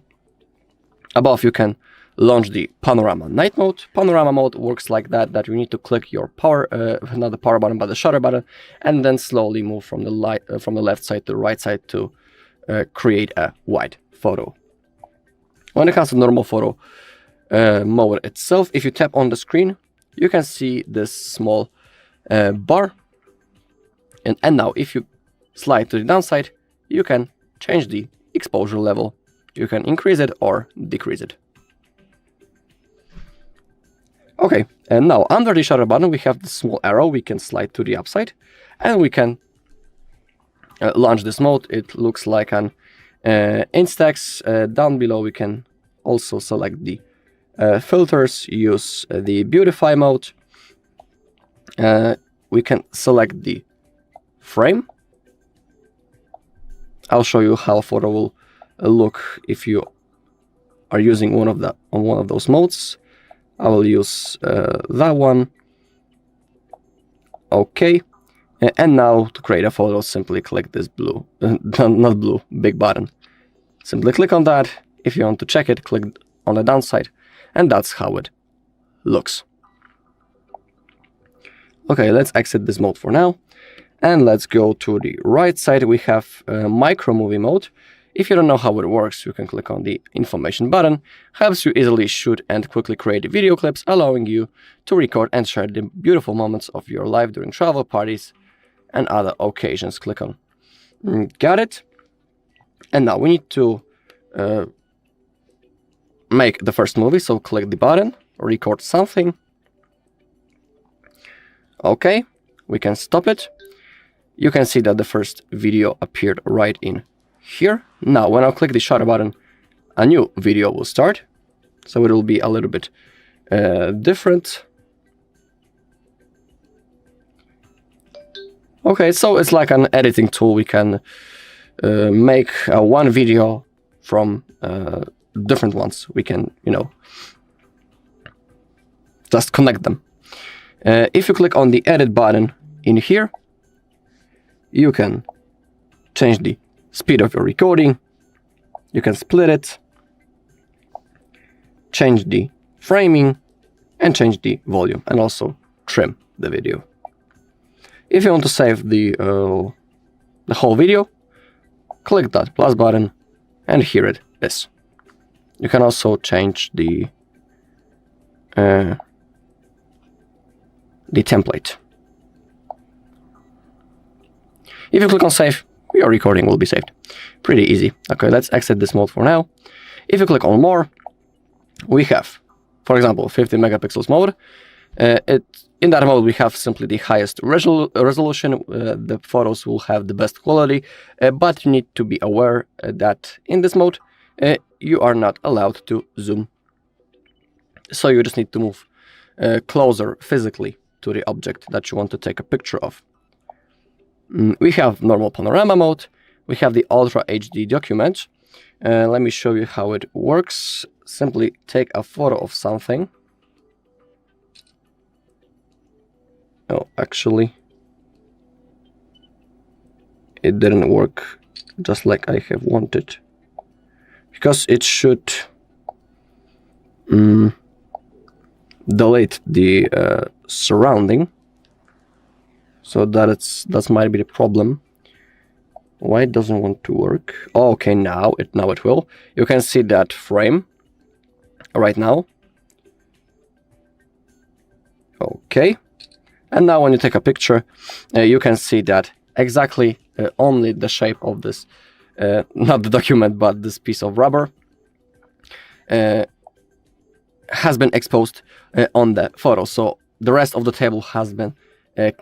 Above, you can launch the panorama night mode. Panorama mode works like that you need to click your power, not the power button, but the shutter button, and then slowly move from the left side to the right side to create a wide photo. When it comes to normal photo mode itself, if you tap on the screen, you can see this small bar, and now if you slide to the downside, you can change the exposure level. You can increase it or decrease it. Okay, and now under the shutter button we have the small arrow. We can slide to the upside and we can launch this mode. It looks like an Instax. Down below we can also select the filters, use the beautify mode. We can select the frame. I'll show you how a photo will look if you are using one of those modes. I will use that one. Okay, and now to create a photo, simply click this blue, not blue, big button. Simply click on that. If you want to check it, click on the downside, and that's how it looks. Okay, let's exit this mode for now. And let's go to the right side. We have micro movie mode. If you don't know how it works, you can click on the information button. Helps you easily shoot and quickly create video clips, allowing you to record and share the beautiful moments of your life during travel, parties, and other occasions. Click on got it. And now we need to make the first movie. So click the button, record something. Okay, we can stop it. You can see that the first video appeared right in here. Now, when I click the shutter button, a new video will start. So it will be a little bit different. Okay, so it's like an editing tool. We can make one video from different ones. We can, just connect them. If you click on the edit button in here, you can change the speed of your recording. You can split it, change the framing, and change the volume, and also trim the video. If you want to save the whole video, click that plus button, and here it is. You can also change the template. If you click on save, your recording will be saved. Pretty easy. Okay, let's exit this mode for now. If you click on more, we have, for example, 50 megapixels mode. In that mode, we have simply the highest resolution. The photos will have the best quality, but you need to be aware that in this mode, you are not allowed to zoom. So you just need to move closer physically to the object that you want to take a picture of. We have normal panorama mode. We have the Ultra HD document. Let me show you how it works. Simply take a photo of something. Oh, actually, it didn't work just like I have wanted, because it should delete the surrounding. So that might be the problem. Why it doesn't want to work? Oh, okay, now it will. You can see that frame right now. Okay, and now when you take a picture, you can see that exactly only the shape of this, not the document, but this piece of rubber has been exposed on the photo. So the rest of the table has been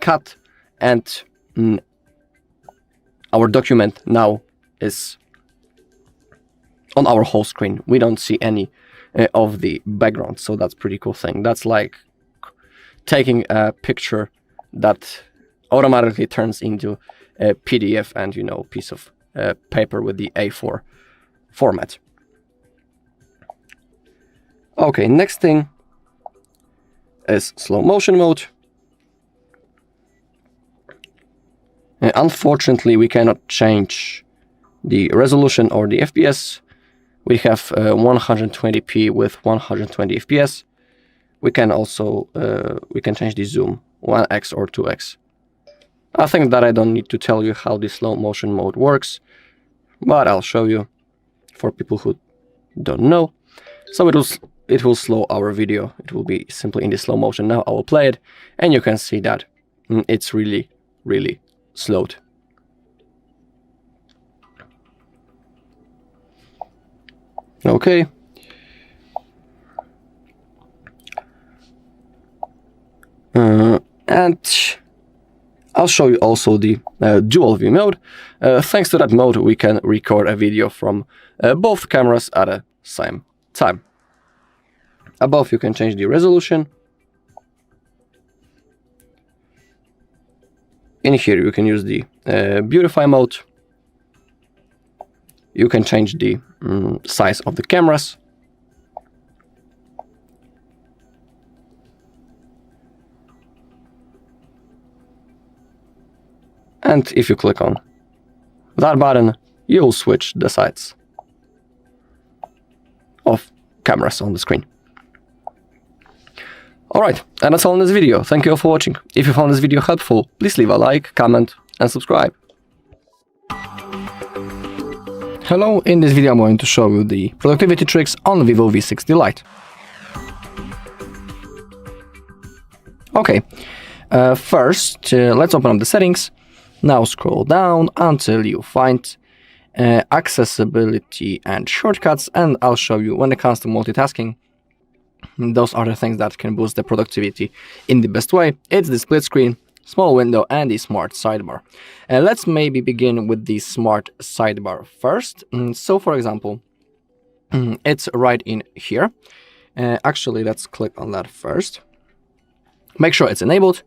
cut, and our document now is on our whole screen. We don't see any of the background, so that's pretty cool thing. That's like taking a picture that automatically turns into a PDF and piece of paper with the A4 format. Okay, next thing is slow motion mode. Unfortunately, we cannot change the resolution or the FPS. We have 120p with 120 FPS. We can also change the zoom 1x or 2x. I think that I don't need to tell you how the slow motion mode works, but I'll show you for people who don't know. So it will slow our video. It will be simply in the slow motion. Now I will play it, and you can see that it's really, really slowed. Okay. And I'll show you also the dual view mode. Thanks to that mode, we can record a video from both cameras at the same time. Above, you can change the resolution. In here, you can use the beautify mode. You can change the size of the cameras. And if you click on that button, you'll switch the sides of cameras on the screen. Alright, and that's all in this video. Thank you all for watching. If you found this video helpful, please leave a like, comment, and subscribe. Hello, in this video I'm going to show you the productivity tricks on Vivo V60 Lite. Okay, first let's open up the settings. Now scroll down until you find accessibility and shortcuts, and I'll show you when it comes to multitasking. Those are the things that can boost the productivity in the best way. It's the split screen, small window, and the smart sidebar. Let's maybe begin with the smart sidebar first. So for example, it's right in here. Actually, let's click on that first. Make sure it's enabled.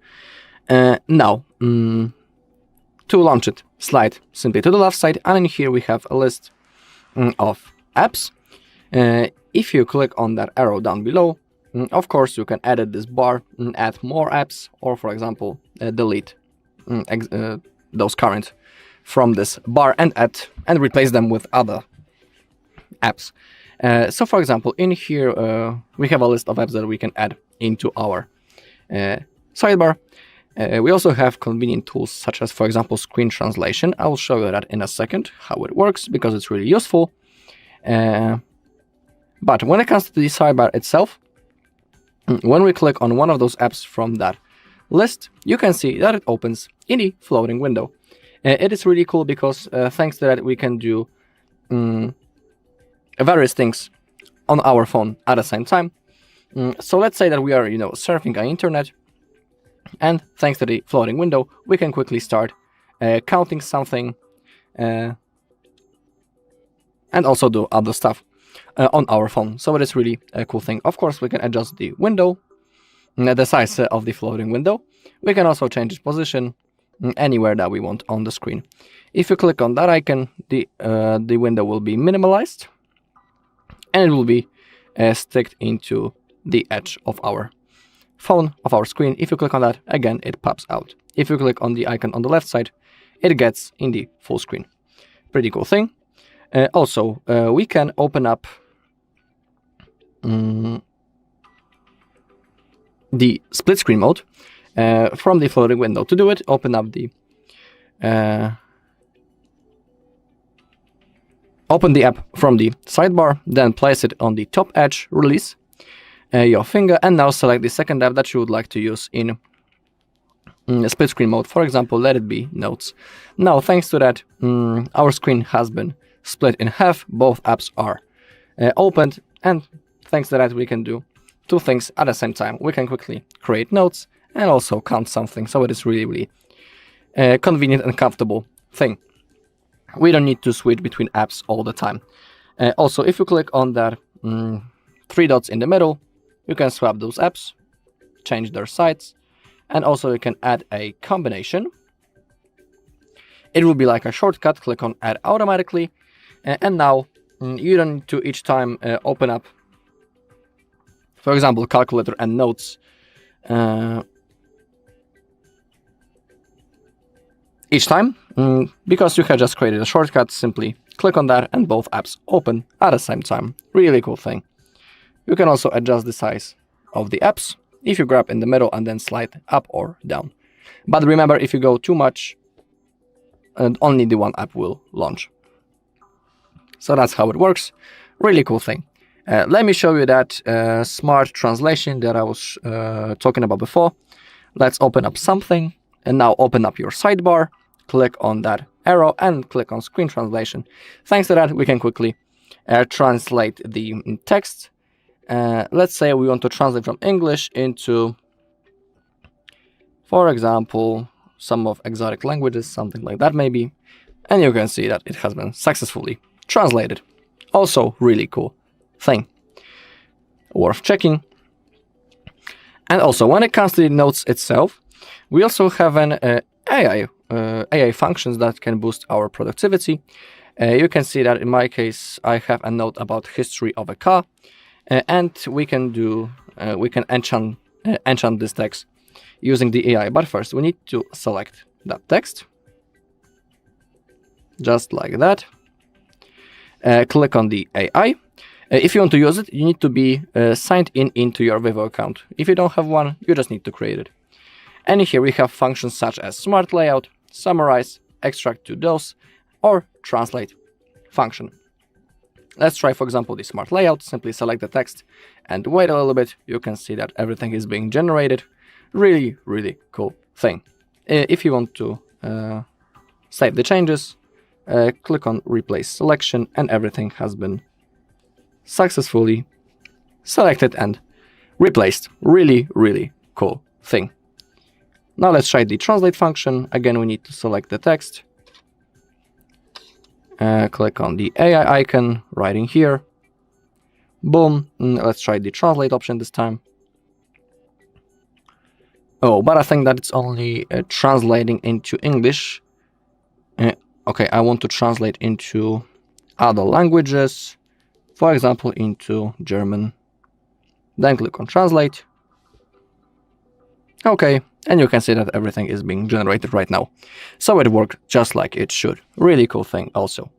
Now, to launch it, slide simply to the left side, and in here we have a list of apps. If you click on that arrow down below, of course you can edit this bar and add more apps, or for example delete those current from this bar and replace them with other apps. So for example, in here we have a list of apps that we can add into our sidebar. We also have convenient tools such as, for example, screen translation. I will show you that in a second, how it works, because it's really useful. But when it comes to the sidebar itself, when we click on one of those apps from that list, you can see that it opens in the floating window. It is really cool because thanks to that we can do various things on our phone at the same time. So let's say that we are, surfing on internet, and thanks to the floating window, we can quickly start counting something and also do other stuff on our phone. So it is really a cool thing. Of course, we can adjust the window, the size of the floating window. We can also change its position anywhere that we want on the screen. If you click on that icon, the window will be minimalized, and it will be sticked into the edge of our phone, of our screen. If you click on that, again, it pops out. If you click on the icon on the left side, it gets in the full screen. Pretty cool thing. Also, we can open up the split screen mode from the floating window. To do it, open up the app from the sidebar, then place it on the top edge, release your finger, and now select the second app that you would like to use in split screen mode. For example, let it be Notes. Now, thanks to that, our screen has been split in half. Both apps are opened, and thanks to that, we can do two things at the same time. We can quickly create notes and also count something. So it is really, really convenient and comfortable thing. We don't need to switch between apps all the time. Also, if you click on that three dots in the middle, you can swap those apps, change their size, and also you can add a combination. It will be like a shortcut. Click on Add Automatically, and now you don't need to each time open up, for example, calculator and notes each time, because you have just created a shortcut. Simply click on that and both apps open at the same time. Really cool thing. You can also adjust the size of the apps if you grab in the middle and then slide up or down. But remember, if you go too much, and only the one app will launch. So that's how it works. Really cool thing. Let me show you that smart translation that I was talking about before. Let's open up something, and now open up your sidebar, click on that arrow and click on screen translation. Thanks to that, we can quickly translate the text. Let's say we want to translate from English into, for example, some of exotic languages, something like that maybe. And you can see that it has been successfully translated. Also really cool thing, worth checking. And also, when it comes to the notes itself, we also have an AI functions that can boost our productivity. You can see that in my case, I have a note about history of a car, and we can enchant this text using the AI. But first, we need to select that text, just like that. Click on the AI. If you want to use it, you need to be signed in into your Vivo account. If you don't have one, you just need to create it. And here we have functions such as Smart Layout, Summarize, Extract to DOS, or Translate function. Let's try, for example, the Smart Layout. Simply select the text and wait a little bit. You can see that everything is being generated. Really, really cool thing. If you want to save the changes, click on Replace Selection, and everything has been successfully selected and replaced. Really, really cool thing. Now let's try the Translate function. Again, we need to select the text. Click on the AI icon right in here. Boom. Let's try the Translate option this time. Oh, but I think that it's only translating into English. Okay, I want to translate into other languages. For example, into German. Then click on Translate. Okay, and you can see that everything is being generated right now. So it worked just like it should. Really cool thing also.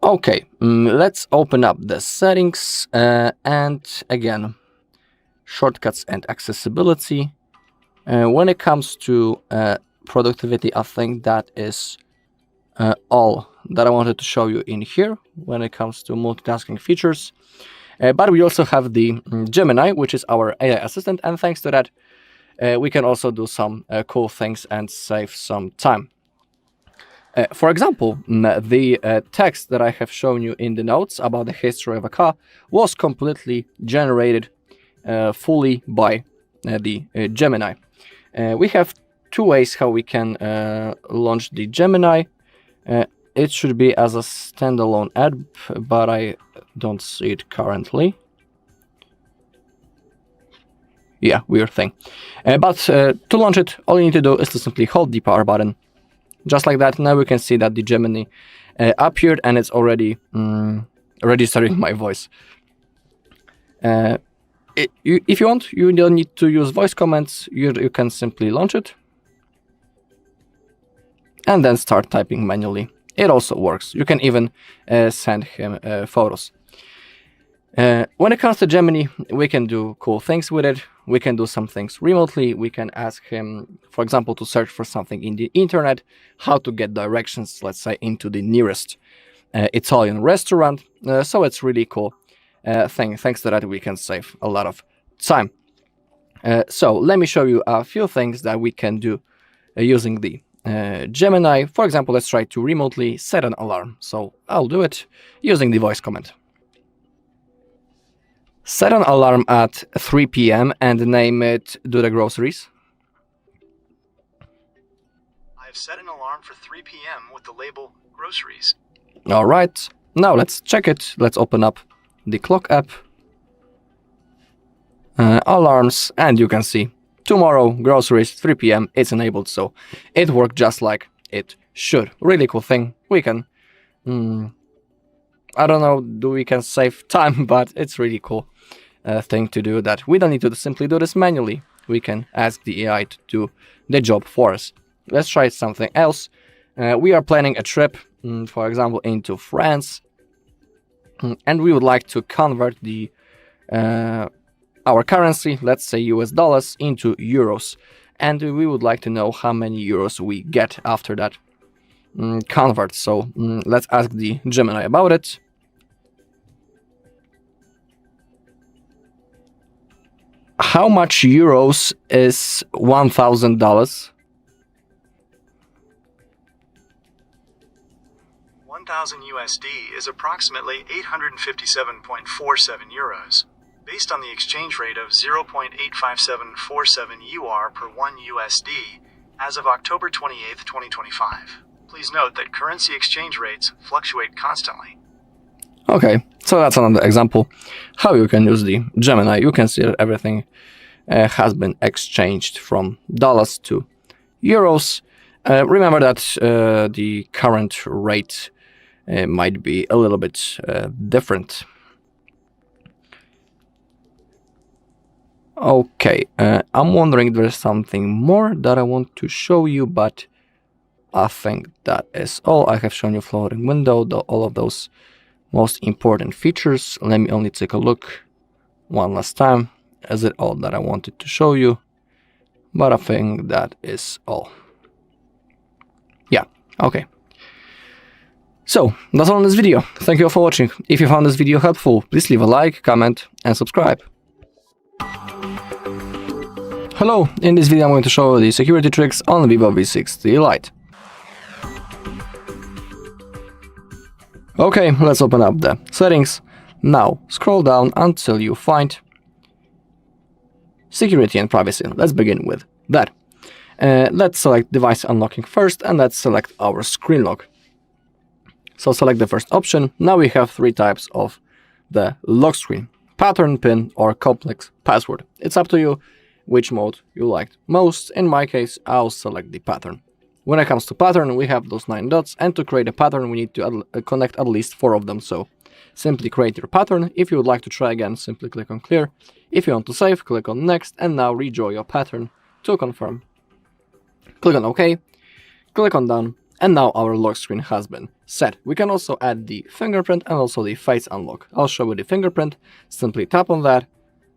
Okay, let's open up the settings and again, shortcuts and accessibility. When it comes to productivity, I think that is all that I wanted to show you in here when it comes to multitasking features. But we also have the Gemini, which is our AI assistant, and thanks to that, we can also do some cool things and save some time. For example, the text that I have shown you in the notes about the history of a car was completely generated fully by the Gemini. We have two ways how we can launch the Gemini. It should be as a standalone app, but I don't see it currently. Yeah, weird thing. But to launch it, all you need to do is to simply hold the power button. Just like that. Now we can see that the Gemini appeared and it's already registering my voice. If you want, you don't need to use voice commands. You can simply launch it and then start typing manually. It also works. You can even send him photos. When it comes to Gemini, we can do cool things with it. We can do some things remotely. We can ask him, for example, to search for something in the internet, how to get directions, let's say, into the nearest Italian restaurant. So it's really cool thing. Thanks to that, we can save a lot of time. So let me show you a few things that we can do using the Gemini. For example, let's try to remotely set an alarm. So I'll do it using the voice command. Set an alarm at 3 p.m. and name it Do the Groceries. I've set an alarm for 3 p.m. with the label Groceries. All right, now let's check it. Let's open up the clock app. Alarms, and you can see tomorrow, groceries, 3 p.m. It's enabled, so it worked just like it should. Really cool thing. We can, I don't know, we can save time, but it's really cool thing to do that. We don't need to simply do this manually. We can ask the AI to do the job for us. Let's try something else. We are planning a trip, for example, into France, and we would like to convert the our currency, let's say US dollars, into euros, and we would like to know how many euros we get after that convert. So let's ask the Gemini about it. How much euros is $1,000? 1,000 USD is approximately 857.47 euros, based on the exchange rate of 0.85747 UR per 1 USD as of October 28, 2025. Please note that currency exchange rates fluctuate constantly. Okay, so that's another example how you can use the Gemini. You can see that everything has been exchanged from dollars to euros. Remember that the current rate might be a little bit different. Okay, I'm wondering if there's something more that I want to show you, but I think that is all. I have shown you floating window, all of those most important features. Let me only take a look one last time. Is it all that I wanted to show you? But I think that is all. Yeah, okay. So, that's all in this video. Thank you all for watching. If you found this video helpful, please leave a like, comment, and subscribe. Hello, in this video I'm going to show you the security tricks on Vivo V60 Lite. Okay, let's open up the settings. Now, scroll down until you find security and privacy. Let's begin with that. Let's select device unlocking first, and let's select our screen lock. So select the first option. Now we have three types of the lock screen: pattern, pin, or complex password. It's up to you which mode you liked most. In my case, I'll select the pattern. When it comes to pattern, we have those 9 dots, and to create a pattern we need to connect at least 4 of them. So simply create your pattern. If you would like to try again, simply click on clear. If you want to save, click on next, and now redraw your pattern to confirm. Click on OK, click on done, and now our lock screen has been set. We can also add the fingerprint and also the face unlock. I'll show you the fingerprint. Simply tap on that.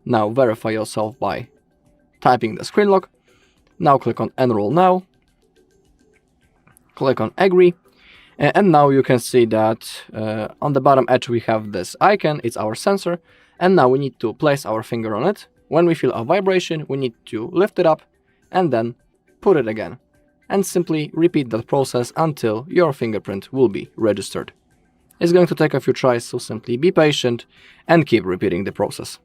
Now verify yourself by typing the screen lock. Now click on enroll now. Click on agree. And now you can see that on the bottom edge we have this icon. It's our sensor. And now we need to place our finger on it. When we feel a vibration, we need to lift it up and then put it again. And simply repeat that process until your fingerprint will be registered. It's going to take a few tries, so simply be patient and keep repeating the process.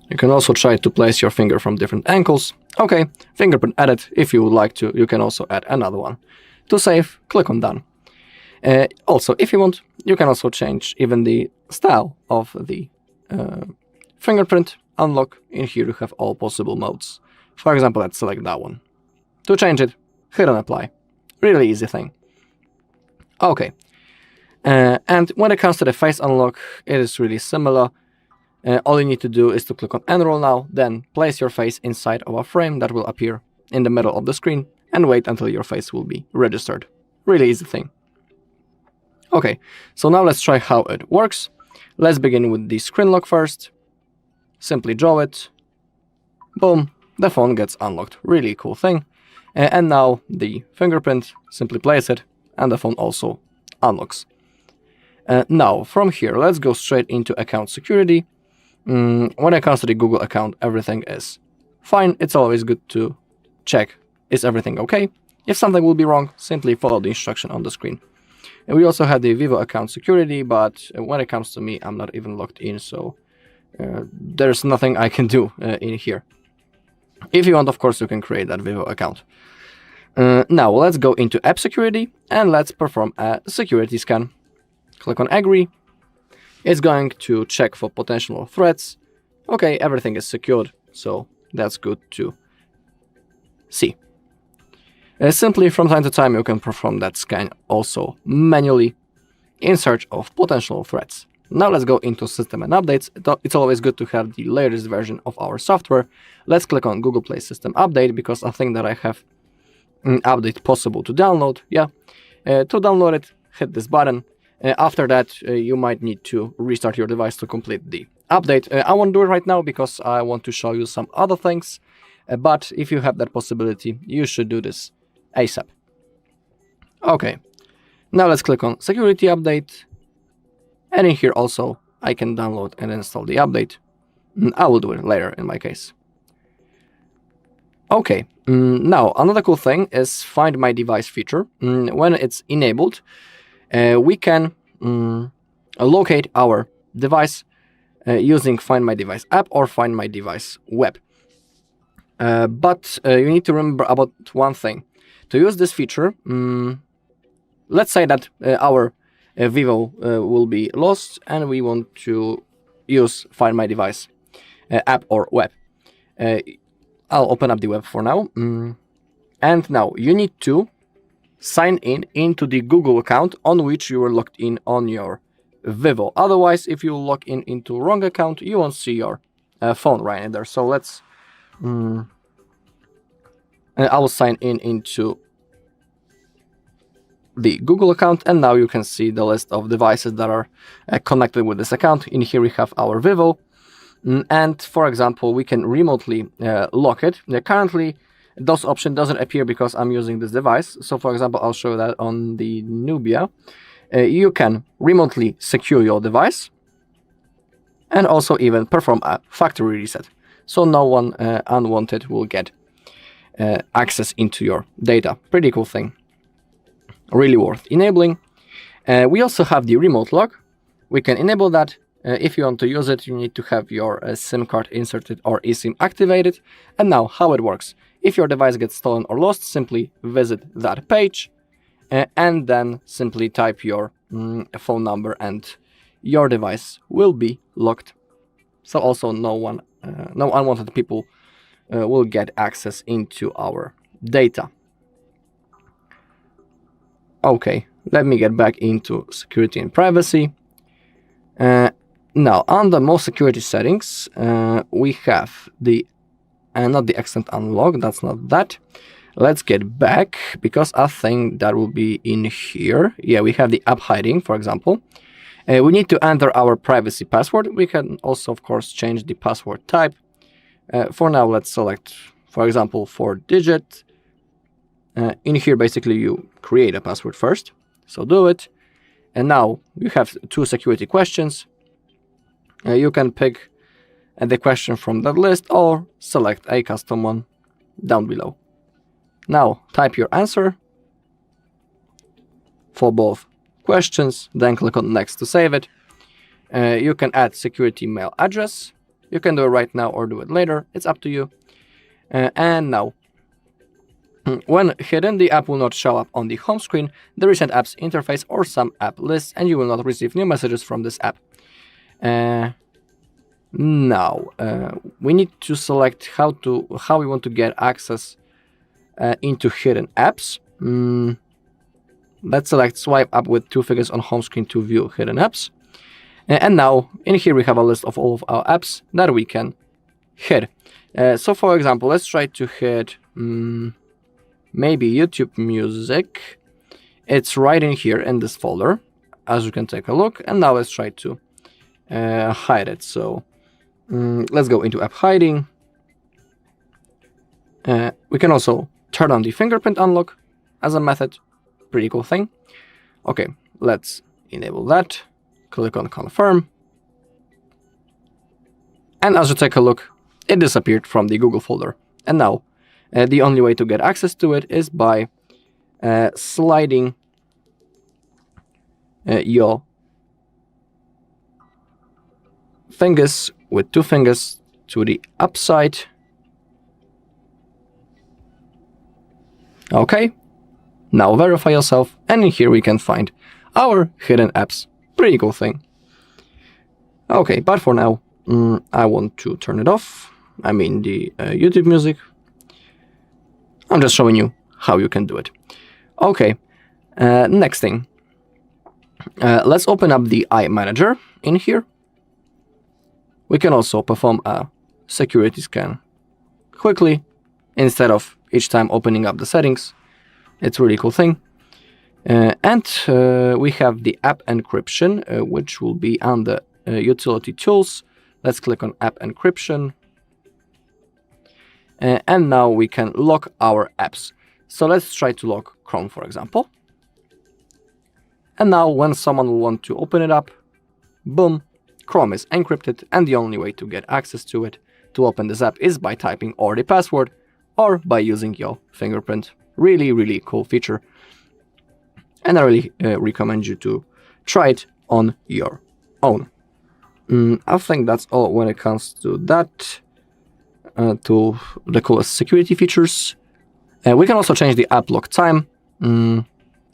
You can also try to place your finger from different angles. Okay, fingerprint added. If you would like to, you can also add another one. To save, click on done. Also, if you want, you can also change even the style of the fingerprint unlock. In here you have all possible modes. For example, let's select that one. To change it, hit on apply. Really easy thing. Okay. And when it comes to the face unlock, it is really similar. All you need to do is to click on enroll now, then place your face inside of a frame that will appear in the middle of the screen and wait until your face will be registered. Really easy thing. Okay, so now let's try how it works. Let's begin with the screen lock first. Simply draw it. Boom, the phone gets unlocked. Really cool thing. And now the fingerprint, simply place it, and the phone also unlocks. Now, from here, let's go straight into account security. When it comes to the Google account, everything is fine. It's always good to check, is everything okay? If something will be wrong, simply follow the instruction on the screen. And we also have the Vivo account security, but when it comes to me, I'm not even logged in, so there's nothing I can do in here. If you want, of course, you can create that Vivo account. Now, let's go into app security, and let's perform a security scan. Click on agree. It's going to check for potential threats. Okay, everything is secured, so that's good to see. Simply from time to time you can perform that scan also manually in search of potential threats. Now let's go into system and updates. It's always good to have the latest version of our software. Let's click on Google Play System Update because I think that I have an update possible to download. Yeah, to download it, hit this button. After that, you might need to restart your device to complete the update. I won't do it right now because I want to show you some other things. But if you have that possibility, you should do this ASAP. Okay, now let's click on Security Update. And in here also, I can download and install the update. I will do it later in my case. Okay, now another cool thing is Find My Device feature. When it's enabled, we can locate our device using Find My Device app or Find My Device web. But you need to remember about one thing. To use this feature, let's say that our Vivo will be lost and we want to use Find My Device app or web. I'll open up the web for now. And now you need to sign in into the Google account on which you were logged in on your Vivo. Otherwise, if you log in into wrong account, you won't see your phone right in there. So let's I will sign in into the Google account, and now you can see the list of devices that are connected with this account. In here we have our Vivo, and for example, we can remotely lock it. Currently, those option doesn't appear because I'm using this device. So for example, I'll show that on the Nubia. You can remotely secure your device and also even perform a factory reset. So no one unwanted will get access into your data. Pretty cool thing. Really worth enabling. We also have the remote lock. We can enable that. If you want to use it, you need to have your SIM card inserted or eSIM activated. And now how it works. If your device gets stolen or lost, simply visit that page and then simply type your phone number and your device will be locked. So also no unwanted people will get access into our data. Okay, let me get back into security and privacy. Now, under more security settings, we have the not the extent unlock, that's not that. Let's get back, because I think that will be in here. Yeah, we have the app hiding, for example. We need to enter our privacy password. We can also, of course, change the password type. For now, let's select, for example, 4-digit. In here, basically, you create a password first. So do it. And now you have 2 security questions. You can pick the question from that list or select a custom one down below. Now type your answer for both questions, then click on next to save it. You can add security mail address. You can do it right now or do it later. It's up to you. And now, when hidden, the app will not show up on the home screen, the recent apps interface, or some app lists, and you will not receive new messages from this app. Now, we need to select how we want to get access into hidden apps. Let's select swipe up with 2 fingers on home screen to view hidden apps. And now, in here we have a list of all of our apps that we can hid. So for example, let's try to hid maybe YouTube Music. It's right in here in this folder, as you can take a look. And now let's try to hide it. So let's go into app hiding. We can also turn on the fingerprint unlock as a method. Pretty cool thing. Okay, let's enable that. Click on confirm. And as you take a look, it disappeared from the Google folder. And now the only way to get access to it is by sliding your fingers with 2 fingers to the upside. Okay, now verify yourself, and in here we can find our hidden apps. Pretty cool thing. Okay, but for now, I want to turn it off. I mean the YouTube Music. I'm just showing you how you can do it. Okay, next thing. Let's open up the iManager in here. We can also perform a security scan quickly instead of each time opening up the settings. It's a really cool thing. And we have the app encryption, which will be under utility tools. Let's click on app encryption. And now we can lock our apps. So let's try to lock Chrome, for example. And now when someone will want to open it up, boom, Chrome is encrypted, and the only way to get access to it, to open this app, is by typing or the password or by using your fingerprint. Really, really cool feature. And I really recommend you to try it on your own. I think that's all when it comes to that, to the coolest security features. We can also change the app lock time.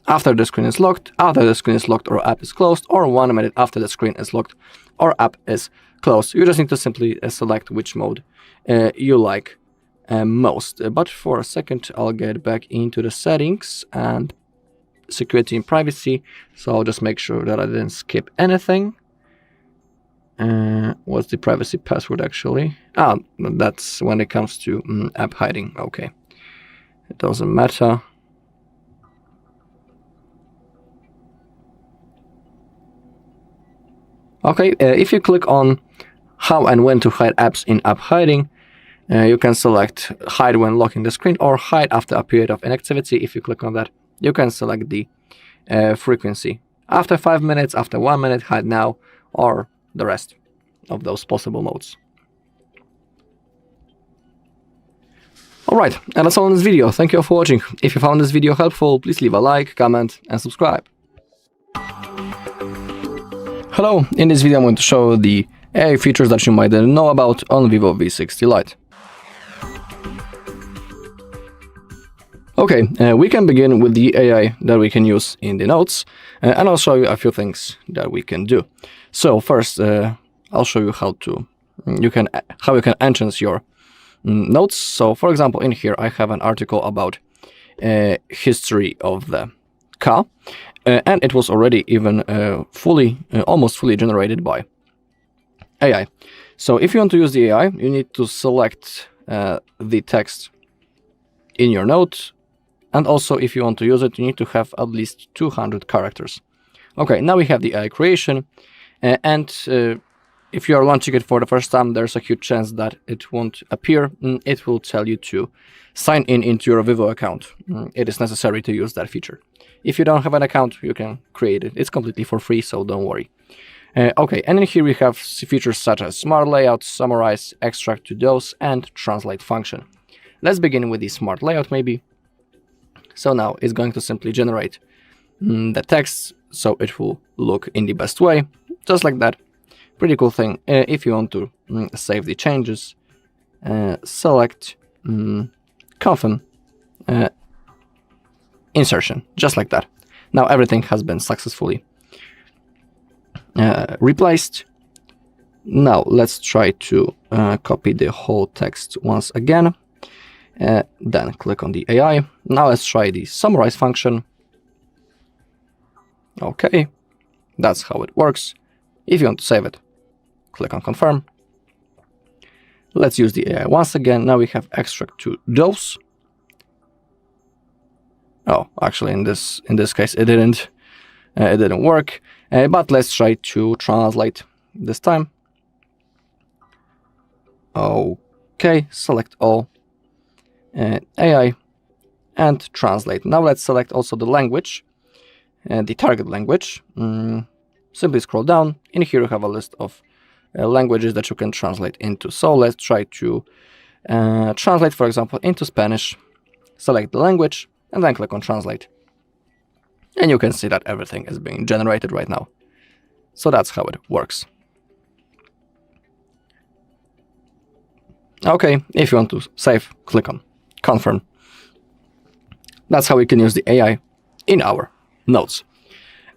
After the screen is locked, after the screen is locked or app is closed, or 1 minute after the screen is locked or app is closed. You just need to simply select which mode you like most. But for a second, I'll get back into the settings and security and privacy. So I'll just make sure that I didn't skip anything. What's the privacy password actually? That's when it comes to app hiding. Okay. It doesn't matter. Okay, if you click on how and when to hide apps in app hiding, you can select hide when locking the screen or hide after a period of inactivity. If you click on that, you can select the frequency. After 5 minutes, after 1 minute, hide now, or the rest of those possible modes. Alright, and that's all in this video. Thank you all for watching. If you found this video helpful, please leave a like, comment, and subscribe. Hello, in this video I'm going to show the AI features that you might didn't know about on Vivo V60 Lite. Okay, we can begin with the AI that we can use in the notes, and I'll show you a few things that we can do. So first, I'll show you how you can enhance your notes. So for example, in here I have an article about history of the car, and it was already even almost fully generated by AI. So if you want to use the AI, you need to select the text in your note, and also if you want to use it, you need to have at least 200 characters. Okay, now we have the AI creation, and if you are launching it for the first time, there's a huge chance that it won't appear. It will tell you to sign in into your Vivo account. It is necessary to use that feature. If you don't have an account, you can create it. It's completely for free, so don't worry. Okay, and in here we have features such as Smart Layout, Summarize, Extract to Those, and Translate function. Let's begin with the Smart Layout maybe. So now it's going to simply generate the text, so it will look in the best way, just like that. Pretty cool thing. If you want to save the changes, select Confirm Insertion, just like that. Now everything has been successfully replaced. Now let's try to copy the whole text once again. Then click on the AI. Now let's try the Summarize function. Okay, that's how it works. If you want to save it, click on Confirm. Let's use the AI once again. Now we have Extract to Those. Oh, actually, in this case, it didn't work. But let's try to translate this time. Okay, select all, AI, and translate. Now let's select also the language, the target language. Simply scroll down. In here you have a list of languages that you can translate into. So let's try to translate, for example, into Spanish. Select the language and then click on Translate. And you can see that everything is being generated right now. So that's how it works. Okay, if you want to save, click on Confirm. That's how we can use the AI in our notes.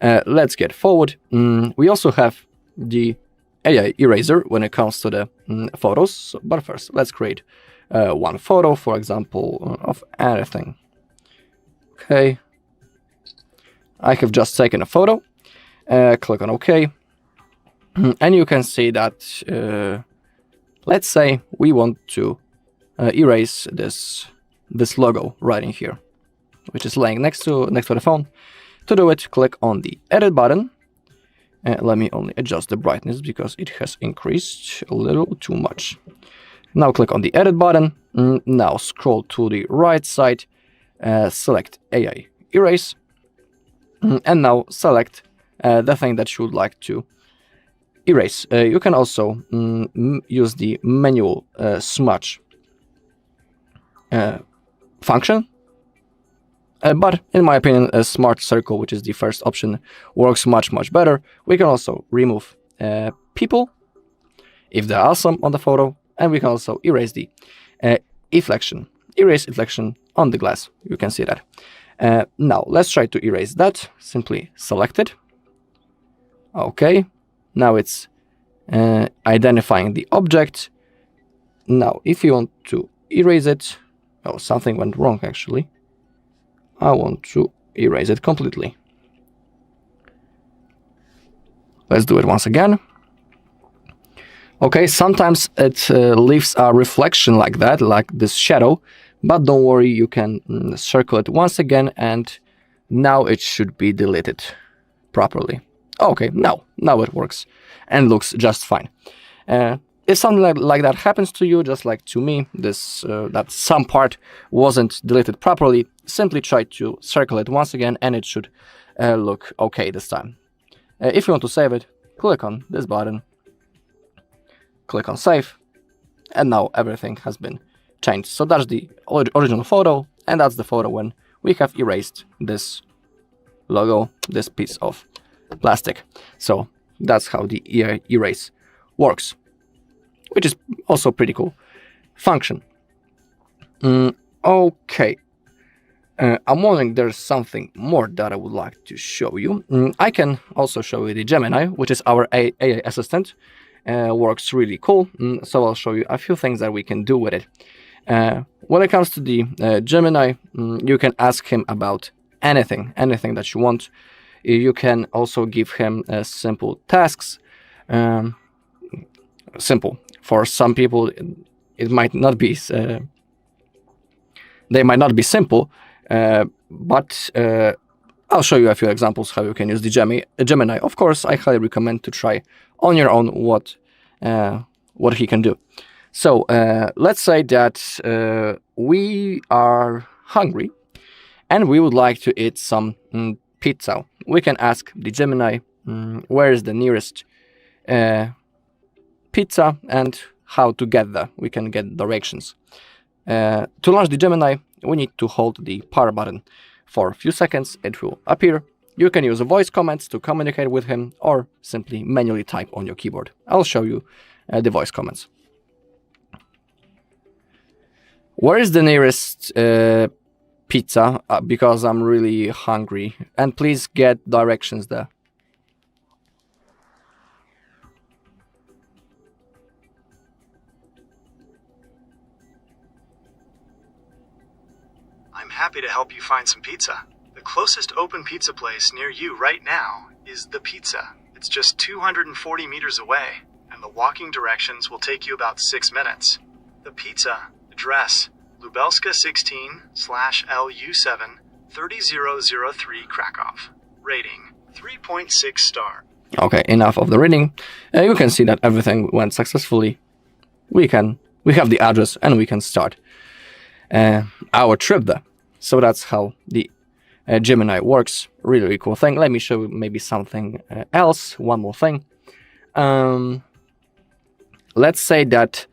Let's get forward. We also have the AI eraser when it comes to the photos. But first, let's create one photo, for example, of anything. Okay. I have just taken a photo. Click on OK. And you can see that, let's say we want to erase this logo right in here, which is laying next to the phone. To do it, click on the Edit button. Let me only adjust the brightness because it has increased a little too much. Now click on the Edit button. Now scroll to the right side, select AI Erase, and now select the thing that you would like to erase. You can also use the manual smudge function. But in my opinion, a smart circle, which is the first option, works much better. We can also remove people if they're awesome on the photo, and we can also erase the inflection. Erase inflection on the glass. You can see that. Now let's try to erase that. Simply select it. Okay. Now it's identifying the object. Now, if you want to erase it, oh, something went wrong actually. I want to erase it completely. Let's do it once again. Okay, sometimes it leaves a reflection like that, like this shadow, but don't worry, you can circle it once again, and now it should be deleted properly. Okay, now it works and looks just fine. If something like that happens to you, just like to me, that some part wasn't deleted properly, simply try to circle it once again and it should look okay this time. If you want to save it, click on this button, click on save, and now everything has been changed. So that's the original photo, and that's the photo when we have erased this logo, this piece of plastic. So that's how the erase works, which is also pretty cool function. Okay. I'm wondering there's something more that I would like to show you. I can also show you the Gemini, which is our AI assistant. Works really cool. So I'll show you a few things that we can do with it. When it comes to the Gemini, you can ask him about anything that you want. You can also give him simple tasks. Simple. For some people, it might not be. They might not be simple, but I'll show you a few examples how you can use the Gemini. Of course, I highly recommend to try on your own what he can do. So let's say that we are hungry and we would like to eat some pizza. We can ask the Gemini where is the nearest pizza and how to get there. We can get directions. To launch the Gemini, we need to hold the power button for a few seconds. It will appear. You can use voice commands to communicate with him or simply manually type on your keyboard. I'll show you the voice commands. Where is the nearest pizza? Because I'm really hungry. And please get directions there. I'm happy to help you find some pizza. The closest open pizza place near you right now is The Pizza. It's just 240 meters away, and the walking directions will take you about 6 minutes. The Pizza, address, Lubelska 16/LU7, 30003 Krakow. Rating, 3.6 star. Okay, enough of the reading. You can see that everything went successfully. We have the address and we can start our trip there. So that's how the Gemini works. Really cool thing. Let me show you maybe something else. One more thing. Let's say that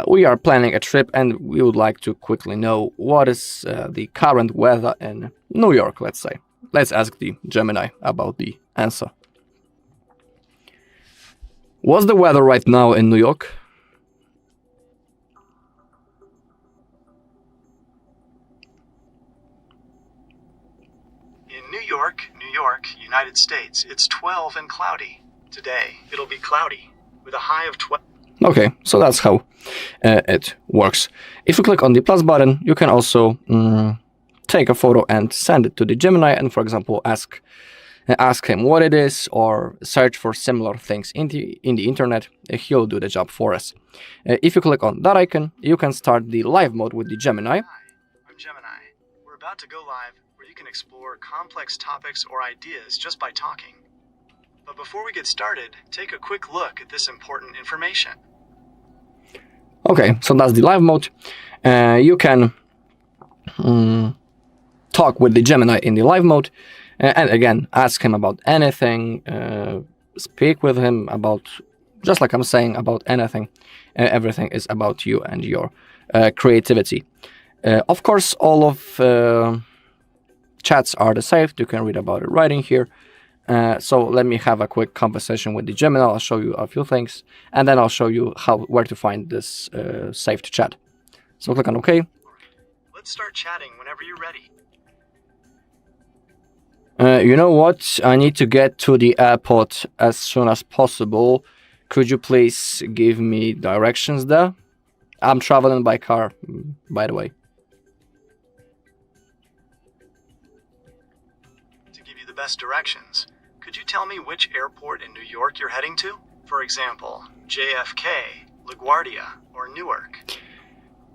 we are planning a trip and we would like to quickly know what is the current weather in New York, let's say. Let's ask the Gemini about the answer. What's the weather right now in New York? In New York, United States, it's 12 and cloudy. Today, it'll be cloudy with a high of 12. Okay, so that's how it works. If you click on the plus button, you can also take a photo and send it to the Gemini and, for example, ask him what it is or search for similar things in the internet. He'll do the job for us. If you click on that icon, you can start the live mode with the Gemini. Hi, I'm Gemini. We're about to go live where you can explore complex topics or ideas just by talking. But before we get started, take a quick look at this important information. Okay, so that's the live mode. You can talk with the Gemini in the live mode and again ask him about anything, speak with him about, just like I'm saying, about anything. Everything is about you and your creativity. Of course, all of chats are the same. You can read about it right in here. So let me have a quick conversation with the Gemini. I'll show you a few things, and then I'll show you where to find this saved chat. So click on OK. Let's start chatting whenever you're ready. You know what? I need to get to the airport as soon as possible. Could you please give me directions there? I'm traveling by car, by the way. To give you the best directions, could you tell me which airport in New York you're heading to? For example, JFK, LaGuardia, or Newark.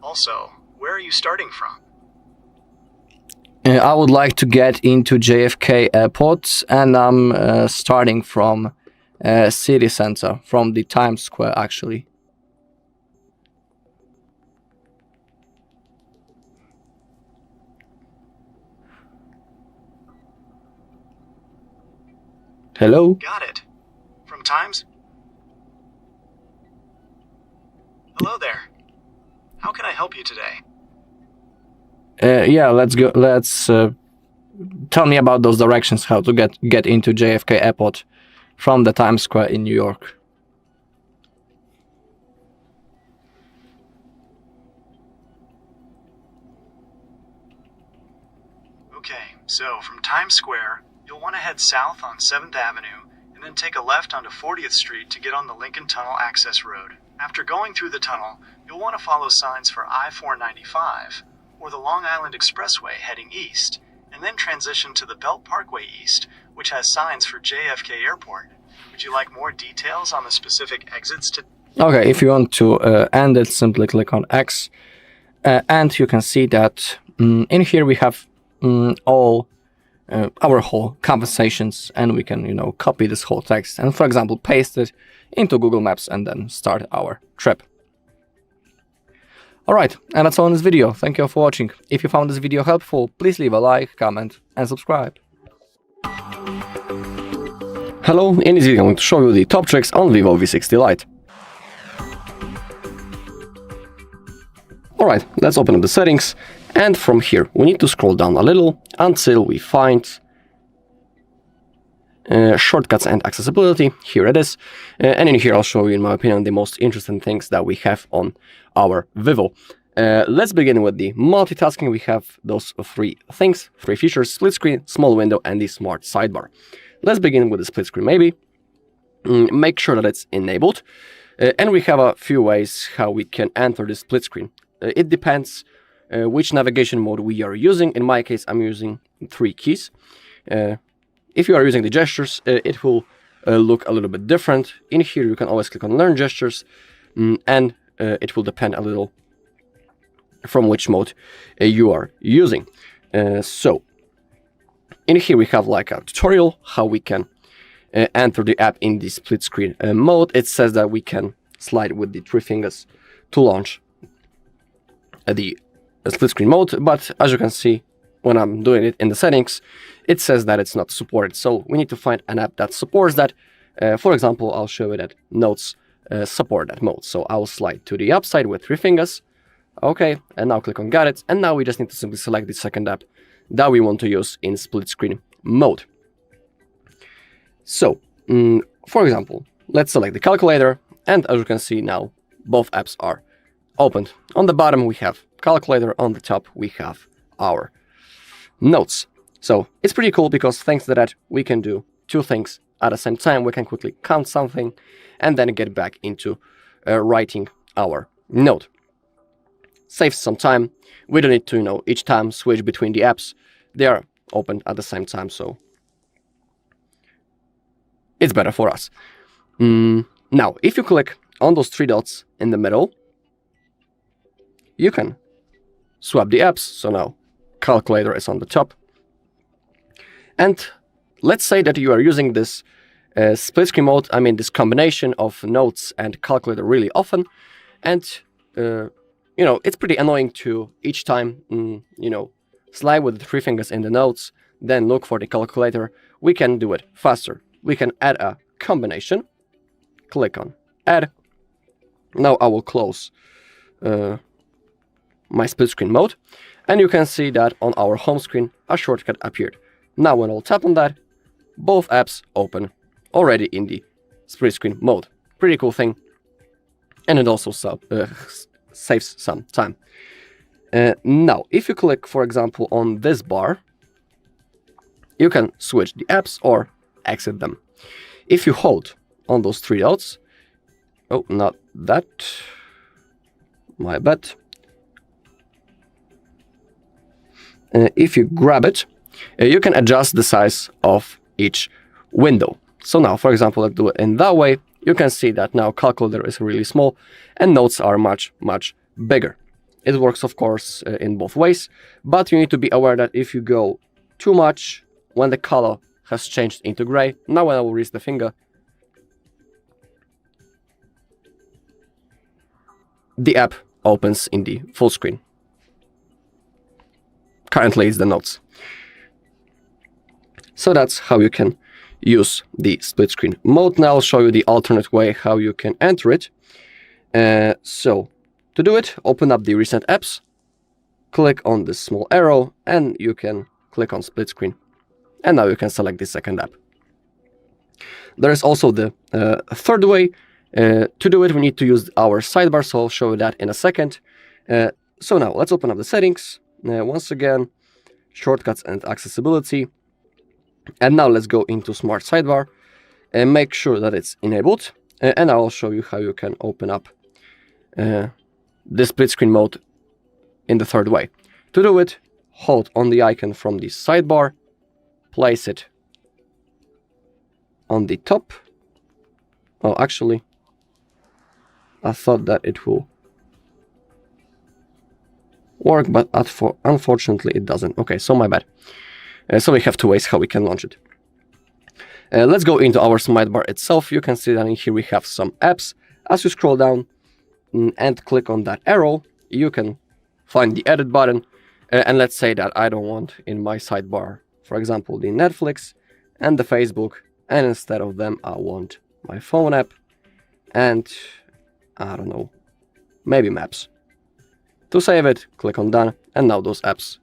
Also, Where are you starting from? I would like to get into JFK Airport, and I'm starting from city center, from the Times Square actually. Hello? Got it. From Times? Hello there. How can I help you today? Yeah, let's go. Let's tell me about those directions, how to get into JFK Airport from the Times Square in New York. Okay, so from Times Square, you'll want to head south on 7th Avenue and then take a left onto 40th Street to get on the Lincoln Tunnel access road. After going through the tunnel, you'll want to follow signs for I-495 or the Long Island Expressway heading east, and then transition to the Belt Parkway East, which has signs for JFK Airport. Would you like more details on the specific exits to... Okay, if you want to end it, simply click on X, and you can see that in here we have all our whole conversations, and we can, copy this whole text and, for example, paste it into Google Maps and then start our trip. Alright, and that's all in this video. Thank you all for watching. If you found this video helpful, please leave a like, comment, and subscribe. Hello, in this video I'm going to show you the top tricks on Vivo V60 Lite. Alright, let's open up the settings, and from here we need to scroll down a little until we find shortcuts and accessibility. Here it is, and in here I'll show you, in my opinion, the most interesting things that we have on our Vivo. Let's begin with the multitasking. We have those three things, three features: split screen, small window, and the smart sidebar. Let's begin with the split screen maybe. Make sure that it's enabled, and we have a few ways how we can enter the split screen. It depends which navigation mode we are using. In my case, I'm using 3 keys. If you are using the gestures, it will look a little bit different. In here, you can always click on Learn Gestures, and it will depend a little from which mode you are using. So, in here we have like a tutorial how we can enter the app in the split screen mode. It says that we can slide with the 3 fingers to launch the split screen mode, but as you can see, when I'm doing it in the settings, it says that it's not supported. So we need to find an app that supports that. For example, I'll show you that Notes support that mode. So I'll slide to the upside with 3 fingers. Okay, and now click on Got It. And now we just need to simply select the second app that we want to use in split screen mode. So, for example, let's select the calculator. And as you can see now, both apps are opened. On the bottom, we have calculator. On the top, we have our Notes. So it's pretty cool because thanks to that, we can do 2 things at the same time. We can quickly count something and then get back into writing our note. Saves some time. We don't need to, each time switch between the apps. They are open at the same time, so it's better for us. Now, if you click on those 3 dots in the middle, you can swap the apps. So now calculator is on the top. And let's say that you are using this split screen mode, I mean this combination of Notes and calculator really often. And, it's pretty annoying to each time, slide with the 3 fingers in the Notes, then look for the calculator. We can do it faster. We can add a combination. Click on Add. Now I will close my split screen mode. And you can see that on our home screen, a shortcut appeared. Now when I'll tap on that, both apps open already in the split screen mode. Pretty cool thing. And it also saves some time. Now, if you click, for example, on this bar, you can switch the apps or exit them. If you hold on those 3 dots, oh, not that, my bad. If you grab it, you can adjust the size of each window. So now, for example, let's do it in that way. You can see that now calculator is really small and Notes are much, much bigger. It works, of course, in both ways, but you need to be aware that if you go too much, when the color has changed into gray, now when I will raise the finger, the app opens in the full screen. Currently it's the notes. So that's how you can use the split screen mode. Now I'll show you the alternate way how you can enter it. So to do it, open up the recent apps, click on the small arrow, and you can click on split screen. And now you can select the second app. There is also the third way. To do it, we need to use our sidebar, so I'll show you that in a second. So now let's open up the settings. Once again, shortcuts and accessibility. And now let's go into Smart Sidebar and make sure that it's enabled. And I'll show you how you can open up the split screen mode in the third way. To do it, hold on the icon from the sidebar, place it on the top. Oh, actually, I thought that it will work, but unfortunately it doesn't. Okay, so my bad. So we have two ways how we can launch it. Let's go into our smart bar itself. You can see that in here we have some apps. As you scroll down and click on that arrow, you can find the edit button. And let's say that I don't want in my sidebar, for example, the Netflix and the Facebook. And instead of them, I want my phone app and, I don't know, maybe Maps. To save it, click on Done, and now those apps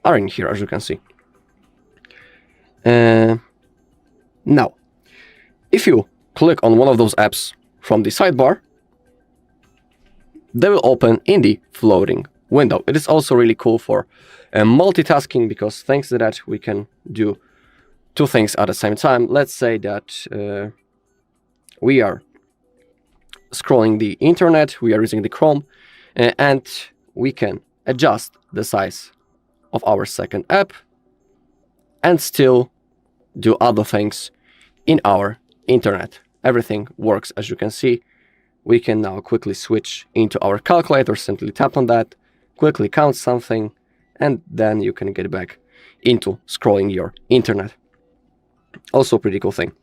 are in here, as you can see. Now, if you click on one of those apps from the sidebar, they will open in the floating window. It is also really cool for multitasking, because thanks to that we can do two things at the same time. Let's say that we are scrolling the internet, we are using the Chrome, and we can adjust the size of our second app and still do other things in our internet. Everything works, as you can see. We can now quickly switch into our calculator, simply tap on that, quickly count something, and then you can get back into scrolling your internet. Also a pretty cool thing.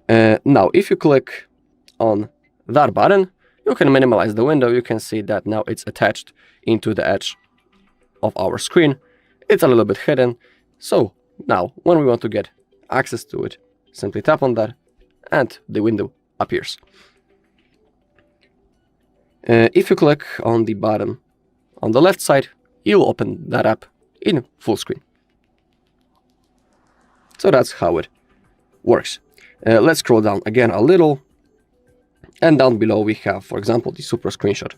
Now, if you click on that button, you can minimize the window. You can see that now it's attached into the edge of our screen. It's a little bit hidden. So now, when we want to get access to it, simply tap on that and the window appears. If you click on the button on the left side, you'll open that app in full screen. So that's how it works. Let's scroll down again a little. And down below we have, for example, the super screenshot.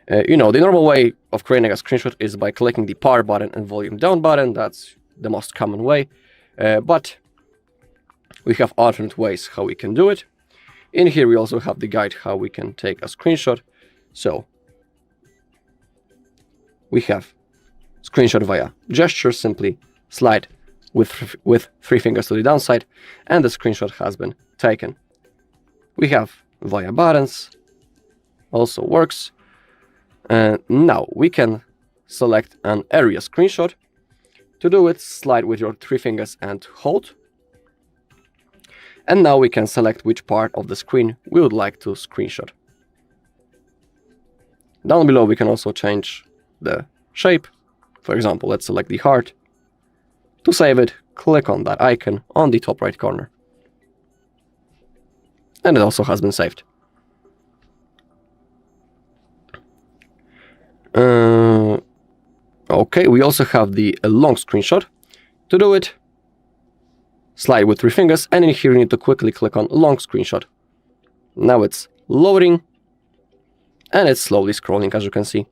The normal way of creating a screenshot is by clicking the power button and volume down button. That's the most common way. But we have alternate ways how we can do it. In here we also have the guide how we can take a screenshot. So we have screenshot via gesture, simply slide with three fingers to the downside, and the screenshot has been taken. We have via buttons, also works. Now we can select an area screenshot. To do it, slide with your three fingers and hold. And now we can select which part of the screen we would like to screenshot. Down below we can also change the shape. For example, let's select the heart. To save it, click on that icon on the top right corner. And it also has been saved. Okay, we also have the long screenshot. To do it, slide with three fingers, and in here you need to quickly click on long screenshot. Now it's loading, and it's slowly scrolling, as you can see.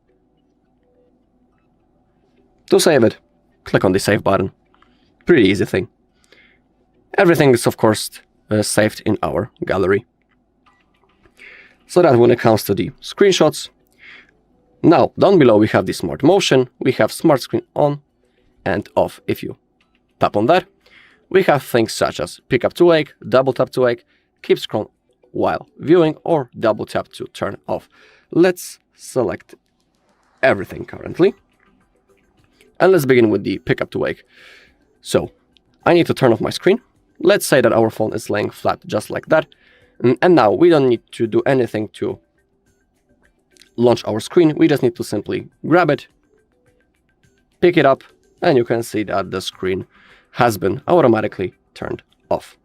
To save it, click on the save button. Pretty easy thing. Everything is, of course, saved in our gallery. So that when it comes to the screenshots. Now, down below we have the Smart Motion, we have Smart Screen on and off. If you tap on that, we have things such as pick up to wake, double tap to wake, keep scroll while viewing, or double tap to turn off. Let's select everything currently. And let's begin with the pickup to wake. So I need to turn off my screen. Let's say that our phone is laying flat just like that. And now we don't need to do anything to launch our screen. We just need to simply grab it, pick it up, and you can see that the screen has been automatically turned off.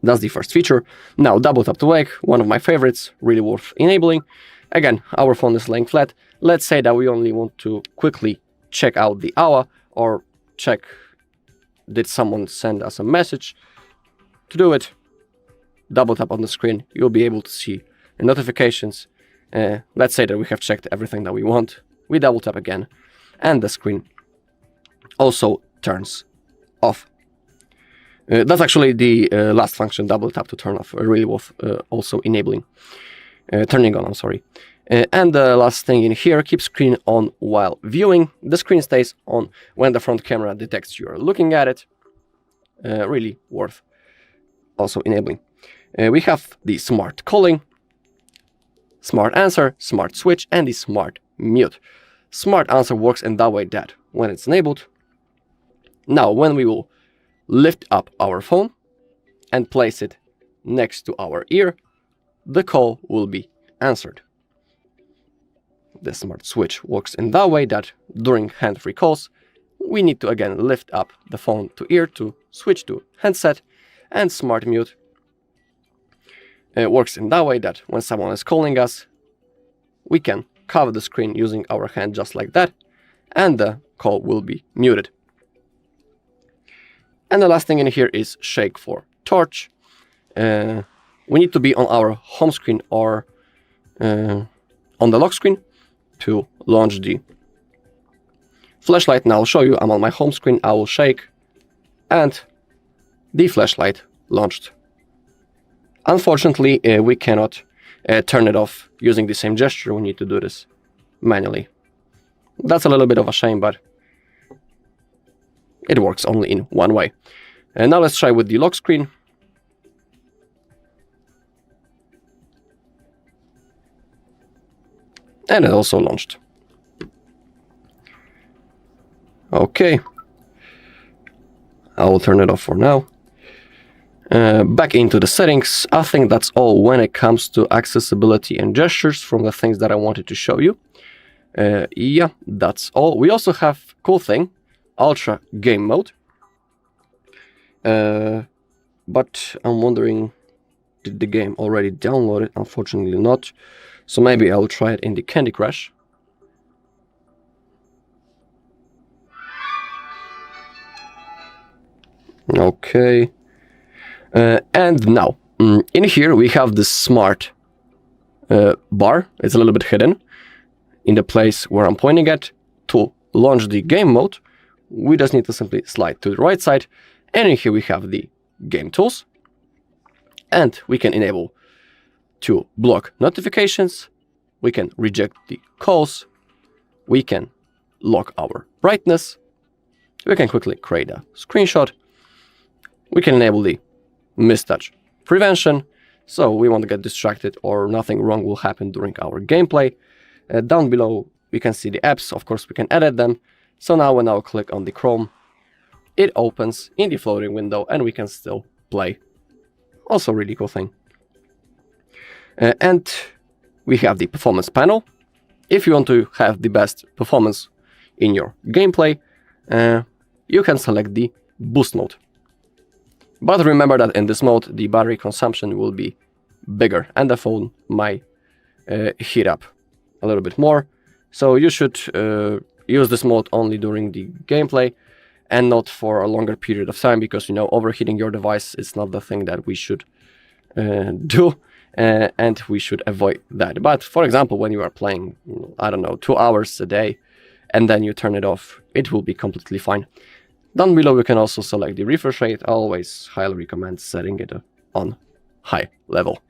That's the first feature. Now double tap to wake, one of my favorites, really worth enabling. Again, our phone is laying flat. Let's say that we only want to quickly check out the hour or check did someone send us a message. To do it, double tap on the screen. You'll be able to see the notifications. Let's say that we have checked everything that we want. We double tap again and the screen also turns off. That's actually the last function, double tap to turn off, really worth also enabling. Turning on, I'm sorry. And the last thing in here, keep screen on while viewing. The screen stays on when the front camera detects you're looking at it. Really worth also enabling. We have the smart calling, smart answer, smart switch, and the smart mute. Smart answer works in that way that when it's enabled, now when we will lift up our phone and place it next to our ear, the call will be answered. The smart switch works in that way that during hand-free calls, we need to again lift up the phone to ear to switch to handset, and smart mute works in that way that when someone is calling us, we can cover the screen using our hand just like that, and the call will be muted. And the last thing in here is shake for torch. We need to be on our home screen or on the lock screen to launch the flashlight. Now I'll show you, I'm on my home screen, I will shake, and the flashlight launched. Unfortunately, we cannot turn it off using the same gesture. We need to do this manually. That's a little bit of a shame, but it works only in one way. And now let's try with the lock screen. And it also launched. Okay. I will turn it off for now. Back into the settings. I think that's all when it comes to accessibility and gestures from the things that I wanted to show you. Yeah, that's all. We also have cool thing, Ultra Game Mode. But I'm wondering, did the game already download it? Unfortunately not. So maybe I'll try it in the Candy Crush. Okay. And now, in here we have this smart bar. It's a little bit hidden in the place where I'm pointing at. To launch the game mode, we just need to simply slide to the right side. And in here we have the game tools. And we can enable to block notifications. We can reject the calls. We can lock our brightness. We can quickly create a screenshot. We can enable the mistouch prevention. So we won't get distracted or nothing wrong will happen during our gameplay. Down below, we can see the apps. Of course, we can edit them. So now when I'll click on the Chrome, it opens in the floating window and we can still play. Also really cool thing. And we have the performance panel. If you want to have the best performance in your gameplay, you can select the boost mode. But remember that in this mode, the battery consumption will be bigger and the phone might heat up a little bit more. So you should use this mode only during the gameplay and not for a longer period of time, because, you know, overheating your device is not the thing that we should do, and we should avoid that. But for example, when you are playing, I don't know, 2 hours a day, and then you turn it off, it will be completely fine. Down below, you can also select the refresh rate. I always highly recommend setting it on high level.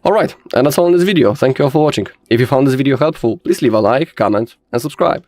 Alright, and that's all in this video. Thank you all for watching. If you found this video helpful, please leave a like, comment, and subscribe.